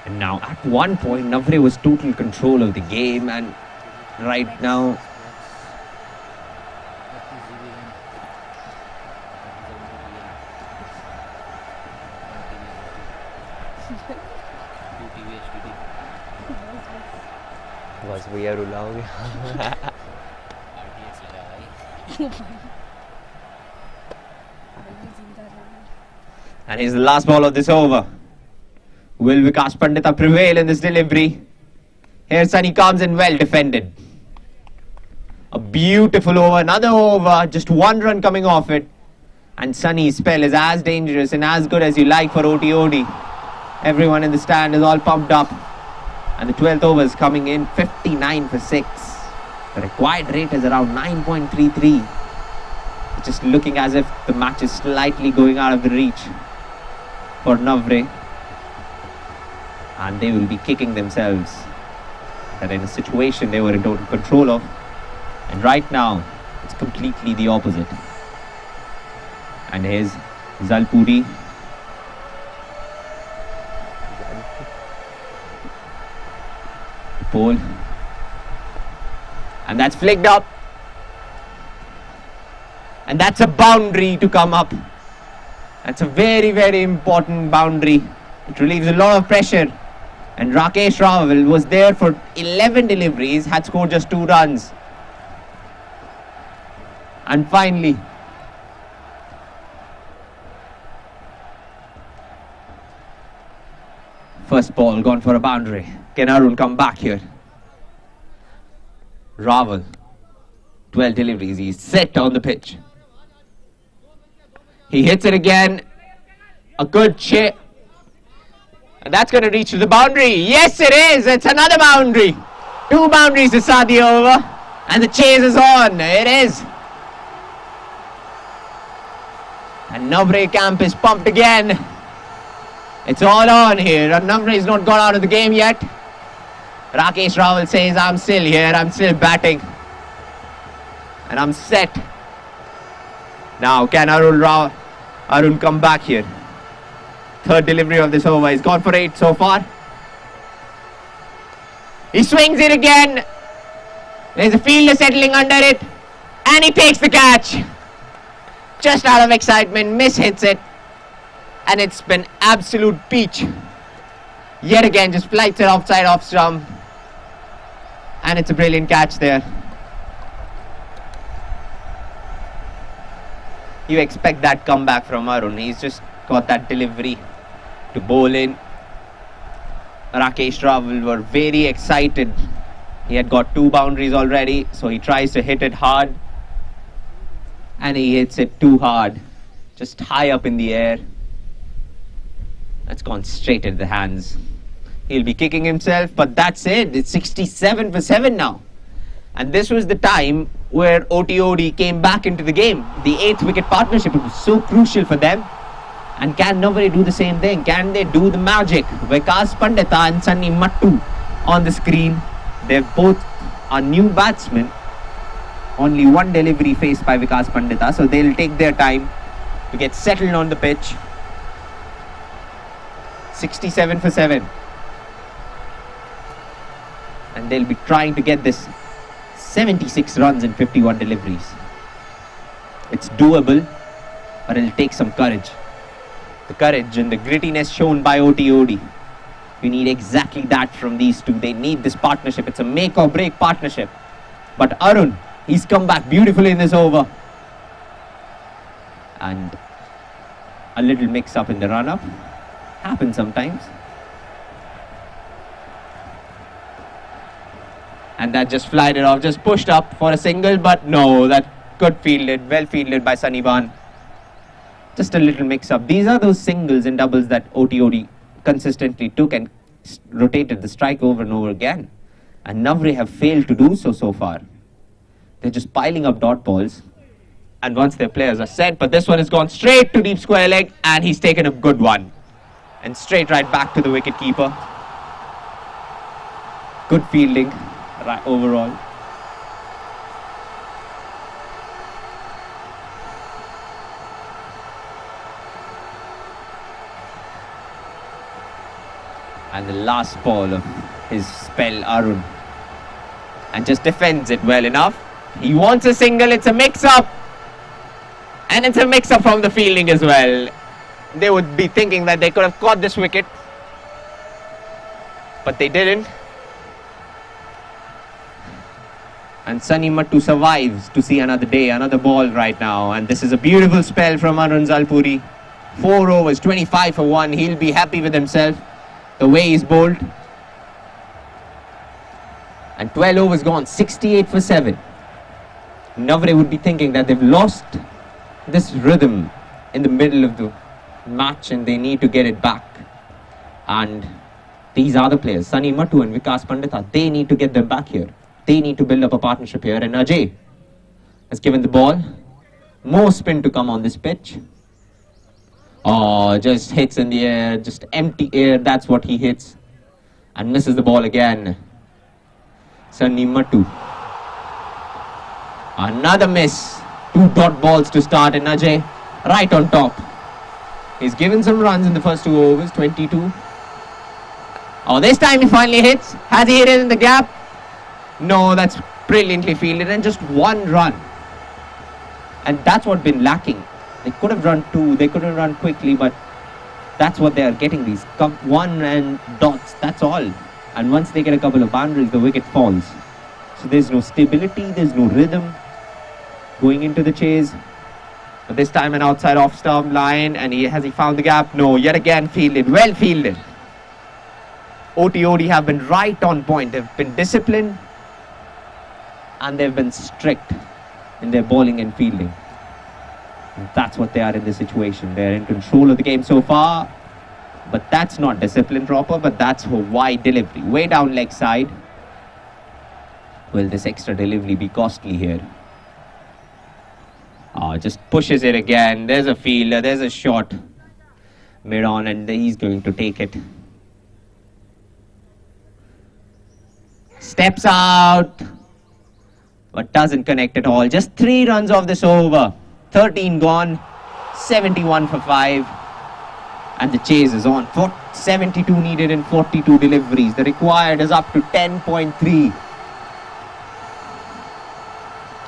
And now, at one point, Navreh was total control of the game, and right now, बस भैया रुलाओगे And here's the last ball of this over. Will Vikas Pandita prevail in this delivery? Here Sunny comes in, well defended. A beautiful over, another over, just 1 run coming off it. And Sunny's spell is as dangerous and as good as you like for OTOD. Everyone in the stand is all pumped up. And the 12th over is coming in, 59 for 6. The required rate is around 9.33. It's just looking as if the match is slightly going out of the reach for Navreh. And they will be kicking themselves that in a situation they were in total control of. And right now, it's completely the opposite. And here's Zalpuri. Pole. And that's flicked up. And that's a boundary to come up. That's a very, very important boundary. It relieves a lot of pressure. And Rakesh Rawal was there for 11 deliveries, had scored just 2 runs. And finally, first ball gone for a boundary. Can Arun come back here? Rawal, 12 deliveries, he's set on the pitch. He hits it again. A good chip. And that's going to reach to the boundary. Yes, it is. It's another boundary. 2 boundaries to start the over. And the chase is on. It is. And Navreh camp is pumped again. It's all on here. Navreh is not got out of the game yet. Rakesh Rawal says, I'm still here, I'm still batting. And I'm set. Now, can Arun come back here? Third delivery of this over. He's gone for 8 so far. He swings it again. There's a fielder settling under it. And he takes the catch. Just out of excitement, mishits it. And it's been absolute peach. Yet again, just flights it offside off stump. And it's a brilliant catch there. You expect that comeback from Arun. He's just got that delivery to bowl in. Rakesh Rawal were very excited. He had got 2 boundaries already, so he tries to hit it hard. And he hits it too hard. Just high up in the air. That's gone straight at the hands. He'll be kicking himself, but that's it. It's 67 for 7 now. And this was the time where OTOD came back into the game. The 8th wicket partnership was so crucial for them. And can Navreh do the same thing? Can they do the magic? Vikas Pandita and Sunny Mattu on the screen. They're both are new batsmen. Only one delivery faced by Vikas Pandita, so they'll take their time to get settled on the pitch. 67 for 7. And they'll be trying to get this 76 runs in 51 deliveries. It's doable, but it'll take some courage. The courage and the grittiness shown by OTOD. We need exactly that from these two. They need this partnership. It's a make or break partnership. But Arun, he's come back beautifully in this over. And a little mix up in the run up. Happens sometimes. And that just flied it off, just pushed up for a single, but no, that good fielded, well fielded by Sunny Ban. Just a little mix up. These are those singles and doubles that OTOD consistently took and rotated the strike over and over again. And Navreh have failed to do so far. They're just piling up dot balls. And once their players are set, but this one has gone straight to deep square leg and he's taken a good one. And straight right back to the wicket keeper. Good fielding right overall. And the last ball of his spell, Arun. And just defends it well enough. He wants a single, it's a mix-up. And it's a mix-up from the fielding as well. They would be thinking that they could have caught this wicket. But they didn't. And Sunny Mattu survives to see another day, another ball right now. And this is a beautiful spell from Arun Zalpuri. 4 overs, 25 for 1. He'll be happy with himself. The way he's bowled. And 12 overs gone, 68 for 7. Navreh would be thinking that they've lost this rhythm in the middle of the match and they need to get it back. And these are the players, Sunny Mattu and Vikas Pandita, they need to get them back here. They need to build up a partnership here. And Ajay has given the ball. More spin to come on this pitch. Oh, just hits in the air, just empty air, that's what he hits. And misses the ball again. Sunny Mattu. Another miss. 2 dot balls to start and Ajay right on top. He's given some runs in the first 2 overs, 22. Oh, this time he finally hits. Has he hit it in the gap? No, that's brilliantly fielded and just 1 run. And that's what's been lacking. They could have run 2, they could have run quickly, but that's what they are getting, these 1 and dots, that's all. And once they get a couple of boundaries, the wicket falls. So there's no stability, there's no rhythm going into the chase. But this time an outside off stump line, and has he found the gap? No, yet again fielded, well fielded. OTOD have been right on point. They've been disciplined and they've been strict in their bowling and fielding. And that's what they are in this situation. They're in control of the game so far, but that's not discipline proper, but that's a wide delivery. Way down leg side. Will this extra delivery be costly here? Oh, just pushes it again. There's a fielder, there's a shot. mid on, and he's going to take it. Steps out, but doesn't connect at all. Just 3 runs off this over. 13 gone, 71 for 5. And the chase is on. 72 needed in 42 deliveries. The required is up to 10.3.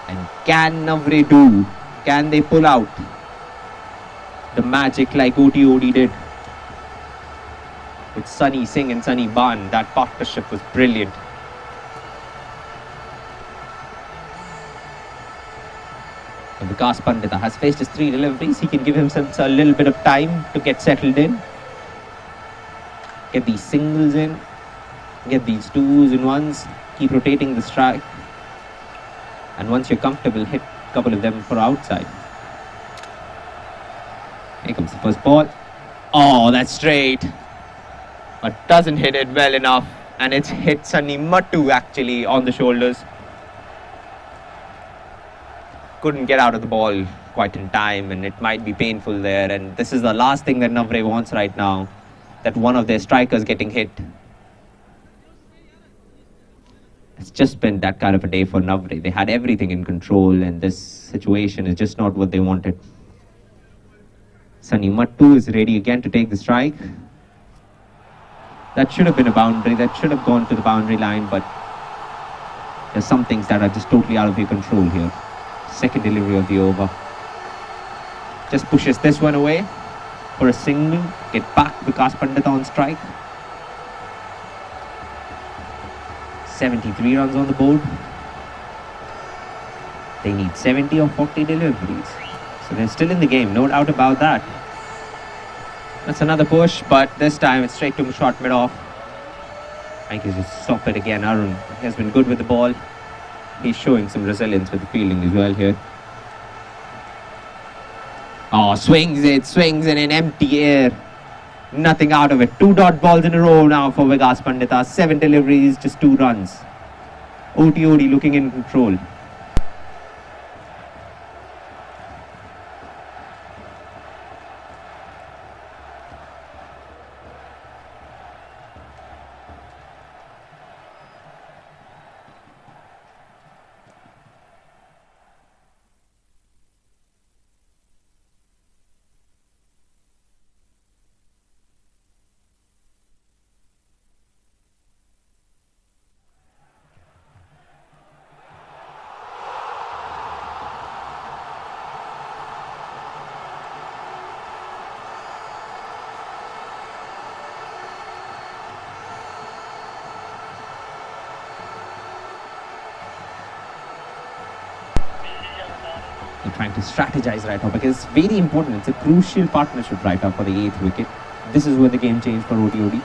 And can Navreh do? Can they pull out the magic like OTOD did? With Sunny Singh and Sunny Ban, that partnership was brilliant. And Vikas Pandita has faced his 3 deliveries. He can give himself a little bit of time to get settled in. Get these singles in. Get these 2s and 1s. Keep rotating the strike. And once you're comfortable, hit a couple of them for outside. Here comes the first ball. Oh, that's straight. But doesn't hit it well enough. And it's hit Sunny Mattu actually on the shoulders. Couldn't get out of the ball quite in time, and it might be painful there. And this is the last thing that Navreh wants right now, that one of their strikers getting hit. It's just been that kind of a day for Navreh. They had everything in control, and this situation is just not what they wanted. Sunny Mattu is ready again to take the strike. That should have been a boundary. That should have gone to the boundary line, but there's some things that are just totally out of your control here. Second delivery of the over. Just pushes this one away for a single. Get back Vikas Pandita on strike. 73 runs on the board. They need 70 or 40 deliveries. So they're still in the game, no doubt about that. That's another push, but this time it's straight to short mid-off. I can just stop it again. Arun has been good with the ball. He's showing some resilience with the fielding as well here. Oh, swings in an empty air. Nothing out of it. 2 dot balls in a row now for Vikas Pandita. 7 deliveries, just 2 runs. OTOD looking in control. They're trying to strategize right now because it's very important. It's a crucial partnership right now for the 8th wicket. This is where the game changed for OTOD.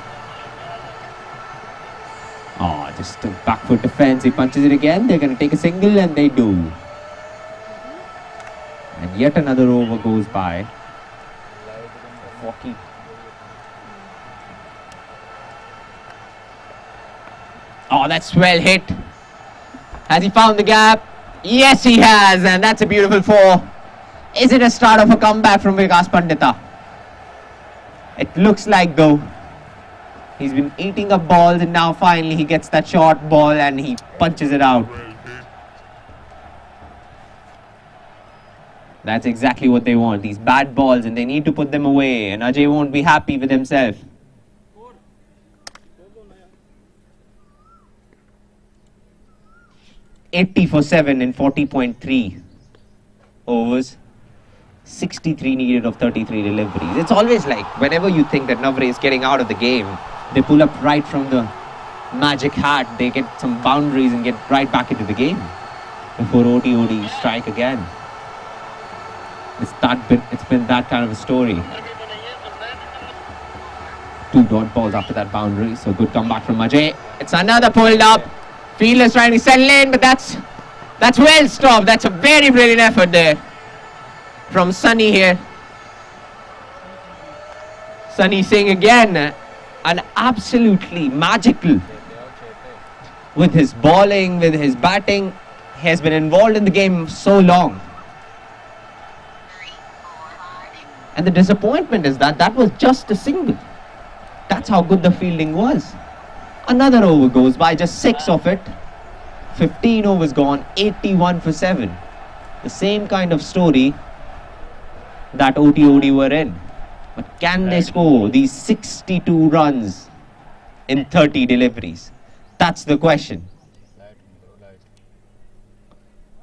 Oh, just a back foot defense. He punches it again. They're going to take a single, and they do. And yet another over goes by. 40. Oh, that's well hit. Has he found the gap? Yes, he has, and that's a beautiful 4. Is it a start of a comeback from Vikas Pandita? It looks like though. He's been eating up balls, and now finally he gets that short ball and he punches it out. That's exactly what they want, these bad balls, and they need to put them away, and Ajay won't be happy with himself. $80 for 7 in 40.3 overs. 63 needed of 33 deliveries. It's always like, whenever you think that Navreh is getting out of the game, they pull up right from the magic hat. They get some boundaries and get right back into the game before OTOD strike again. It's been that kind of a story. 2 dot balls after that boundary, so good comeback from Ajay. It's another pulled up. Fielders trying to settle in, but that's well stopped. That's a very brilliant effort there from Sunny here. Sunny Singh again, an absolutely magical with his bowling, with his batting. He has been involved in the game so long. And the disappointment is that that was just a single. That's how good the fielding was. Another over goes by, just 6 of it. 15 overs gone, 81 for 7. The same kind of story that OTOD were in. But can they score these 62 runs in 30 deliveries? That's the question.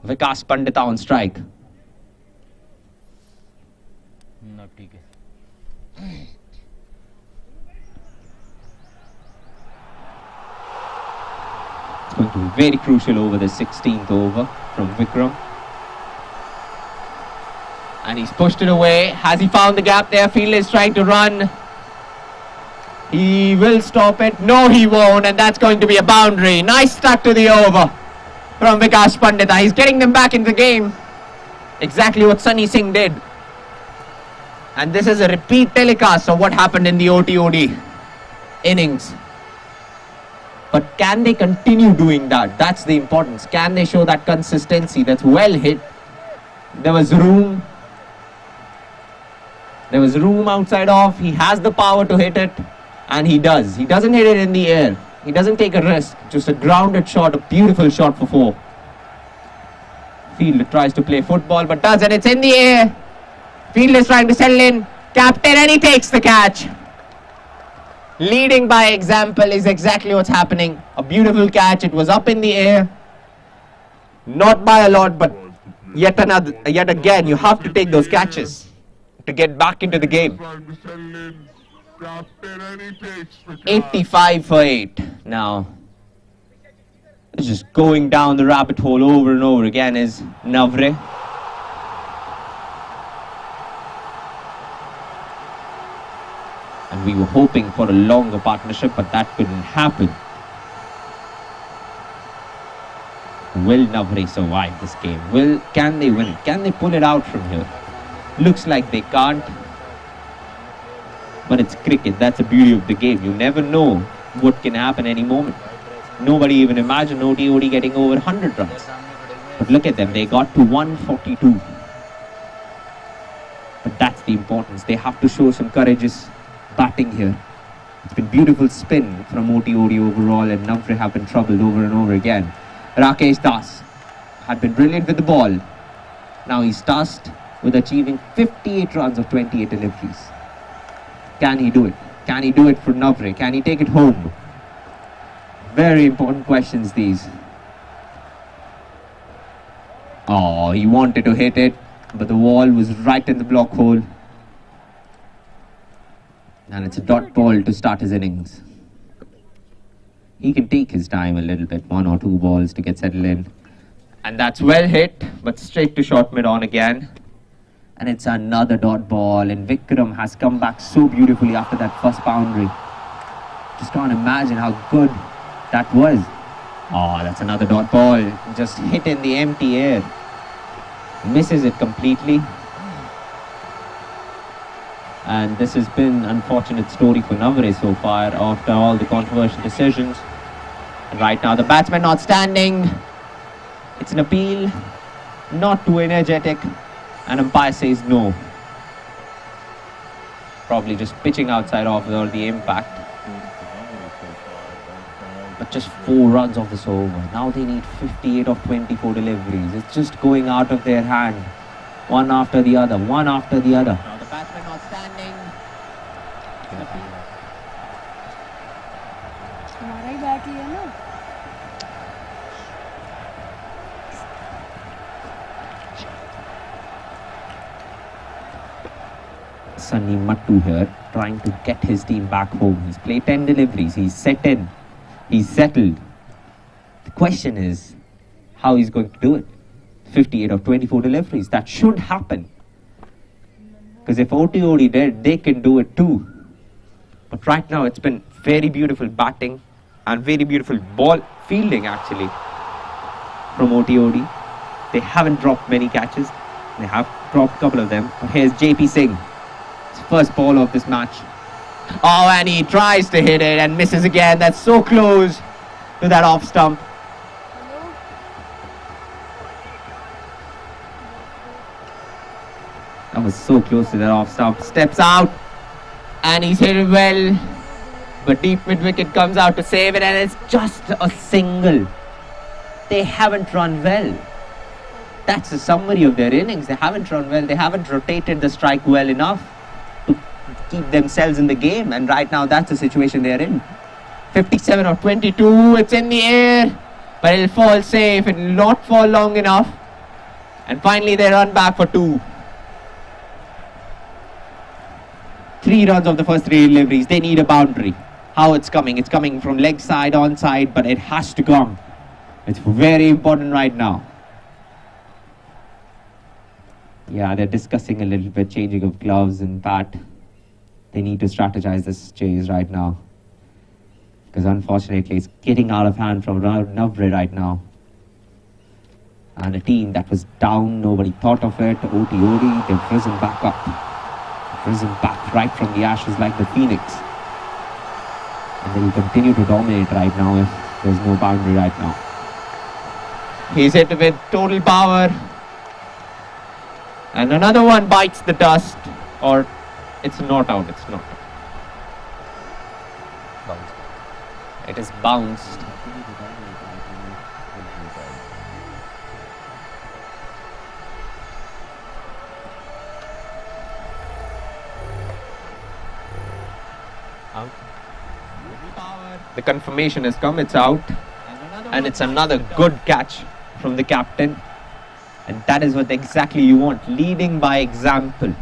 Vikas Pandita on strike. No, ठीक है. It's going to be very crucial over the 16th over from Vikram. And he's pushed it away. Has he found the gap there? Field is trying to run. He will stop it. No, he won't. And that's going to be a boundary. Nice start to the over from Vikas Pandita. He's getting them back into the game. Exactly what Sunny Singh did. And this is a repeat telecast of what happened in the OTOD innings. But can they continue doing that? That's the importance. Can they show that consistency? That's well hit. There was room. There was room outside off. He has the power to hit it. And he does. He doesn't hit it in the air. He doesn't take a risk. Just a grounded shot. A beautiful shot for 4. Field tries to play football but doesn't. It's in the air. Field is trying to settle in. Captain, and he takes the catch. Leading by example is exactly what's happening. A beautiful catch. It was up in the air. Not by a lot, but yet again, you have to take those catches to get back into the game. 85 for 8. Now, it's just going down the rabbit hole over and over again is Navreh. And we were hoping for a longer partnership, but that couldn't happen. Will Navreh survive this game? Can they win it? Can they pull it out from here? Looks like they can't. But it's cricket. That's the beauty of the game. You never know what can happen any moment. Nobody even imagined OTOD getting over 100 runs. But look at them. They got to 142. But that's the importance. They have to show some courageous batting here. It's been beautiful spin from OTOD overall, and Navreh have been troubled over and over again. Rakesh Das had been brilliant with the ball. Now he's tasked with achieving 58 runs of 28 deliveries. Can he do it? Can he do it for Navreh? Can he take it home? Very important questions these. Oh, he wanted to hit it, but the wall was right in the block hole. And it's a dot ball to start his innings. He can take his time a little bit, 1 or 2 balls to get settled in. And that's well hit, but straight to short mid on again. And it's another dot ball, and Vikram has come back so beautifully after that first boundary. Just can't imagine how good that was. Oh, that's another dot ball. Just hit in the empty air. Misses it completely. And this has been an unfortunate story for Navreh so far after all the controversial decisions. And right now the batsman not standing. It's an appeal, not too energetic, and umpire says no. Probably just pitching outside of the impact. But just 4 runs off this over. Now they need 58 of 24 deliveries. It's just going out of their hand. One after the other, one after the other. Now the batsman not standing. हमारा ही bat लिया ना. Sunny Mattu here, trying to get his team back home. He's played 10 deliveries. He's set in. He's settled. The question is how he's going to do it. 58 of 24 deliveries. That should happen. Because if OTOD did, they can do it too. But right now it's been very beautiful batting and very beautiful ball fielding actually from OTOD. They haven't dropped many catches. They have dropped a couple of them. But here's JP Singh. His first ball of this match. Oh, and he tries to hit it and misses again. That's so close to that off stump. That was so close to that off stump. Steps out. And he's hit it well. But deep mid wicket comes out to save it, and it's just a single. They haven't run well. That's a summary of their innings. They haven't run well. They haven't rotated the strike well enough to keep themselves in the game. And right now, that's the situation they're in. 57 or 22. It's in the air. But it'll fall safe. It'll not fall long enough. And finally, they run back for 2. 3 runs of the first 3 deliveries. They need a boundary. How it's coming? It's coming from leg side, onside, but it has to come. It's very important right now. Yeah, they're discussing a little bit, changing of gloves and bat. They need to strategize this chase right now. Because unfortunately, it's getting out of hand from Navreh right now. And a team that was down, nobody thought of it. OTOD, they've risen back up. Risen back right from the ashes like the phoenix. And they will continue to dominate right now if there's no boundary right now. He's hit with total power. And another one bites the dust. Or it's not out, it's not. Bounced. It is bounced. Out. The confirmation has come, it's out. And it's another good catch from the captain. And that is what exactly you want, leading by example.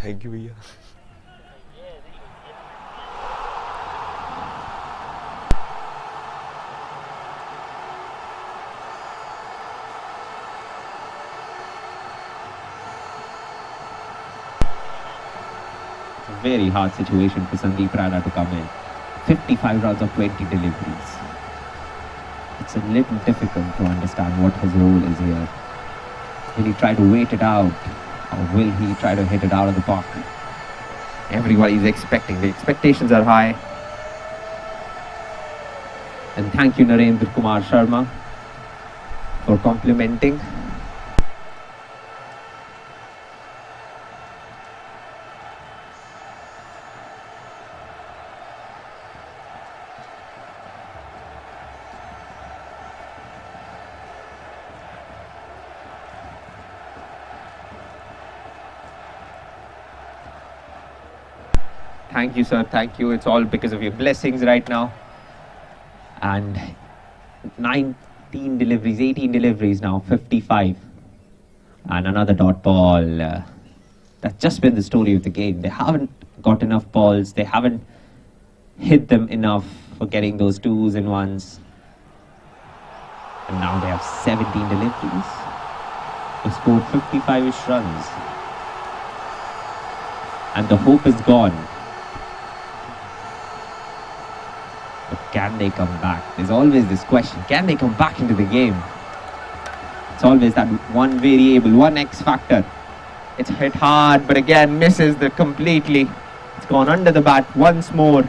Thank you, भैया. It's a very hard situation for Sandeep Rana to come in. 55 runs of 20 deliveries. It's a little difficult to understand what his role is here. Will he try to wait it out? Or will he try to hit it out of the park? Everybody is expecting. The expectations are high. And thank you, Narendra Kumar Sharma, for complimenting. Thank you, sir. Thank you. It's all because of your blessings right now. And 19 deliveries, 18 deliveries now, 55. And another dot ball. That's just been the story of the game. They haven't got enough balls. They haven't hit them enough for getting those 2s and 1s. And now they have 17 deliveries. They scored 55-ish runs. And the hope is gone. But can they come back? There's always this question. Can they come back into the game? It's always that one variable, one X factor. It's hit hard, but again misses the completely. It's gone under the bat once more.